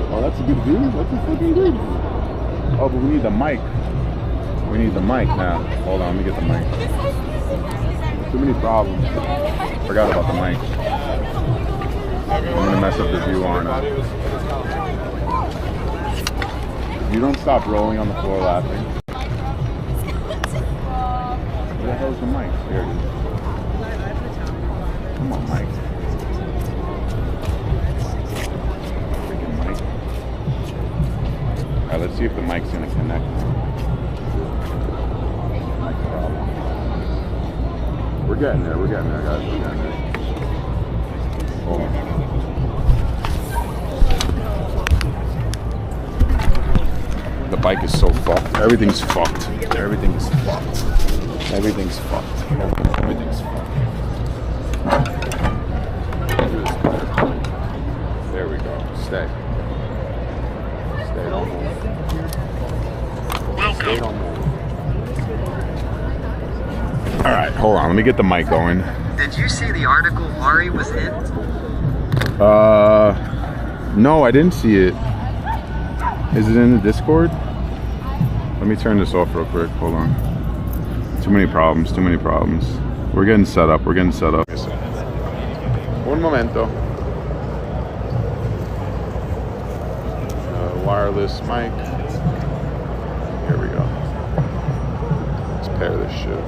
Oh, that's a good view. That's a fucking good. Oh, but we need the mic. We need the mic now. Hold on, let me get the mic. Too many problems. Forgot about the mic. I'm gonna mess up the view, aren't I? You don't stop rolling on the floor laughing. Where the hell's the mic? There it is. Come on, Mike. Alright, let's see if the mic's gonna connect. We're getting there, guys, we're getting there. Hold on. The bike is so fucked. Everything's fucked. Everything's fucked. Everything's fucked. Everything's fucked. There we go. Stay. Stay, don't move. Stay, don't move. Alright, hold on. Let me get the mic going. Did you see the article Ari was in? No, I didn't see it. Is it in the Discord? Let me turn this off real quick. Hold on. Too many problems, too many problems. We're getting set up, we're getting set up. Un momento. Wireless mic. Here we go. Let's pair this shit.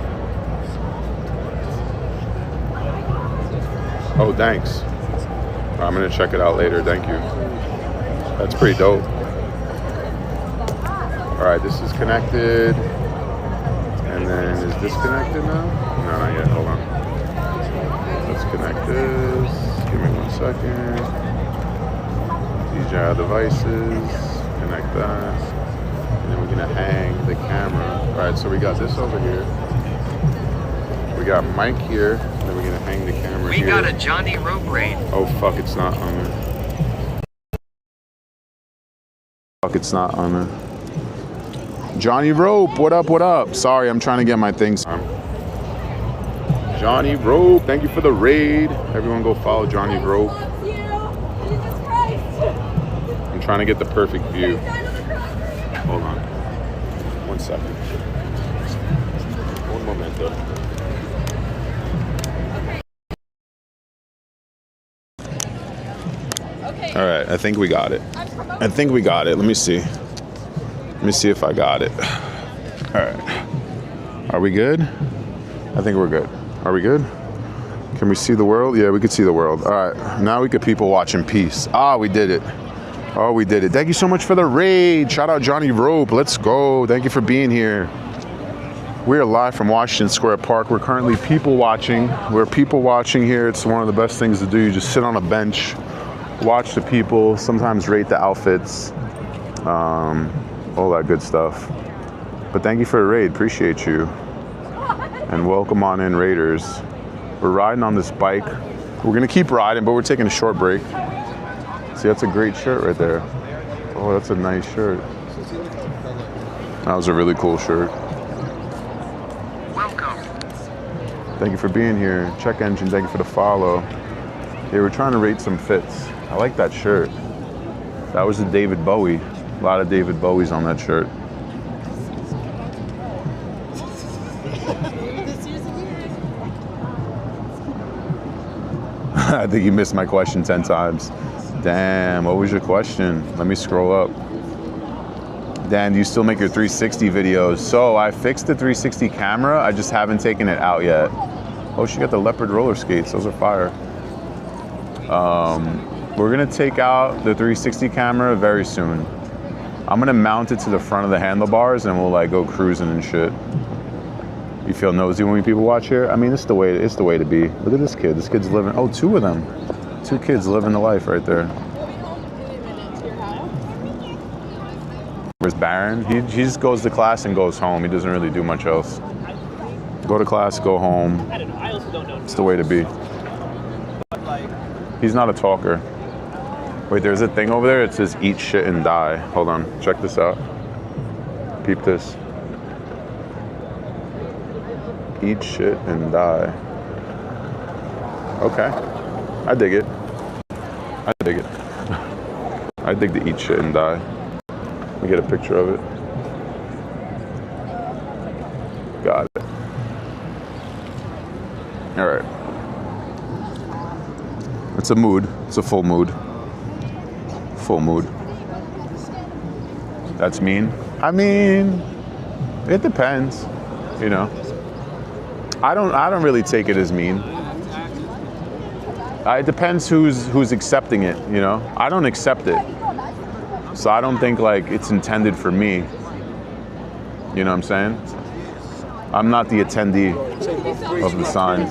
Oh, thanks. I'm gonna check it out later, thank you. That's pretty dope. Alright, this is connected. And then is this connected now? No, not yet, hold on. Let's connect this. Give me 1 second. DJI devices. Connect that. And then we're gonna hang the camera. Alright, so we got this over here. We got mic here. And then we're gonna hang the camera here. We got a Johnny Rope raid. Oh fuck, it's not on there. Fuck, it's not on there. Johnny Rope, what up, what up? Sorry, I'm trying to get my things. Johnny Rope, thank you for the raid. Everyone go follow Johnny Rope. I'm trying to get the perfect view. Hold on. 1 second. Un momento. All right, I think we got it. I think we got it. Let me see. Let me see if I got it. All right. Are we good? I think we're good. Are we good? Can we see the world? Yeah, we could see the world. All right. Now we could people watch in peace. Ah, we did it. Oh, we did it. Thank you so much for the raid. Shout out Johnny Rope. Let's go. Thank you for being here. We are live from Washington Square Park. We're currently people watching. We're people watching here. It's one of the best things to do. You just sit on a bench, watch the people, sometimes rate the outfits, all that good stuff. But thank you for the raid. Appreciate you. And welcome on in, Raiders. We're riding on this bike. We're gonna keep riding, but we're taking a short break. See, that's a great shirt right there. Oh, that's a nice shirt. That was a really cool shirt. Welcome. Thank you for being here. Check engine, thank you for the follow. Yeah, we're trying to rate some fits. I like that shirt. That was a David Bowie. A lot of David Bowies on that shirt. I think you missed my question 10 times. Damn, what was your question? Let me scroll up. Dan, do you still make your 360 videos? So I fixed the 360 camera. I just haven't taken it out yet. Oh, she got the leopard roller skates. Those are fire. We're gonna take out the 360 camera very soon. I'm gonna mount it to the front of the handlebars and we'll like go cruising and shit. You feel nosy when people watch here? I mean, it's the way to be. Look at this kid. This kid's living, oh, two of them. Two kids living the life right there. Where's Baron? He just goes to class and goes home. He doesn't really do much else. Go to class, go home. It's the way to be. He's not a talker. Wait, there's a thing over there. It says eat shit and die. Hold on, check this out. Peep this. Eat shit and die. Okay, I dig it. I dig it. I dig the eat shit and die. Let me get a picture of it. Got it. All right. It's a mood. It's a full mood. Full mood. That's mean? I mean, it depends, you know. I don't really take it as mean. It depends who's accepting it, you know. I don't accept it. So I don't think like it's intended for me. You know what I'm saying? I'm not the attendee of the sign.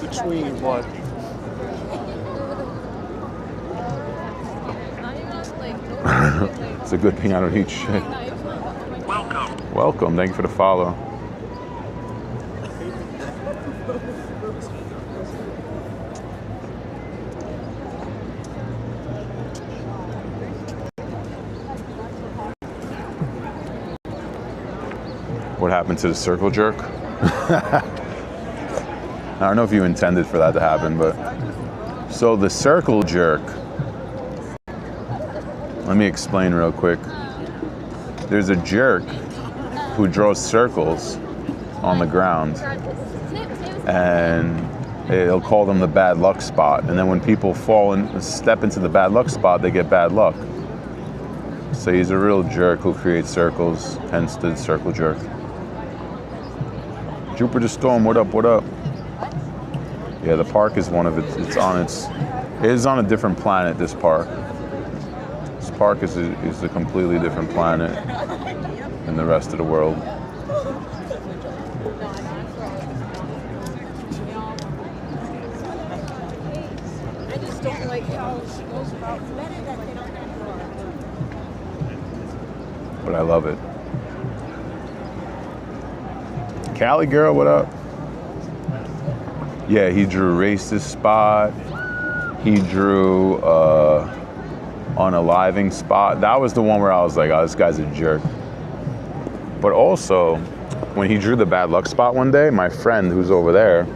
It's a good thing I don't eat shit. Welcome. Welcome, thank you for the follow. What happened to the circle jerk? I don't know if you intended for that to happen, but so the circle jerk, let me explain real quick. There's a jerk who draws circles on the ground and he'll call them the bad luck spot, and then when people fall and step into the bad luck spot, they get bad luck. So he's a real jerk who creates circles, hence the circle jerk. Jupiter Storm, what up, what up? Yeah, the park is one of it. It is on a different planet, this park. This park is a completely different planet than the rest of the world. I just don't like how she goes about But I love it. Cali girl, what up? Yeah, he drew racist spot. He drew unaliving spot. That was the one where I was like, oh, this guy's a jerk. But also, when he drew the bad luck spot one day, my friend who's over there,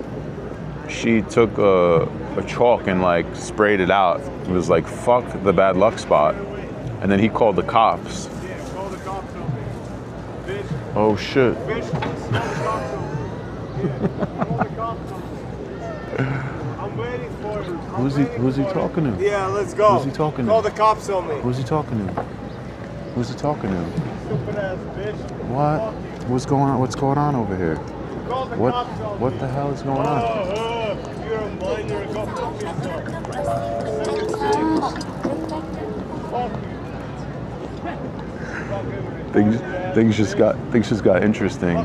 she took a chalk and like sprayed it out. It was like, fuck the bad luck spot. And then he called the cops. Oh shit. I'm waiting for you. Who's he talking to? Yeah, let's go. Who's he talking to? Call the cops on me. Who's he talking to? Who's he talking to? Stupid ass bitch. What? What's going on? What's going on over here? Call the cops on me. What the hell is going on? You're a minor. Go fuck yourself. Things just got interesting.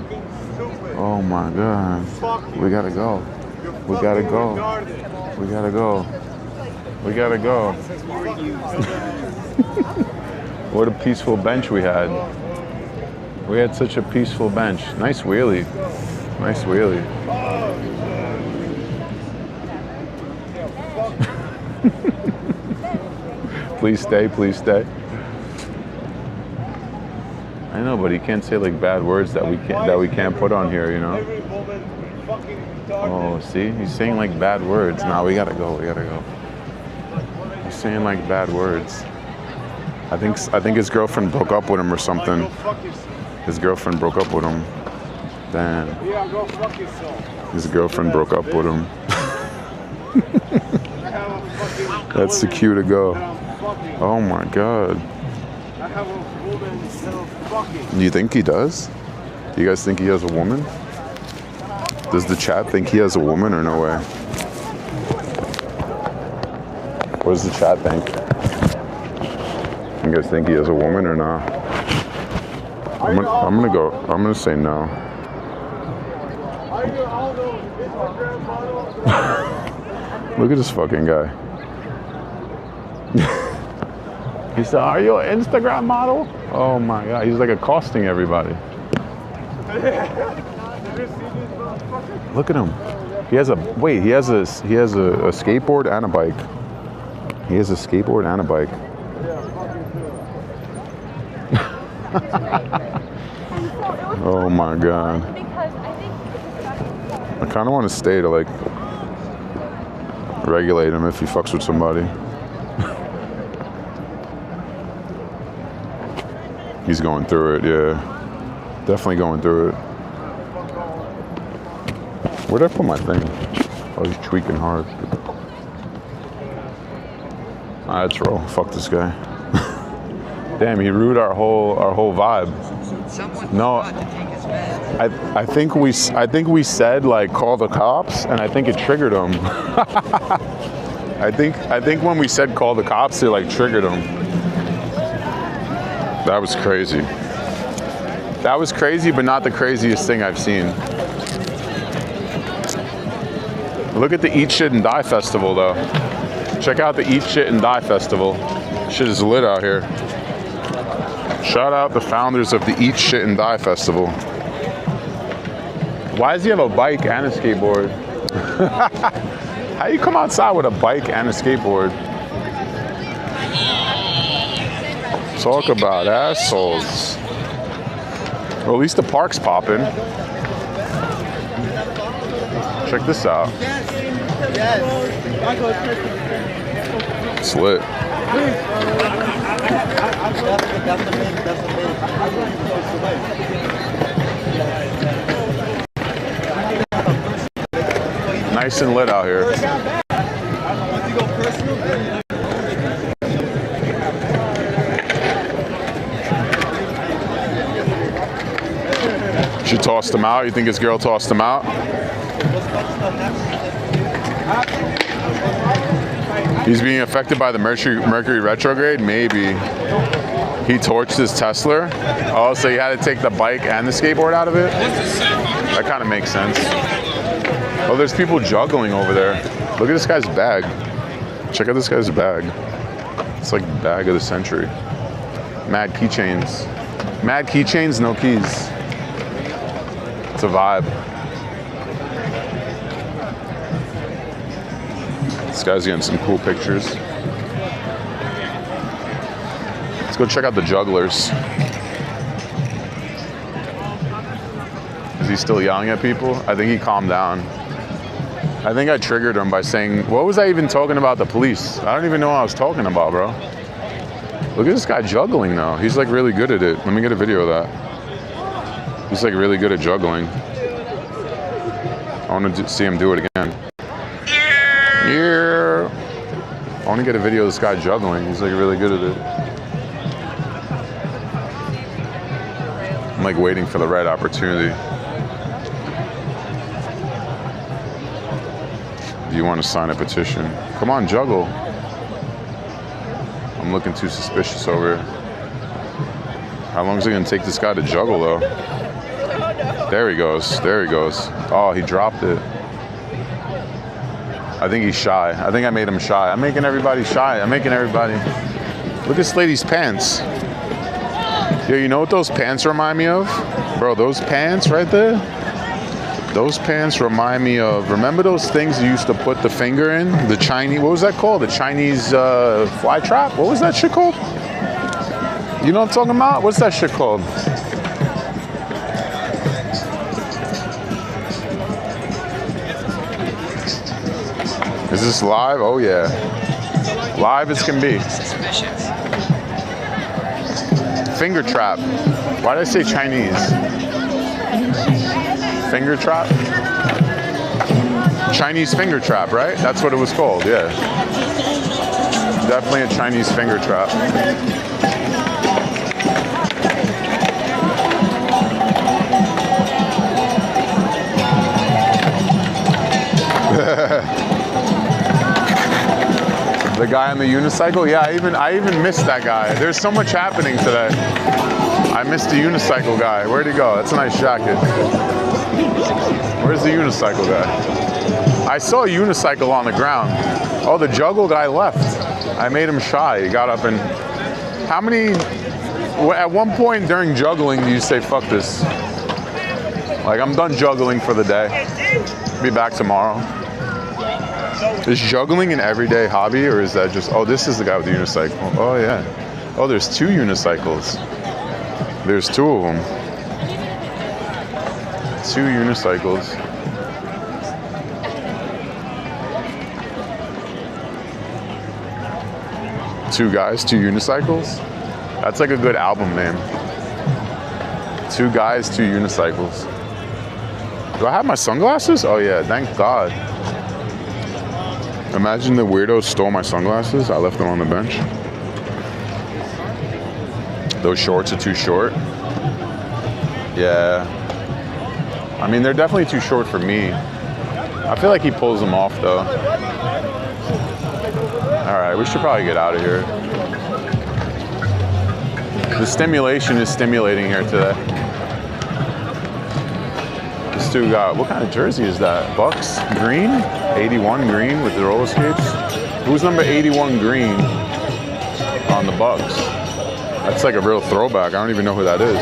Oh my god. We gotta go. We gotta go. We gotta go. We gotta go. What a peaceful bench we had. We had such a peaceful bench. Nice wheelie. Nice wheelie. Please stay, please stay. I know, but he can't say like bad words that we can't put on here, you know. Oh, see, he's saying like bad words. Nah, we gotta go. He's saying like bad words. I think his girlfriend broke up with him or something. His girlfriend broke up with him. Damn. Yeah, go fuck yourself. His girlfriend broke up with him. That's the cue to go. Oh my God. I have a woman instead of fucking. Do you think he does? Do you guys think he has a woman? Does the chat think he has a woman or no way? What does the chat think? You guys think he has a woman or not? I'm gonna say no. Look at this fucking guy. He said, "Are you an Instagram model?" Oh my God, he's like accosting everybody. Look at him. He has a skateboard and a bike. He has a skateboard and a bike. Oh my God. I kind of want to stay to like regulate him if he fucks with somebody. He's going through it, yeah. Definitely going through it. Where'd I put my thing? Oh, he's tweaking hard. That's roll. Fuck this guy. Damn, he ruined our whole vibe. No, I think we said like call the cops, and I think it triggered him. I think when we said call the cops, it like triggered him. That was crazy. That was crazy, but not the craziest thing I've seen. Look at the Eat Shit and Die Festival though. Check out the Eat Shit and Die Festival. Shit is lit out here. Shout out the founders of the Eat Shit and Die Festival. Why does he have a bike and a skateboard? How you come outside with a bike and a skateboard? Talk about assholes. Well, at least the park's popping. Check this out. It's lit. Nice and lit out here. She tossed him out. You think his girl tossed him out? He's being affected by the Mercury retrograde? Maybe. He torched his Tesla. Oh, so he had to take the bike and the skateboard out of it? That kind of makes sense. Oh, there's people juggling over there. Look at this guy's bag. Check out this guy's bag. It's like the bag of the century. Mad keychains. Mad keychains, no keys. It's a vibe. This guy's getting some cool pictures. Let's go check out the jugglers. Is he still yelling at people? I think he calmed down. I think I triggered him by saying, what was I even talking about the police? I don't even know what I was talking about, bro. Look at this guy juggling though. He's like really good at it. Let me get a video of that. He's like really good at juggling. I want to see him do it again. Yeah. I want to get a video of this guy juggling. He's like really good at it. I'm like waiting for the right opportunity. Do you want to sign a petition? Come on, juggle. I'm looking too suspicious over here. How long is it going to take this guy to juggle though? There he goes. There he goes. Oh, he dropped it. I think he's shy. I think I made him shy. I'm making everybody shy. I'm making everybody. Look at this lady's pants. Yo, you know what those pants remind me of? Bro, those pants right there? Those pants remind me of, remember those things you used to put the finger in? The Chinese, what was that called? The Chinese fly trap? What was that shit called? You know what I'm talking about? What's that shit called? Is this live? Oh yeah. Live as can be. Suspicious. Finger trap. Why did I say Chinese? Finger trap? Chinese finger trap, right? That's what it was called, yeah. Definitely a Chinese finger trap. The guy on the unicycle? Yeah, I even missed that guy. There's so much happening today. I missed the unicycle guy. Where'd he go? That's a nice jacket. Where's the unicycle guy? I saw a unicycle on the ground. Oh, the juggle guy left. I made him shy. He got up and... How many... At one point during juggling, do you say, fuck this? Like, I'm done juggling for the day. Be back tomorrow. Is juggling an everyday hobby, or is that just... Oh, this is the guy with the unicycle. Oh, yeah. Oh, there's 2 unicycles. There's 2 of them. 2 unicycles. Two guys, 2 unicycles? That's like a good album name. 2 guys, 2 unicycles. Do I have my sunglasses? Oh yeah, thank God. Imagine the weirdo stole my sunglasses. I left them on the bench. Those shorts are too short. Yeah. I mean, they're definitely too short for me. I feel like he pulls them off though. All right, we should probably get out of here. The stimulation is stimulating here today. This dude got, what kind of jersey is that? Bucks green? 81 green with the roller skates? Who's number 81 green on the Bucks? That's like a real throwback. I don't even know who that is.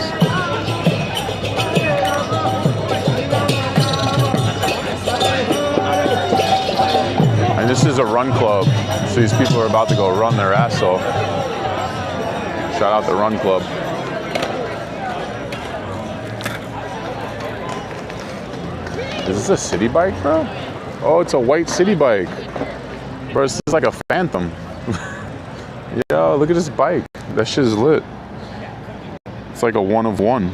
And this is a run club. So these people are about to go run their ass off. Shout out the run club. Is this a city bike, bro? Oh, it's a white city bike. Bro, this is like a Phantom. Yo, look at this bike. That shit is lit. It's like a one of one.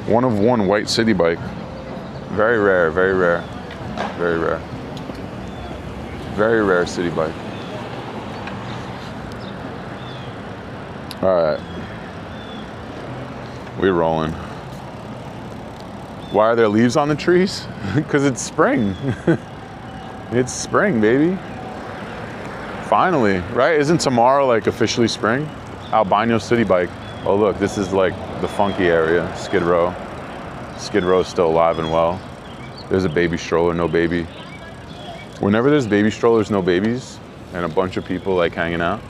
One of one white city bike. Very rare, very rare. Very rare. Very rare city bike. All right. We're rolling. Why are there leaves on the trees? Because it's spring. It's spring, baby. Finally, right? Isn't tomorrow like officially spring? Albino city bike. Oh look, this is like the funky area, Skid Row. Skid Row is still alive and well. There's a baby stroller, no baby. Whenever there's baby strollers, no babies, and a bunch of people like hanging out,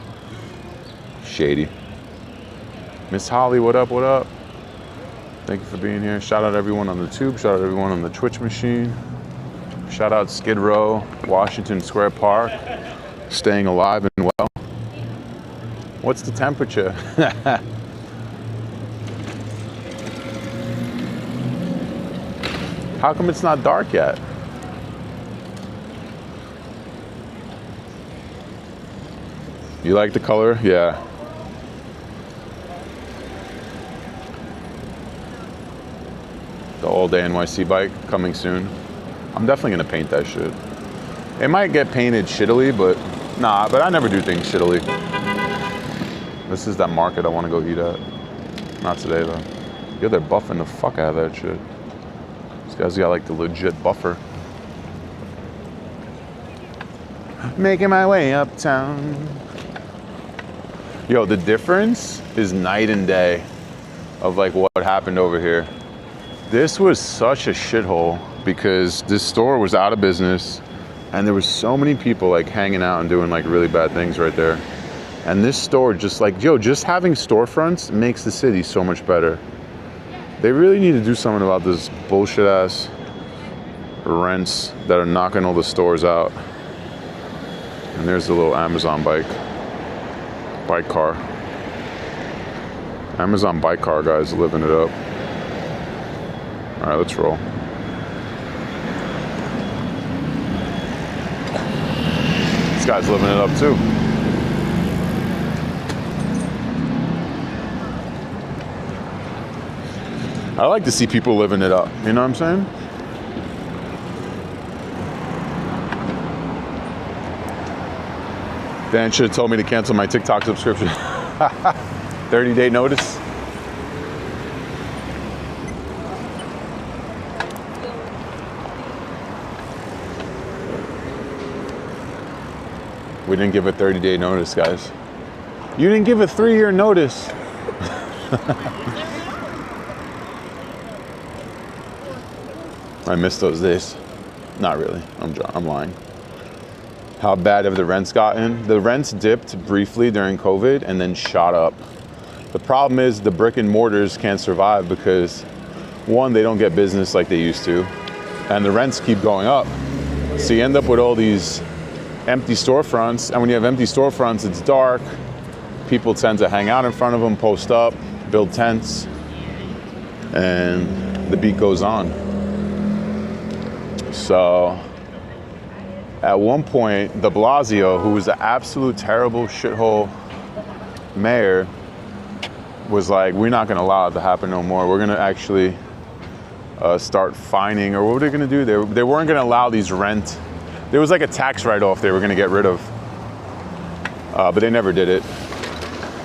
shady. Miss Holly, what up, what up? Thank you for being here. Shout out everyone on the tube, shout out everyone on the Twitch machine. Shout out Skid Row, Washington Square Park, staying alive and well. What's the temperature? How come it's not dark yet? You like the color? Yeah. The all day NYC bike coming soon. I'm definitely gonna paint that shit. It might get painted shittily, but nah, but I never do things shittily. This is that market I wanna go eat at. Not today though. Yo, they're buffing the fuck out of that shit. These guys got like the legit buffer. Making my way uptown. Yo, the difference is night and day of like what happened over here. This was such a shithole because this store was out of business and there was so many people like hanging out and doing like really bad things right there. And this store just like, yo, just having storefronts makes the city so much better. They really need to do something about this bullshit ass rents that are knocking all the stores out. And there's the little Amazon bike car. Amazon bike car guys living it up. All right, let's roll. This guy's living it up too. I like to see people living it up, you know what I'm saying? Dan should have told me to cancel my TikTok subscription. 30-day notice. We didn't give a 30-day notice, guys. You didn't give a 3-year notice. I miss those days. Not really. I'm lying. How bad have the rents gotten? The rents dipped briefly during COVID and then shot up. The problem is the brick and mortars can't survive because, one, they don't get business like they used to, and the rents keep going up. So you end up with all these empty storefronts, and when you have empty storefronts, it's dark. People tend to hang out in front of them, post up, build tents, and the beat goes on. So at one point, de Blasio, who was an absolute terrible shithole mayor, was like, we're not gonna allow it to happen no more. We're gonna actually start fining, or what were they gonna do? They weren't gonna allow these rent. There was like a tax write-off they were gonna get rid of, but they never did it.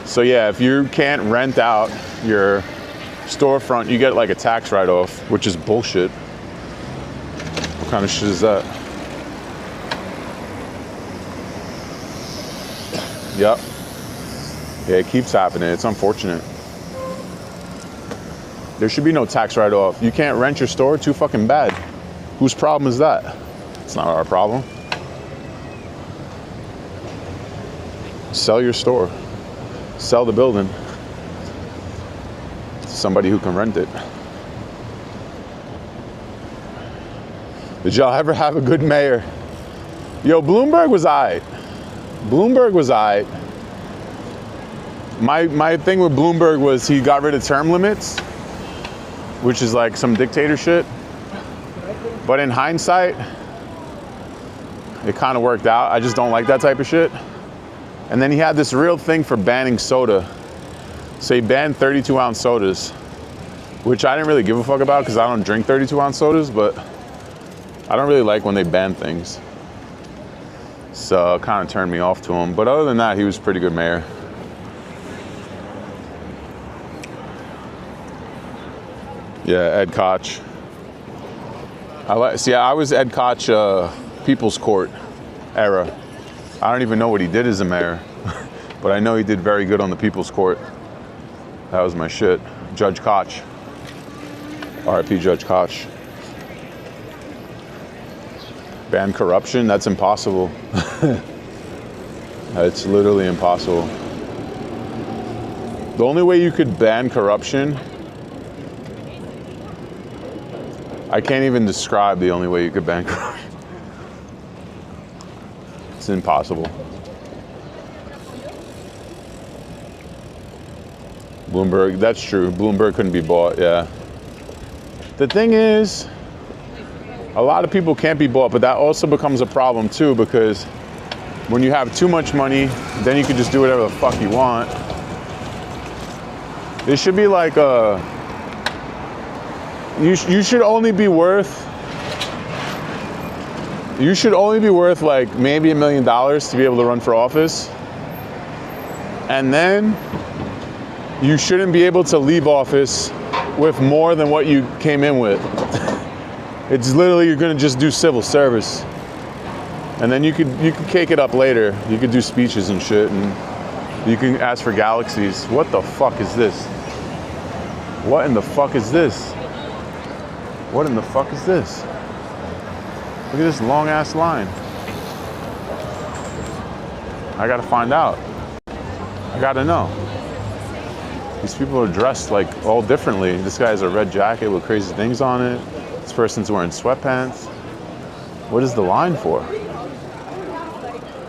So yeah, if you can't rent out your storefront, you get like a tax write-off, which is bullshit. What kind of shit is that? Yep. Yeah, it keeps happening. It's unfortunate. There should be no tax write-off. You can't rent your store? Too fucking bad. Whose problem is that? It's not our problem. Sell your store. Sell the building to somebody who can rent it. Did y'all ever have a good mayor? Yo, Bloomberg was aight. Bloomberg was aight. My thing with Bloomberg was he got rid of term limits, which is like some dictator shit. But in hindsight, it kind of worked out. I just don't like that type of shit. And then he had this real thing for banning soda. So he banned 32-ounce sodas, which I didn't really give a fuck about because I don't drink 32-ounce sodas, but I don't really like when they ban things. So it kind of turned me off to him. But other than that, he was a pretty good mayor. Yeah, Ed Koch. I was Ed Koch People's Court era. I don't even know what he did as a mayor, but I know he did very good on the People's Court. That was my shit. Judge Koch. R.I.P. Judge Koch. Ban corruption? That's impossible. It's literally impossible. The only way you could ban corruption, I can't even describe the only way you could ban corruption. It's impossible. Bloomberg, that's true. Bloomberg couldn't be bought, yeah. The thing is, a lot of people can't be bought, but that also becomes a problem too, because when you have too much money, then you can just do whatever the fuck you want. It should be like you should only be worth like maybe $1 million to be able to run for office. And then you shouldn't be able to leave office with more than what you came in with. It's literally, you're gonna just do civil service. And then you could cake it up later. You could do speeches and shit, and you can ask for galaxies. What the fuck is this? What in the fuck is this? What in the fuck is this? Look at this long ass line. I gotta find out. I gotta know. These people are dressed like all differently. This guy has a red jacket with crazy things on it. This person's wearing sweatpants. What is the line for?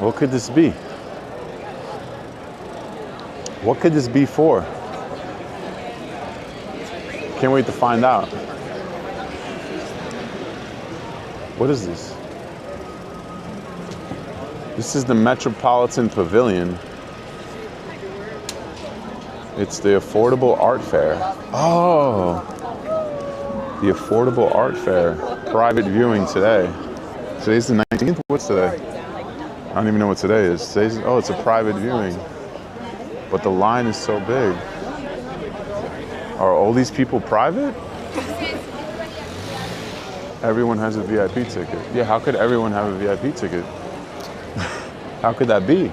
What could this be? What could this be for? Can't wait to find out. What is this? This is the Metropolitan Pavilion. It's the Affordable Art Fair. Oh, the Affordable Art Fair. Private viewing today. Today's the 19th? What's today? I don't even know what today is. Oh, it's a private viewing. But the line is so big. Are all these people private? Everyone has a VIP ticket. Yeah, how could everyone have a VIP ticket? How could that be?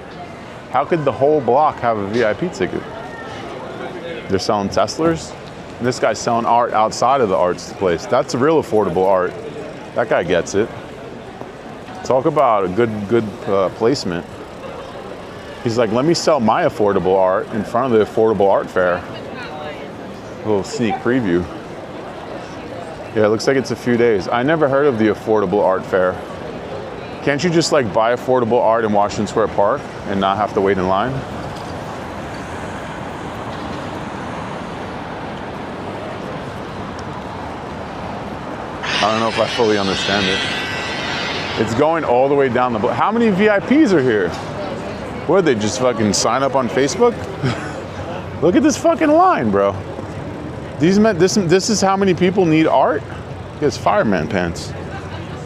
How could the whole block have a VIP ticket? They're selling Teslas? And this guy's selling art outside of the arts place. That's real affordable art. That guy gets it. Talk about a good placement. He's like, let me sell my affordable art in front of the Affordable Art Fair. A little sneak preview. Yeah, it looks like it's a few days. I never heard of the Affordable Art Fair. Can't you just like buy affordable art in Washington Square Park and not have to wait in line? I don't know if I fully understand it. It's going all the way down the block. How many VIPs are here? What, they just fucking sign up on Facebook? Look at this fucking line, bro. This is how many people need art? He has fireman pants.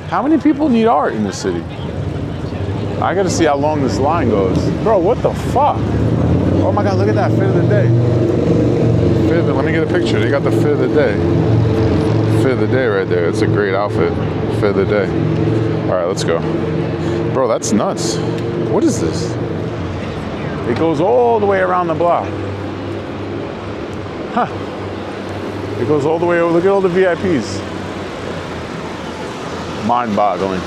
How many people need art in this city? I gotta see how long this line goes. Bro, what the fuck? Oh my God, look at that, fit of the day. Let me get a picture. They got the fit of the day. Fit of the day right there. It's a great outfit. Fit of the day. All right, let's go. Bro, that's nuts. What is this? It goes all the way around the block. Huh. It goes all the way over. Look at all the VIPs. Mind-boggling.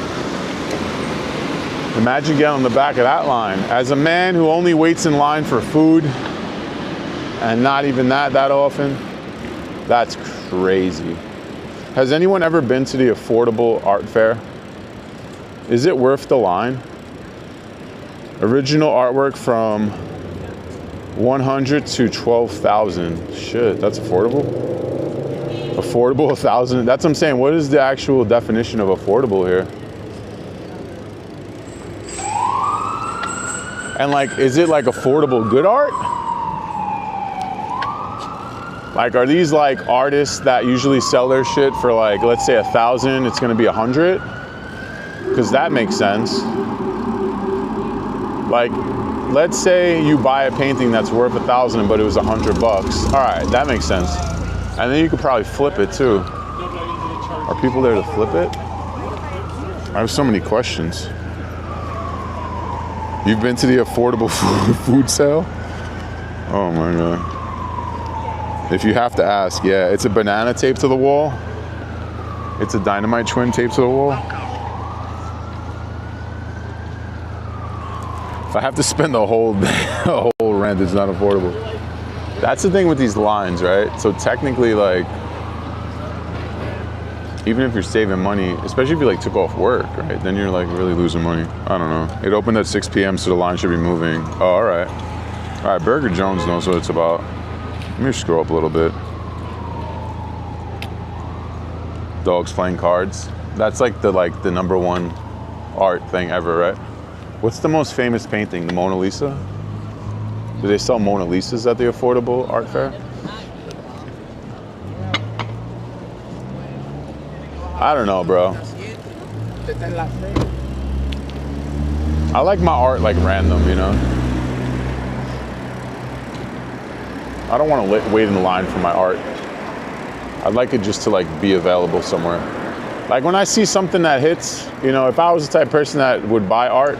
Imagine getting on the back of that line. As a man who only waits in line for food, and not even that often, that's crazy. Has anyone ever been to the Affordable Art Fair? Is it worth the line? Original artwork from 100 to 12,000. Shit, that's affordable? Affordable, 1,000. That's what I'm saying. What is the actual definition of affordable here? And like, is it like affordable good art? Like, are these like artists that usually sell their shit for like, let's say 1,000, it's gonna be 100? Because that makes sense. Like, let's say you buy a painting that's worth 1,000, but it was $100. All right, that makes sense. And then you could probably flip it too. Are people there to flip it? I have so many questions. You've been to the affordable food sale? Oh my God. If you have to ask, yeah, it's a banana taped to the wall. It's a dynamite twin taped to the wall. If I have to spend the whole rent, it's not affordable. That's the thing with these lines, right? So technically, like, even if you're saving money, especially if you like took off work, right? Then you're like really losing money. I don't know. It opened at 6 p.m. so the line should be moving. Oh, all right. All right, Burger Jones knows what it's about. Let me scroll up a little bit. Dogs playing cards. That's like the #1 art thing ever, right? What's the most famous painting? The Mona Lisa? Do they sell Mona Lisas at the Affordable Art Fair? I don't know, bro. I like my art like random, you know? I don't want to wait in the line for my art. I'd like it just to like be available somewhere. Like when I see something that hits, you know, if I was the type of person that would buy art,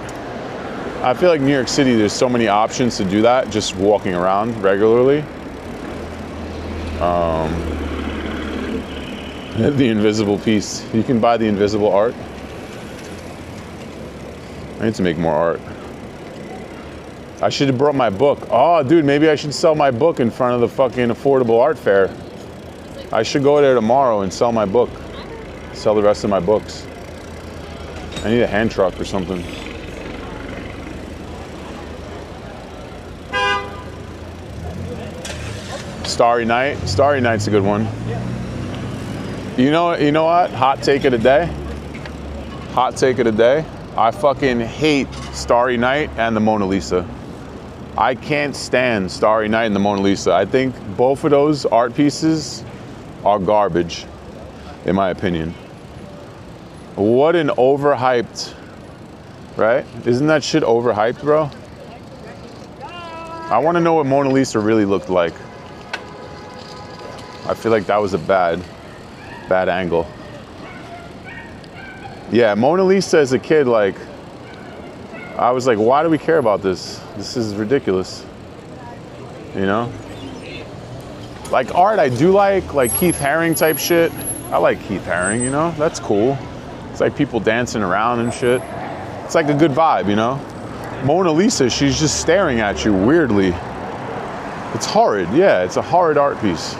I feel like New York City, there's so many options to do that, just walking around regularly. The invisible piece. You can buy the invisible art. I need to make more art. I should have brought my book. Oh, dude, maybe I should sell my book in front of the fucking Affordable Art Fair. I should go there tomorrow and sell my book. Sell the rest of my books. I need a hand truck or something. Starry Night. Starry Night's a good one. You know what? Hot take of the day. Hot take of the day. I fucking hate Starry Night and the Mona Lisa. I can't stand Starry Night and the Mona Lisa. I think both of those art pieces are garbage, in my opinion. What an overhyped, right? Isn't that shit overhyped, bro? I want to know what Mona Lisa really looked like. I feel like that was a bad angle. Yeah, Mona Lisa as a kid, like, I was like, why do we care about this? This is ridiculous. You know? Like art, I do like Keith Haring type shit. I like Keith Haring, you know? That's cool. It's like people dancing around and shit. It's like a good vibe, you know? Mona Lisa, she's just staring at you weirdly. It's horrid, yeah, it's a horrid art piece.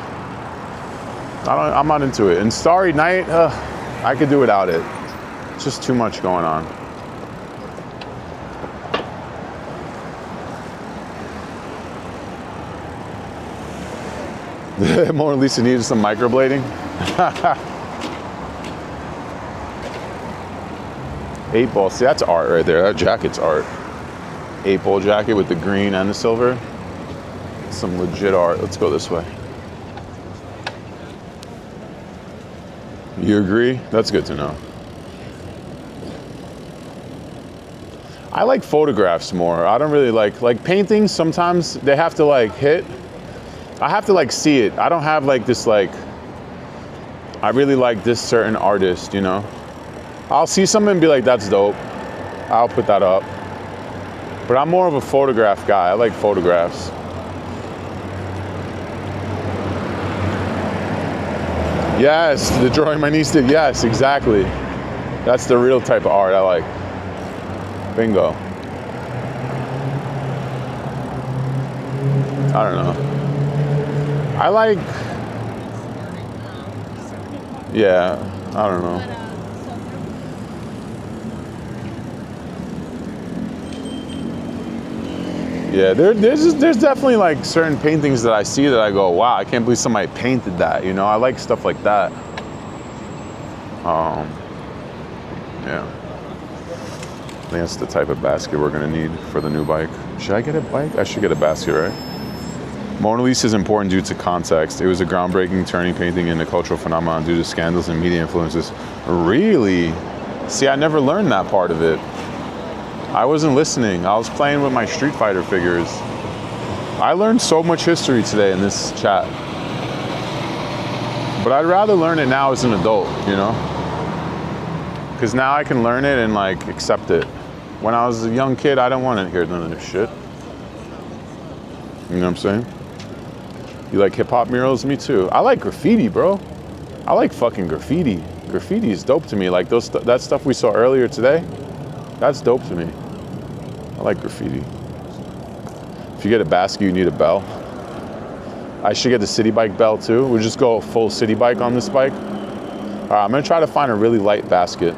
I'm not into it. And Starry Night, I could do without it. It's just too much going on. Mona Lisa needed some microblading. 8-ball, see that's art right there. That jacket's art. 8-ball jacket with the green and the silver. Some legit art. Let's go this way. You agree? That's good to know. I like photographs more. I don't really like paintings. Sometimes they have to like hit. I have to like see it. I don't have like this like, I really like this certain artist, you know? I'll see something and be like, that's dope. I'll put that up. But I'm more of a photograph guy. I like photographs. Yes, the drawing my niece did. Yes, exactly. That's the real type of art I like. Bingo. I don't know. I like, yeah, I don't know. Yeah, there's definitely like certain paintings that I see that I go, wow, I can't believe somebody painted that, you know? I like stuff like that. Yeah. I think that's the type of basket we're gonna need for the new bike. Should I get a bike? I should get a basket, right? Mona Lisa is important due to context. It was a groundbreaking turning painting into cultural phenomenon due to scandals and media influences. Really? See, I never learned that part of it. I wasn't listening. I was playing with my Street Fighter figures. I learned so much history today in this chat. But I'd rather learn it now as an adult, you know? Because now I can learn it and like accept it. When I was a young kid, I didn't want to hear none of this shit. You know what I'm saying? You like hip hop murals? Me too. I like graffiti, bro. I like fucking graffiti. Graffiti is dope to me. Like that stuff we saw earlier today. That's dope to me. I like graffiti. If you get a basket, you need a bell. I should get the city bike bell too. We'll just go full city bike on this bike. All right, I'm gonna try to find a really light basket.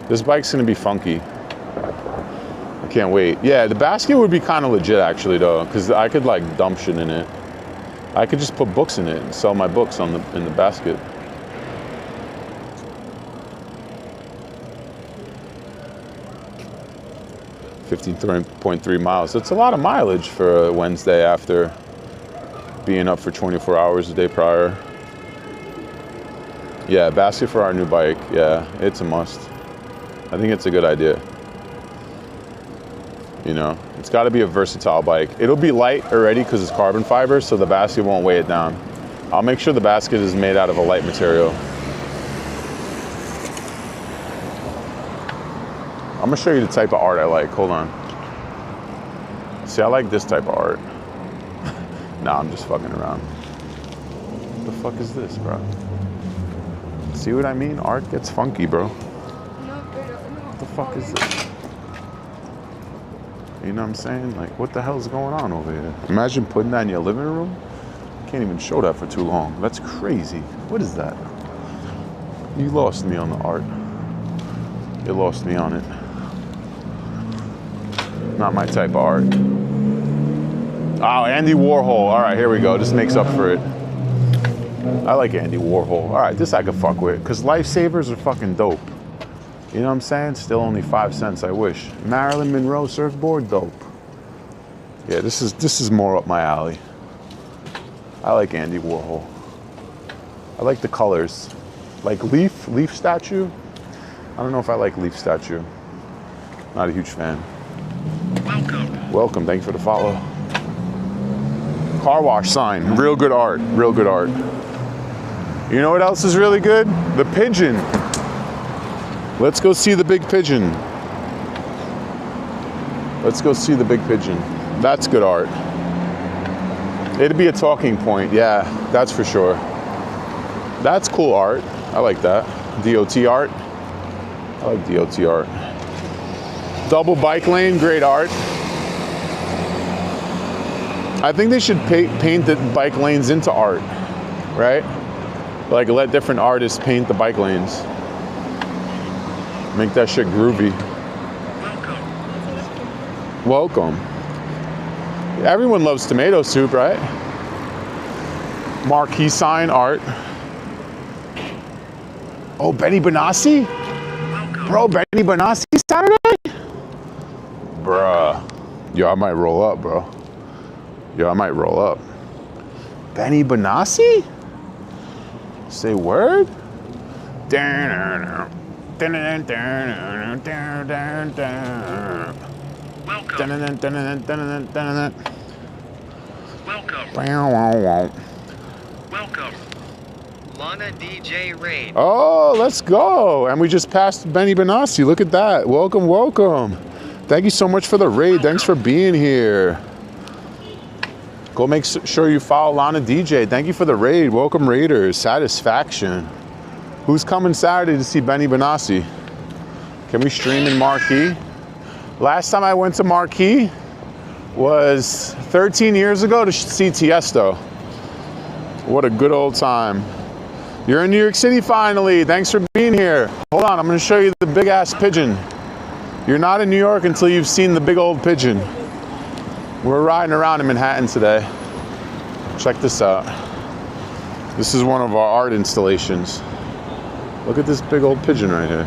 This bike's gonna be funky. I can't wait. Yeah, the basket would be kind of legit actually though, because I could like dump shit in it. I could just put books in it and sell my books in the basket. .3 miles. It's a lot of mileage for a Wednesday after being up for 24 hours the day prior. Yeah, basket for our new bike. Yeah, it's a must. I think it's a good idea. You know, it's got to be a versatile bike. It'll be light already because it's carbon fiber, so the basket won't weigh it down. I'll make sure the basket is made out of a light material. I'm gonna show you the type of art I like. Hold on. See, I like this type of art. Nah, I'm just fucking around. What the fuck is this, bro? See what I mean? Art gets funky, bro. What the fuck is this? You know what I'm saying? Like, what the hell is going on over here? Imagine putting that in your living room. Can't even show that for too long. That's crazy. What is that? You lost me on the art. It lost me on it. Not my type of art. Oh, Andy Warhol. All right, here we go. This makes up for it. I like Andy Warhol. All right, this I could fuck with, because lifesavers are fucking dope. You know what I'm saying? Still only 5 cents, I wish. Marilyn Monroe surfboard, dope. Yeah, this is more up my alley. I like Andy Warhol. I like the colors. Like leaf statue. I don't know if I like leaf statue. Not a huge fan. Welcome, thank you for the follow. Car wash sign, real good art, real good art. You know what else is really good? The pigeon. Let's go see the big pigeon. Let's go see the big pigeon. That's good art. It'd be a talking point, yeah, that's for sure. That's cool art, I like that. DOT art, I like DOT art. Double bike lane, great art. I think they should paint the bike lanes into art, right? Like let different artists paint the bike lanes. Make that shit groovy. Welcome. Everyone loves tomato soup, right? Marquee sign art. Oh, Benny Benassi? Bro, Benny Benassi Saturday? Bruh. Yo, I might roll up, bro. Yo, I might roll up. Benny Benassi? Say word? Welcome. Lana DJ Raid. Oh, let's go. And we just passed Benny Benassi. Look at that. Welcome, welcome. Thank you so much for the raid. Thanks for being here. Go make sure you follow Lana DJ. Thank you for the raid. Welcome, Raiders. Satisfaction. Who's coming Saturday to see Benny Benassi? Can we stream in Marquee? Last time I went to Marquee was 13 years ago to see Tiesto. What a good old time. You're in New York City finally. Thanks for being here. Hold on, I'm gonna show you the big ass pigeon. You're not in New York until you've seen the big old pigeon. We're riding around in Manhattan today. Check this out. This is one of our art installations. Look at this big old pigeon right here.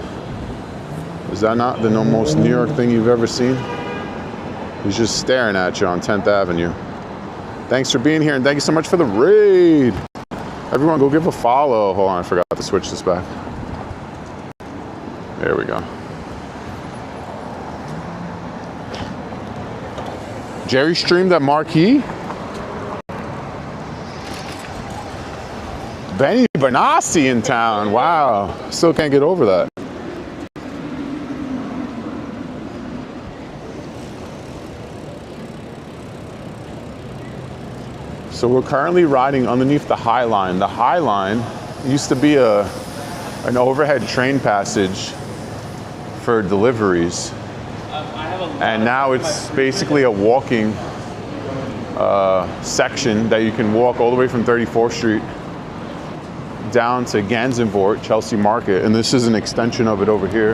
Is that not the most New York thing you've ever seen? He's just staring at you on 10th Avenue. Thanks for being here, and thank you so much for the raid. Everyone go give a follow. Hold on, I forgot to switch this back. There we go. Jerry streamed at Marquee. Benny Benassi in town. Wow. Still can't get over that. So we're currently riding underneath the High Line. The High Line used to be an overhead train passage for deliveries. And now it's basically a walking section that you can walk all the way from 34th Street down to Gansevoort, Chelsea Market. And this is an extension of it over here.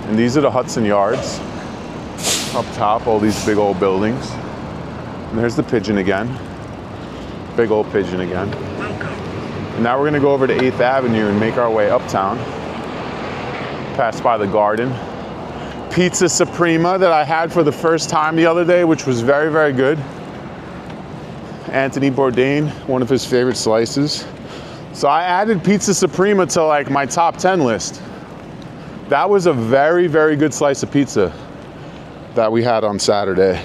And these are the Hudson Yards. Up top, all these big old buildings. And there's the pigeon again. Big old pigeon again. And now we're gonna go over to 8th Avenue and make our way uptown. Pass by the Garden. Pizza Suprema that I had for the first time the other day, which was very, very good. Anthony Bourdain, one of his favorite slices. So I added Pizza Suprema to like my top 10 list. That was a very, very good slice of pizza that we had on Saturday.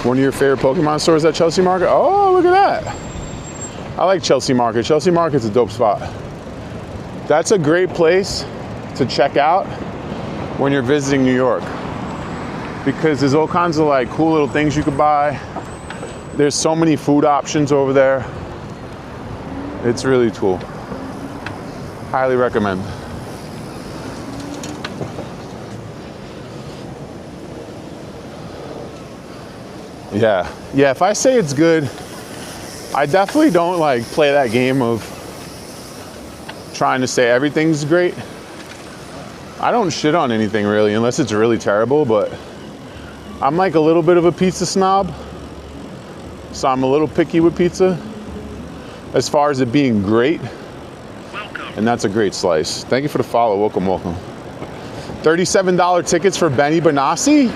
One of your favorite Pokemon stores at Chelsea Market? Oh, look at that. I like Chelsea Market. Chelsea Market's a dope spot. That's a great place to check out when you're visiting New York, because there's all kinds of like cool little things you could buy. There's so many food options over there. It's really cool. Highly recommend. Yeah. Yeah, if I say it's good, I definitely don't like play that game of trying to say everything's great. I don't shit on anything really, unless it's really terrible, but I'm like a little bit of a pizza snob. So I'm a little picky with pizza as far as it being great. And that's a great slice. Thank you for the follow. Welcome, welcome. $37 tickets for Benny Benassi?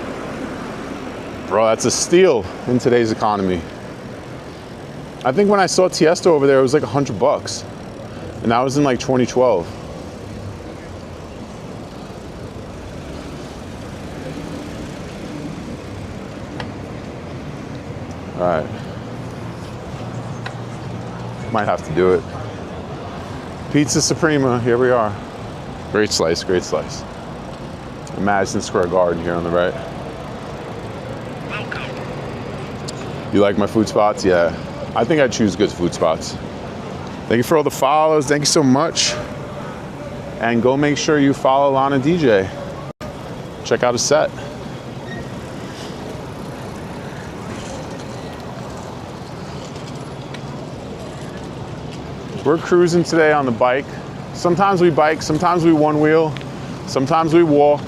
Bro, that's a steal in today's economy. I think when I saw Tiesto over there, it was like $100. And that was in like 2012. All right. Might have to do it. Pizza Suprema, here we are. Great slice, great slice. Madison Square Garden here on the right. You like my food spots? Yeah. I think I choose good food spots. Thank you for all the follows. Thank you so much. And go make sure you follow Lana DJ. Check out his set. We're cruising today on the bike. Sometimes we bike, sometimes we one wheel, sometimes we walk.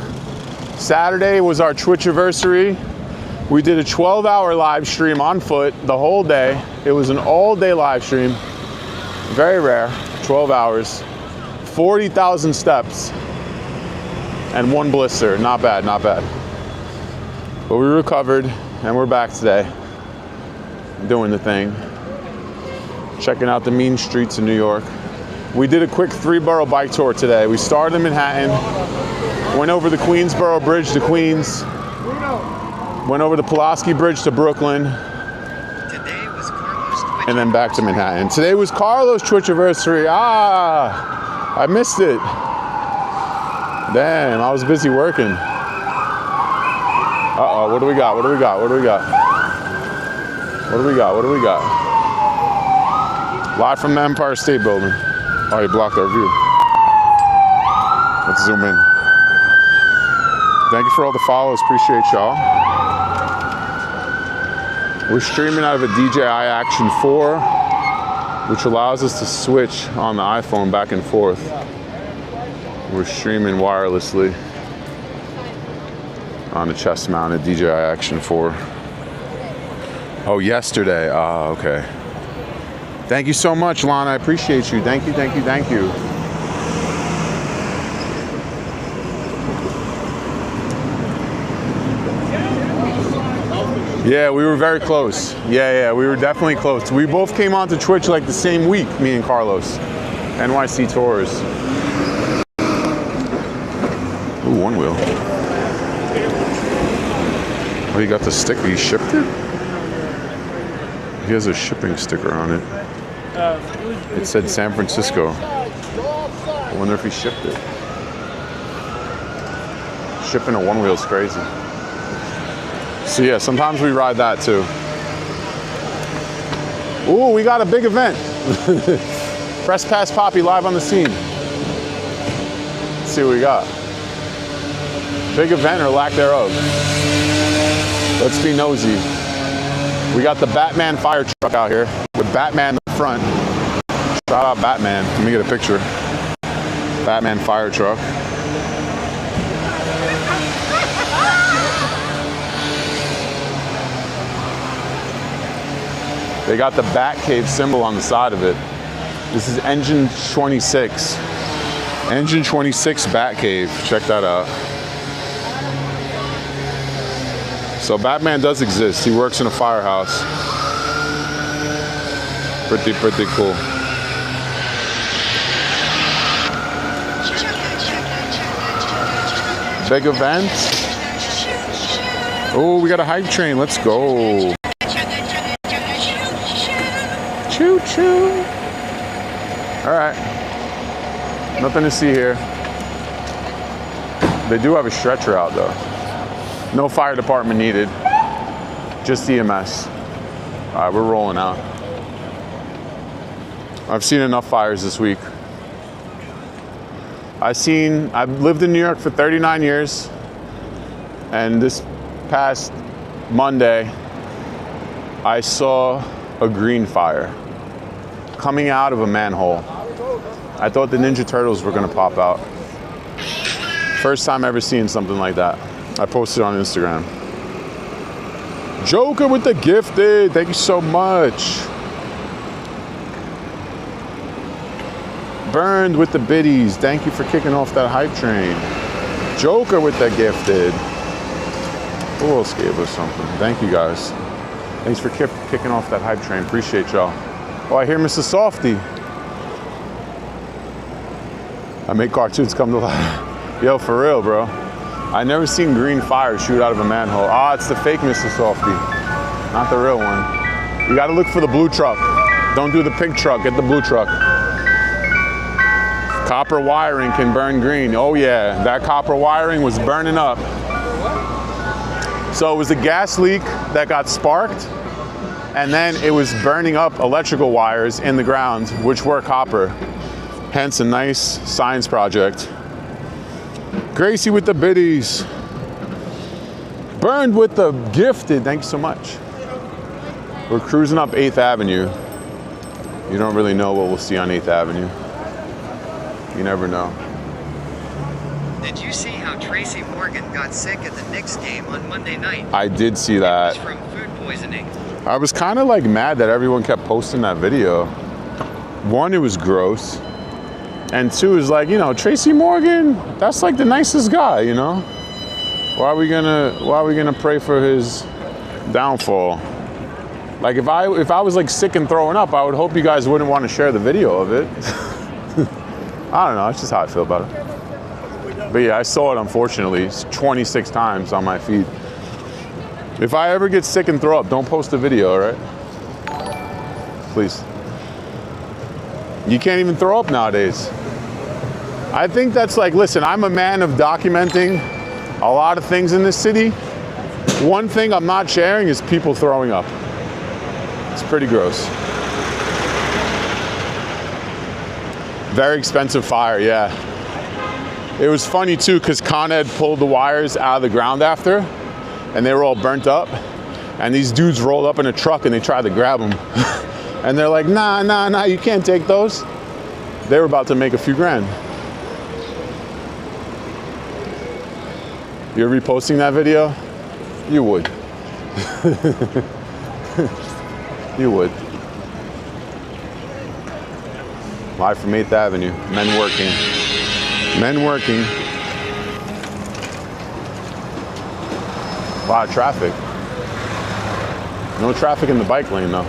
Saturday was our Twitchiversary. We did a 12-hour live stream on foot the whole day. It was an all-day live stream. Very rare, 12 hours. 40,000 steps and 1 blister. Not bad, not bad. But we recovered and we're back today doing the thing. Checking out the mean streets of New York. We did a quick 3-borough bike tour today. We started in Manhattan, went over the Queensboro Bridge to Queens, went over the Pulaski Bridge to Brooklyn, Today was Carlos Twitch. and then back to Manhattan. Today was Carlos' Twitchiversary. Ah, I missed it. Damn, I was busy working. Uh-oh, what do we got? What do we got? What do we got? What do we got? What do we got? Live from the Empire State Building. Oh, you blocked our view. Let's zoom in. Thank you for all the follows. Appreciate y'all. We're streaming out of a DJI Action 4, which allows us to switch on the iPhone back and forth. We're streaming wirelessly on a chest-mounted DJI Action 4. Oh, yesterday. Ah, okay. Thank you so much, Lana. I appreciate you. Thank you, thank you, thank you. Yeah, we were very close. Yeah, we were definitely close. We both came onto Twitch like the same week, me and Carlos. NYC Tours. Ooh, one wheel. Oh, you got the sticker? You shipped it? He has a shipping sticker on it. It said San Francisco. I wonder if he shipped it. Shipping a one wheel is crazy. So yeah, sometimes we ride that too. Ooh, we got a big event. Press Pass Poppy live on the scene. Let's see what we got. Big event or lack thereof. Let's be nosy. We got the Batman fire truck out here with Batman in the front. Shout out Batman. Let me get a picture. Batman fire truck. They got the Batcave symbol on the side of it. This is engine 26. Engine 26 Batcave. Check that out. So Batman does exist. He works in a firehouse. Pretty cool. Big event. Oh, we got a hype train. Let's go. Choo choo. All right. Nothing to see here. They do have a stretcher out though. No fire department needed. Just EMS. All right, we're rolling out. I've seen enough fires this week. I've lived in New York for 39 years. And this past Monday, I saw a green fire coming out of a manhole. I thought the Ninja Turtles were gonna pop out. First time ever seeing something like that. I posted on Instagram. Joker with the gifted, thank you so much. Burned with the biddies, thank you for kicking off that hype train. Joker with the gifted. Who else gave us something? Thank you guys. Thanks for kicking off that hype train, appreciate y'all. Oh, I hear Mr. Softy. I make cartoons come to life. Yo, for real, bro. I never seen green fire shoot out of a manhole. Ah, it's the fake Mr. Softy, not the real one. You gotta look for the blue truck. Don't do the pink truck, get the blue truck. Copper wiring can burn green. Oh yeah, that copper wiring was burning up. So it was a gas leak that got sparked, and then it was burning up electrical wires in the ground, which were copper. Hence a nice science project. Gracie with the biddies. Burned with the gifted, thank you so much. We're cruising up 8th Avenue. You don't really know what we'll see on 8th Avenue. You never know. Did you see how Tracy Morgan got sick at the Knicks game on Monday night? I did see that. It was from food poisoning. I was kind of like mad that everyone kept posting that video. One, it was gross. And two is like, you know, Tracy Morgan, that's like the nicest guy, you know? Why are we gonna pray for his downfall? Like if I was like sick and throwing up, I would hope you guys wouldn't want to share the video of it. I don't know, it's just how I feel about it. But yeah, I saw it unfortunately 26 times on my feed. If I ever get sick and throw up, don't post the video, all right? Please. You can't even throw up nowadays. I think that's like, listen, I'm a man of documenting a lot of things in this city. One thing I'm not sharing is people throwing up. It's pretty gross. Very expensive fire, yeah. It was funny too, because Con Ed pulled the wires out of the ground after, and they were all burnt up. And these dudes rolled up in a truck and they tried to grab them. And they're like, nah, you can't take those. They were about to make a few grand. You're reposting that video? You would. You would. Live from 8th Avenue, men working. Men working. A lot of traffic. No traffic in the bike lane though.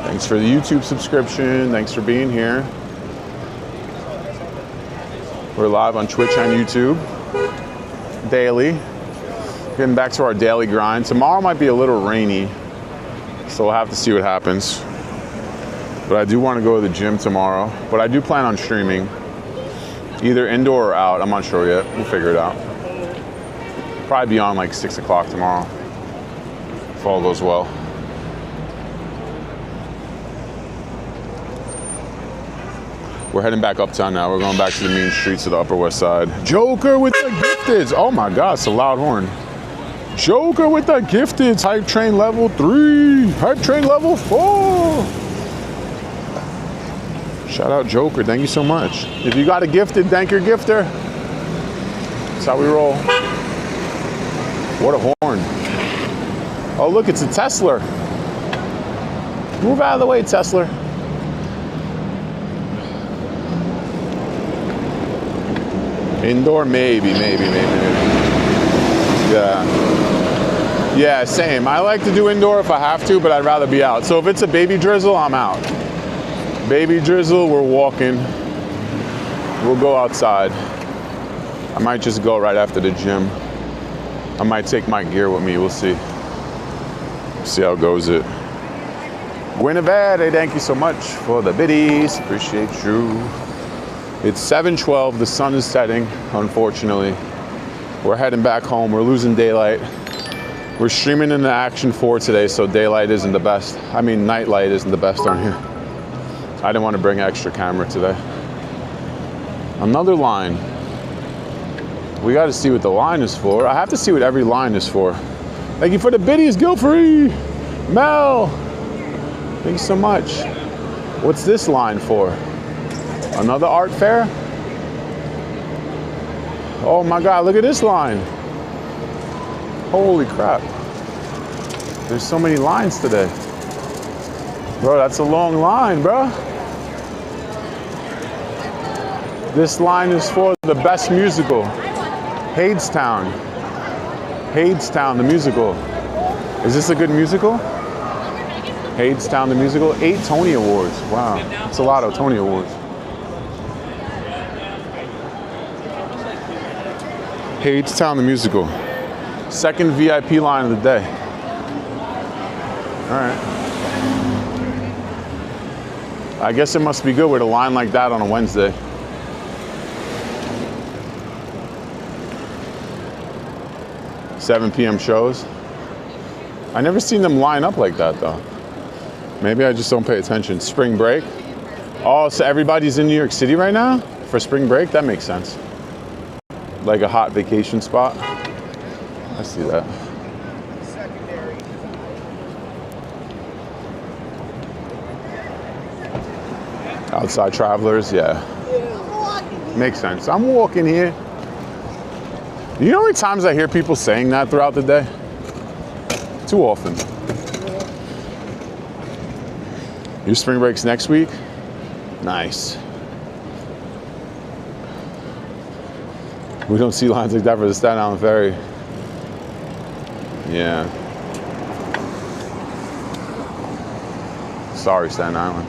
Thanks for the YouTube subscription. Thanks for being here. We're live on Twitch and YouTube daily. Getting back to our daily grind. Tomorrow might be a little rainy, so we'll have to see what happens. But I do want to go to the gym tomorrow. But I do plan on streaming, either indoor or out. I'm not sure yet. We'll figure it out. Probably be on like 6 o'clock tomorrow, if all goes well. We're heading back uptown now. We're going back to the mean streets of the Upper West Side. Joker with the gifteds. Oh my God, it's a loud horn. Joker with the gifteds. Hype train level 3. Hype train level 4. Shout out Joker. Thank you so much. If you got a gifted, thank your gifter. That's how we roll. What a horn. Oh, look, it's a Tesla. Move out of the way, Tesla. Indoor, maybe. Yeah, same. I like to do indoor if I have to, but I'd rather be out. So if it's a baby drizzle, I'm out. Baby drizzle, we're walking. We'll go outside. I might just go right after the gym. I might take my gear with me, we'll see. See how goes it. Guinevere, thank you so much for the biddies. Appreciate you. It's 7:12, the sun is setting, unfortunately. We're heading back home, we're losing daylight. We're streaming in the Action 4 today, so daylight isn't the best. I mean, night light isn't the best on here. I didn't want to bring an extra camera today. Another line. We got to see what the line is for. I have to see what every line is for. Thank you for the biddies, Guilfrey. Mel. Thank you so much. What's this line for? Another art fair? Oh my God, look at this line. Holy crap. There's so many lines today. Bro, that's a long line, bro. This line is for the best musical. Hadestown. Hadestown, the musical. Is this a good musical? Hadestown, the musical. 8 Tony Awards. Wow, that's a lot of Tony Awards. Hadestown, the musical. Second VIP line of the day. All right. I guess it must be good with a line like that on a Wednesday. $7 p.m. shows. I never seen them line up like that though. Maybe I just don't pay attention. Spring break. Oh, so everybody's in New York City right now for spring break? That makes sense. Like a hot vacation spot. I see that. Outside travelers, yeah. Makes sense. I'm walking here. You know how many times I hear people saying that throughout the day? Too often. Your spring break's next week? Nice. We don't see lines like that for the Staten Island Ferry. Yeah. Sorry, Staten Island.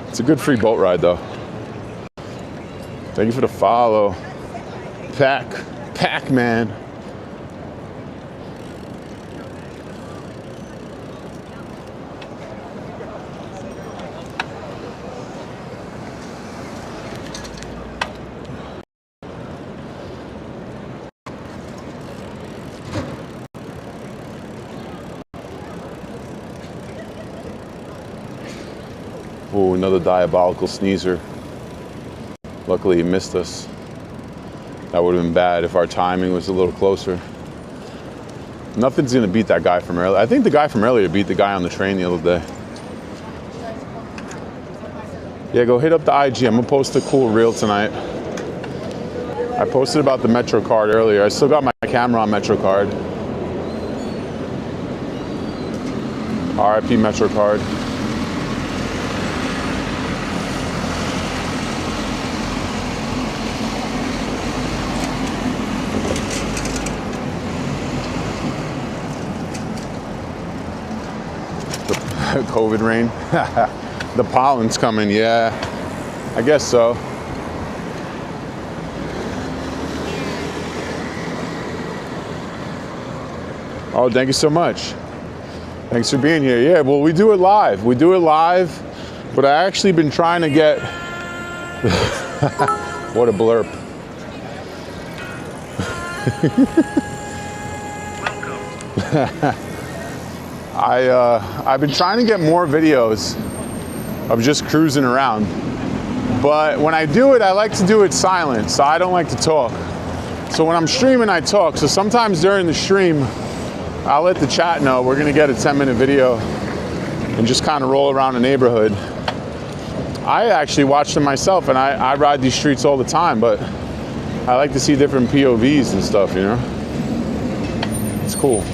It's a good free boat ride, though. Thank you for the follow. Pac-Man. Oh, another diabolical sneezer. Luckily he missed us. That would have been bad if our timing was a little closer. Nothing's gonna beat that guy from earlier. I think the guy from earlier beat the guy on the train the other day. Yeah, go hit up the IG. I'm gonna post a cool reel tonight. I posted about the Metro card earlier. I still got my camera on Metro card. RIP Metro card. COVID rain. The pollen's coming, yeah. I guess so. Oh, thank you so much. Thanks for being here. Yeah, well, we do it live. We do it live, but I actually been trying to get... What a blurb. I've been trying to get more videos of just cruising around, but when I do it, I like to do it silent, so I don't like to talk. So when I'm streaming, I talk. So sometimes during the stream, I'll let the chat know we're gonna get a 10-minute video and just kind of roll around the neighborhood. I actually watch them myself, and I ride these streets all the time, but I like to see different POVs and stuff, you know? It's cool.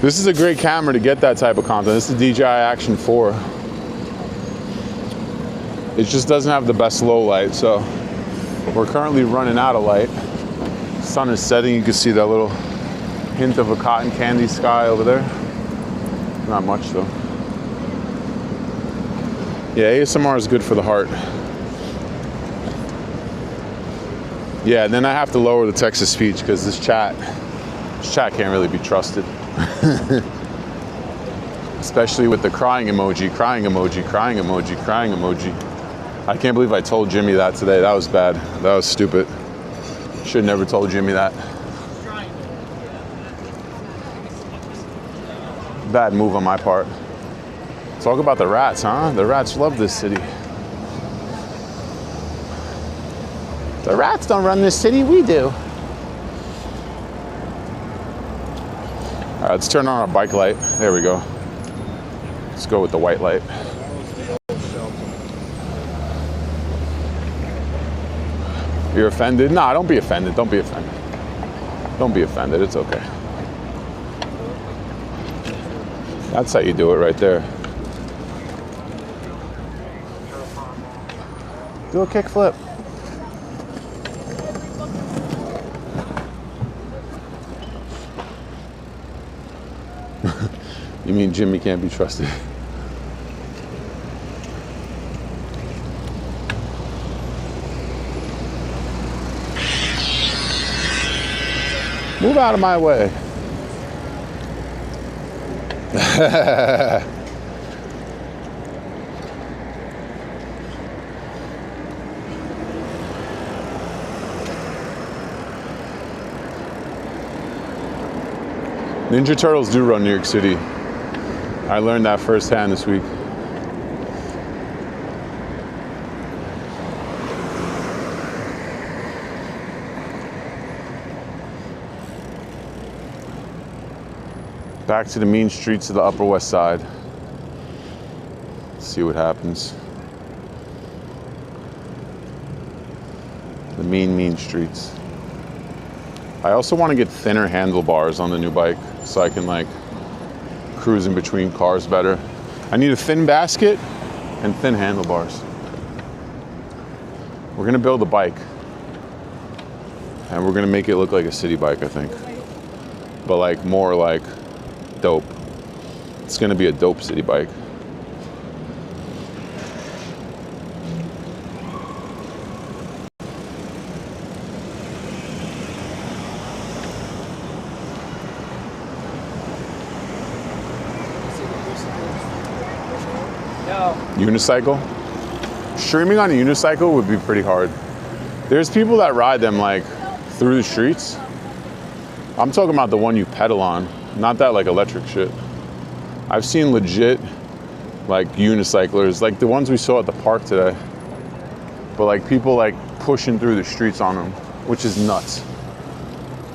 This is a great camera to get that type of content. This is the DJI Action 4. It just doesn't have the best low light, so we're currently running out of light. Sun is setting. You can see that little hint of a cotton candy sky over there. Not much though. Yeah, ASMR is good for the heart. Yeah, and then I have to lower the text to speech because this chat can't really be trusted. Especially with the crying emoji, crying emoji, crying emoji, crying emoji. I can't believe I told Jimmy that today. That was bad. That was stupid. Should have never told Jimmy that. Bad move on my part. Talk about the rats, huh? The rats love this city. The rats don't run this city, we do. All right, let's turn on our bike light. There we go. Let's go with the white light. You're offended? Nah, don't be offended. Don't be offended. Don't be offended. It's okay. That's how you do it right there. Do a kickflip. You mean Jimmy can't be trusted? Move out of my way. Ninja Turtles do run New York City. I learned that firsthand this week. Back to the mean streets of the Upper West Side. See what happens. The mean streets. I also want to get thinner handlebars on the new bike so I can like cruise in between cars better. I need a thin basket and thin handlebars. We're gonna build a bike and we're gonna make it look like a city bike, I think. But like more like dope. It's gonna be a dope city bike. Unicycle? Streaming on a unicycle would be pretty hard. There's people that ride them like through the streets. I'm talking about the one you pedal on, not that like electric shit. I've seen legit like unicyclers, like the ones we saw at the park today. But like people like pushing through the streets on them, which is nuts.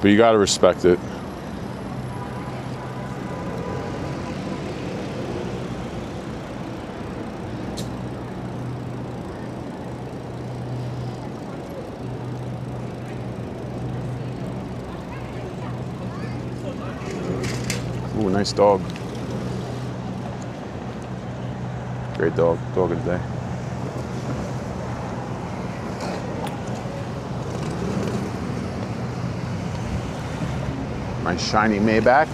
But you gotta respect it. Ooh, nice dog. Great dog. Dog of the day. Nice shiny Maybach.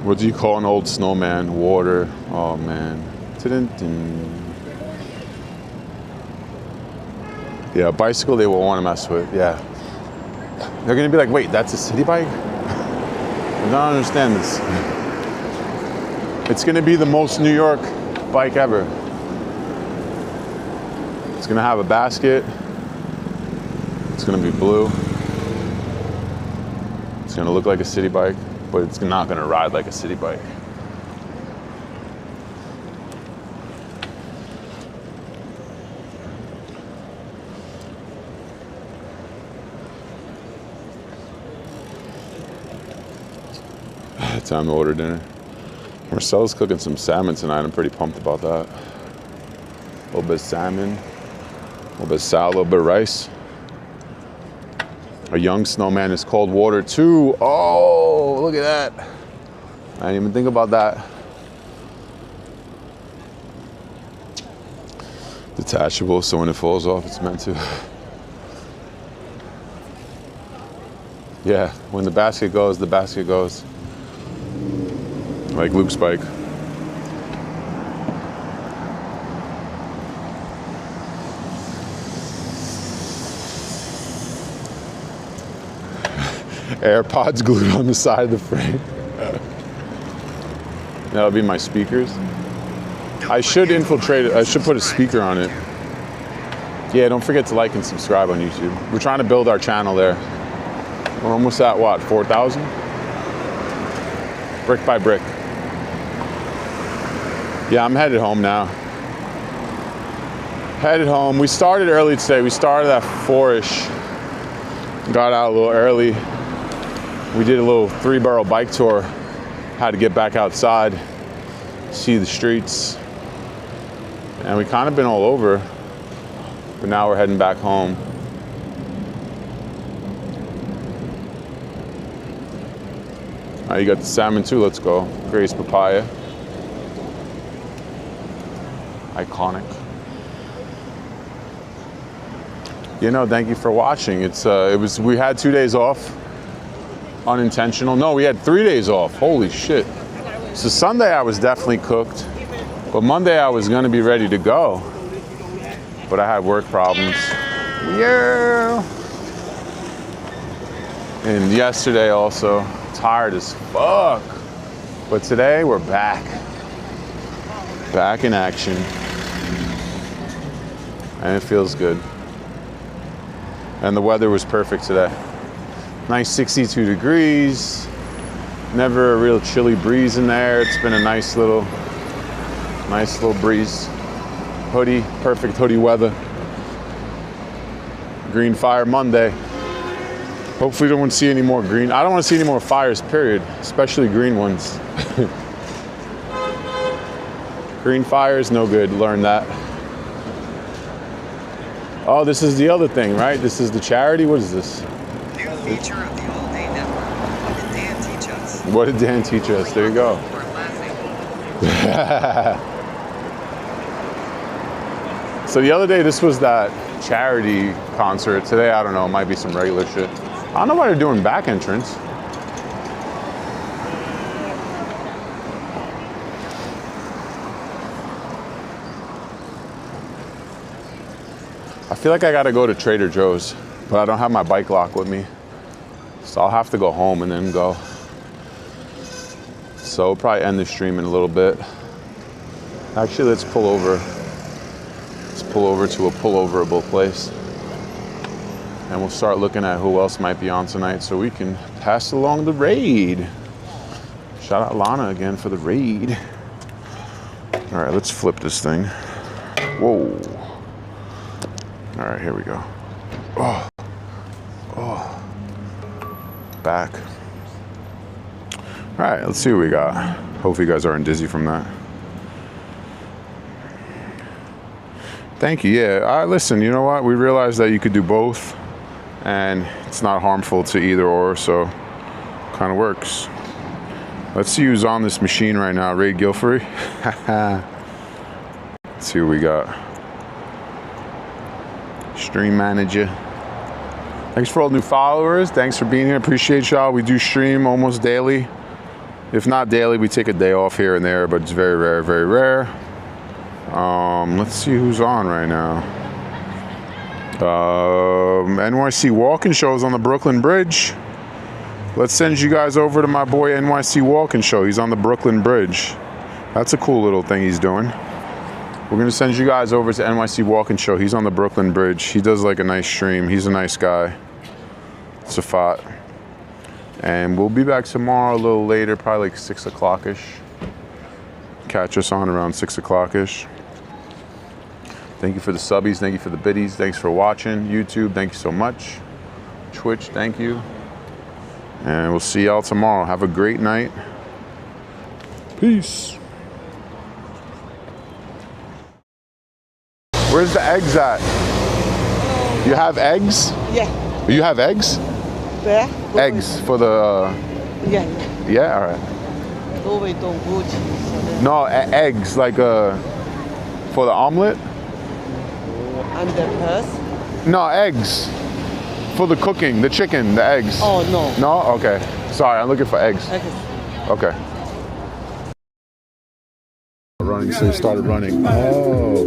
What do you call an old snowman? Water. Oh man. Yeah, bicycle they will want to mess with. Yeah. They're gonna be like, wait, that's a city bike? I don't understand this. It's gonna be the most New York bike ever. It's gonna have a basket. It's gonna be blue. It's gonna look like a city bike, but it's not gonna ride like a city bike. Time to order dinner. Marcel's cooking some salmon tonight. I'm pretty pumped about that. A little bit of salmon, a little bit of salad, a little bit of rice. A young snowman is cold water too. Oh, look at that. I didn't even think about that. Detachable, so when it falls off, it's meant to. Yeah, when the basket goes, the basket goes. Like Luke's bike. AirPods glued on the side of the frame. That'll be my speakers. I should infiltrate it. I should put a speaker on it. Yeah, don't forget to like and subscribe on YouTube. We're trying to build our channel there. We're almost at what, 4,000? Brick by brick. Yeah, I'm headed home now. Headed home. We started early today. We started at 4-ish. Got out a little early. We did a little 3-borough bike tour. Had to get back outside, see the streets. And we kind of been all over, but now we're heading back home. You got the salmon too, let's go. Grace papaya. Iconic. You know, thank you for watching. We had 2 days off. Unintentional. No, we had 3 days off. Holy shit. So Sunday I was definitely cooked, but Monday I was gonna be ready to go, but I had work problems. Yeah. And yesterday also, tired as fuck. But today we're back. Back in action. And it feels good. And the weather was perfect today. Nice 62 degrees. Never a real chilly breeze in there. It's been a nice little breeze. Hoodie, perfect hoodie weather. Green Fire Monday. Hopefully don't want to see any more green. I don't want to see any more fires, period. Especially green ones. Green fires, no good. Learn that. Oh, this is the other thing, right? This is the charity. What is this? New feature of the All Day Network. What did Dan teach us? What did Dan teach us? There you go. We're laughing. So the other day, this was that charity concert. Today, I don't know, it might be some regular shit. I don't know why they're doing back entrance. I feel like I gotta go to Trader Joe's, but I don't have my bike lock with me. So I'll have to go home and then go. So we'll probably end the stream in a little bit. Actually, let's pull over. Let's pull over to a pulloverable place. And we'll start looking at who else might be on tonight so we can pass along the raid. Shout out Lana again for the raid. All right, let's flip this thing. Whoa. All right, here we go. Oh. Back. All right, let's see what we got. Hopefully you guys aren't dizzy from that. Thank you, yeah. Listen, you know what? We realized that you could do both and it's not harmful to either or, so kind of works. Let's see who's on this machine right now. Raid Guilfrey. Let's see what we got. Stream manager. Thanks for all the new followers. Thanks for being here. Appreciate y'all. We do stream almost daily. If not daily, we take a day off here and there, but it's very rare, very rare. Let's see who's on right now. NYC Walking Show is on the Brooklyn Bridge. Let's send you guys over to my boy NYC Walking Show. He's on the Brooklyn Bridge. That's a cool little thing he's doing. We're gonna send you guys over to NYC Walking Show. He's on the Brooklyn Bridge. He does like a nice stream. He's a nice guy. Safat. And we'll be back tomorrow a little later, probably like 6 o'clock-ish. Catch us on around 6 o'clock-ish. Thank you for the subbies. Thank you for the biddies. Thanks for watching. YouTube, thank you so much. Twitch, thank you. And we'll see y'all tomorrow. Have a great night. Peace. Where's the eggs at? You have eggs? Yeah. You have eggs? Where? Eggs for the... Yeah. Yeah, all right. Go away, don't go to. No, eggs, like for the omelet? And the purse? No, eggs. For the cooking, the chicken, the eggs. Oh, no. No? Okay. Sorry, I'm looking for eggs. Okay. Okay. Running, so he started running. Oh.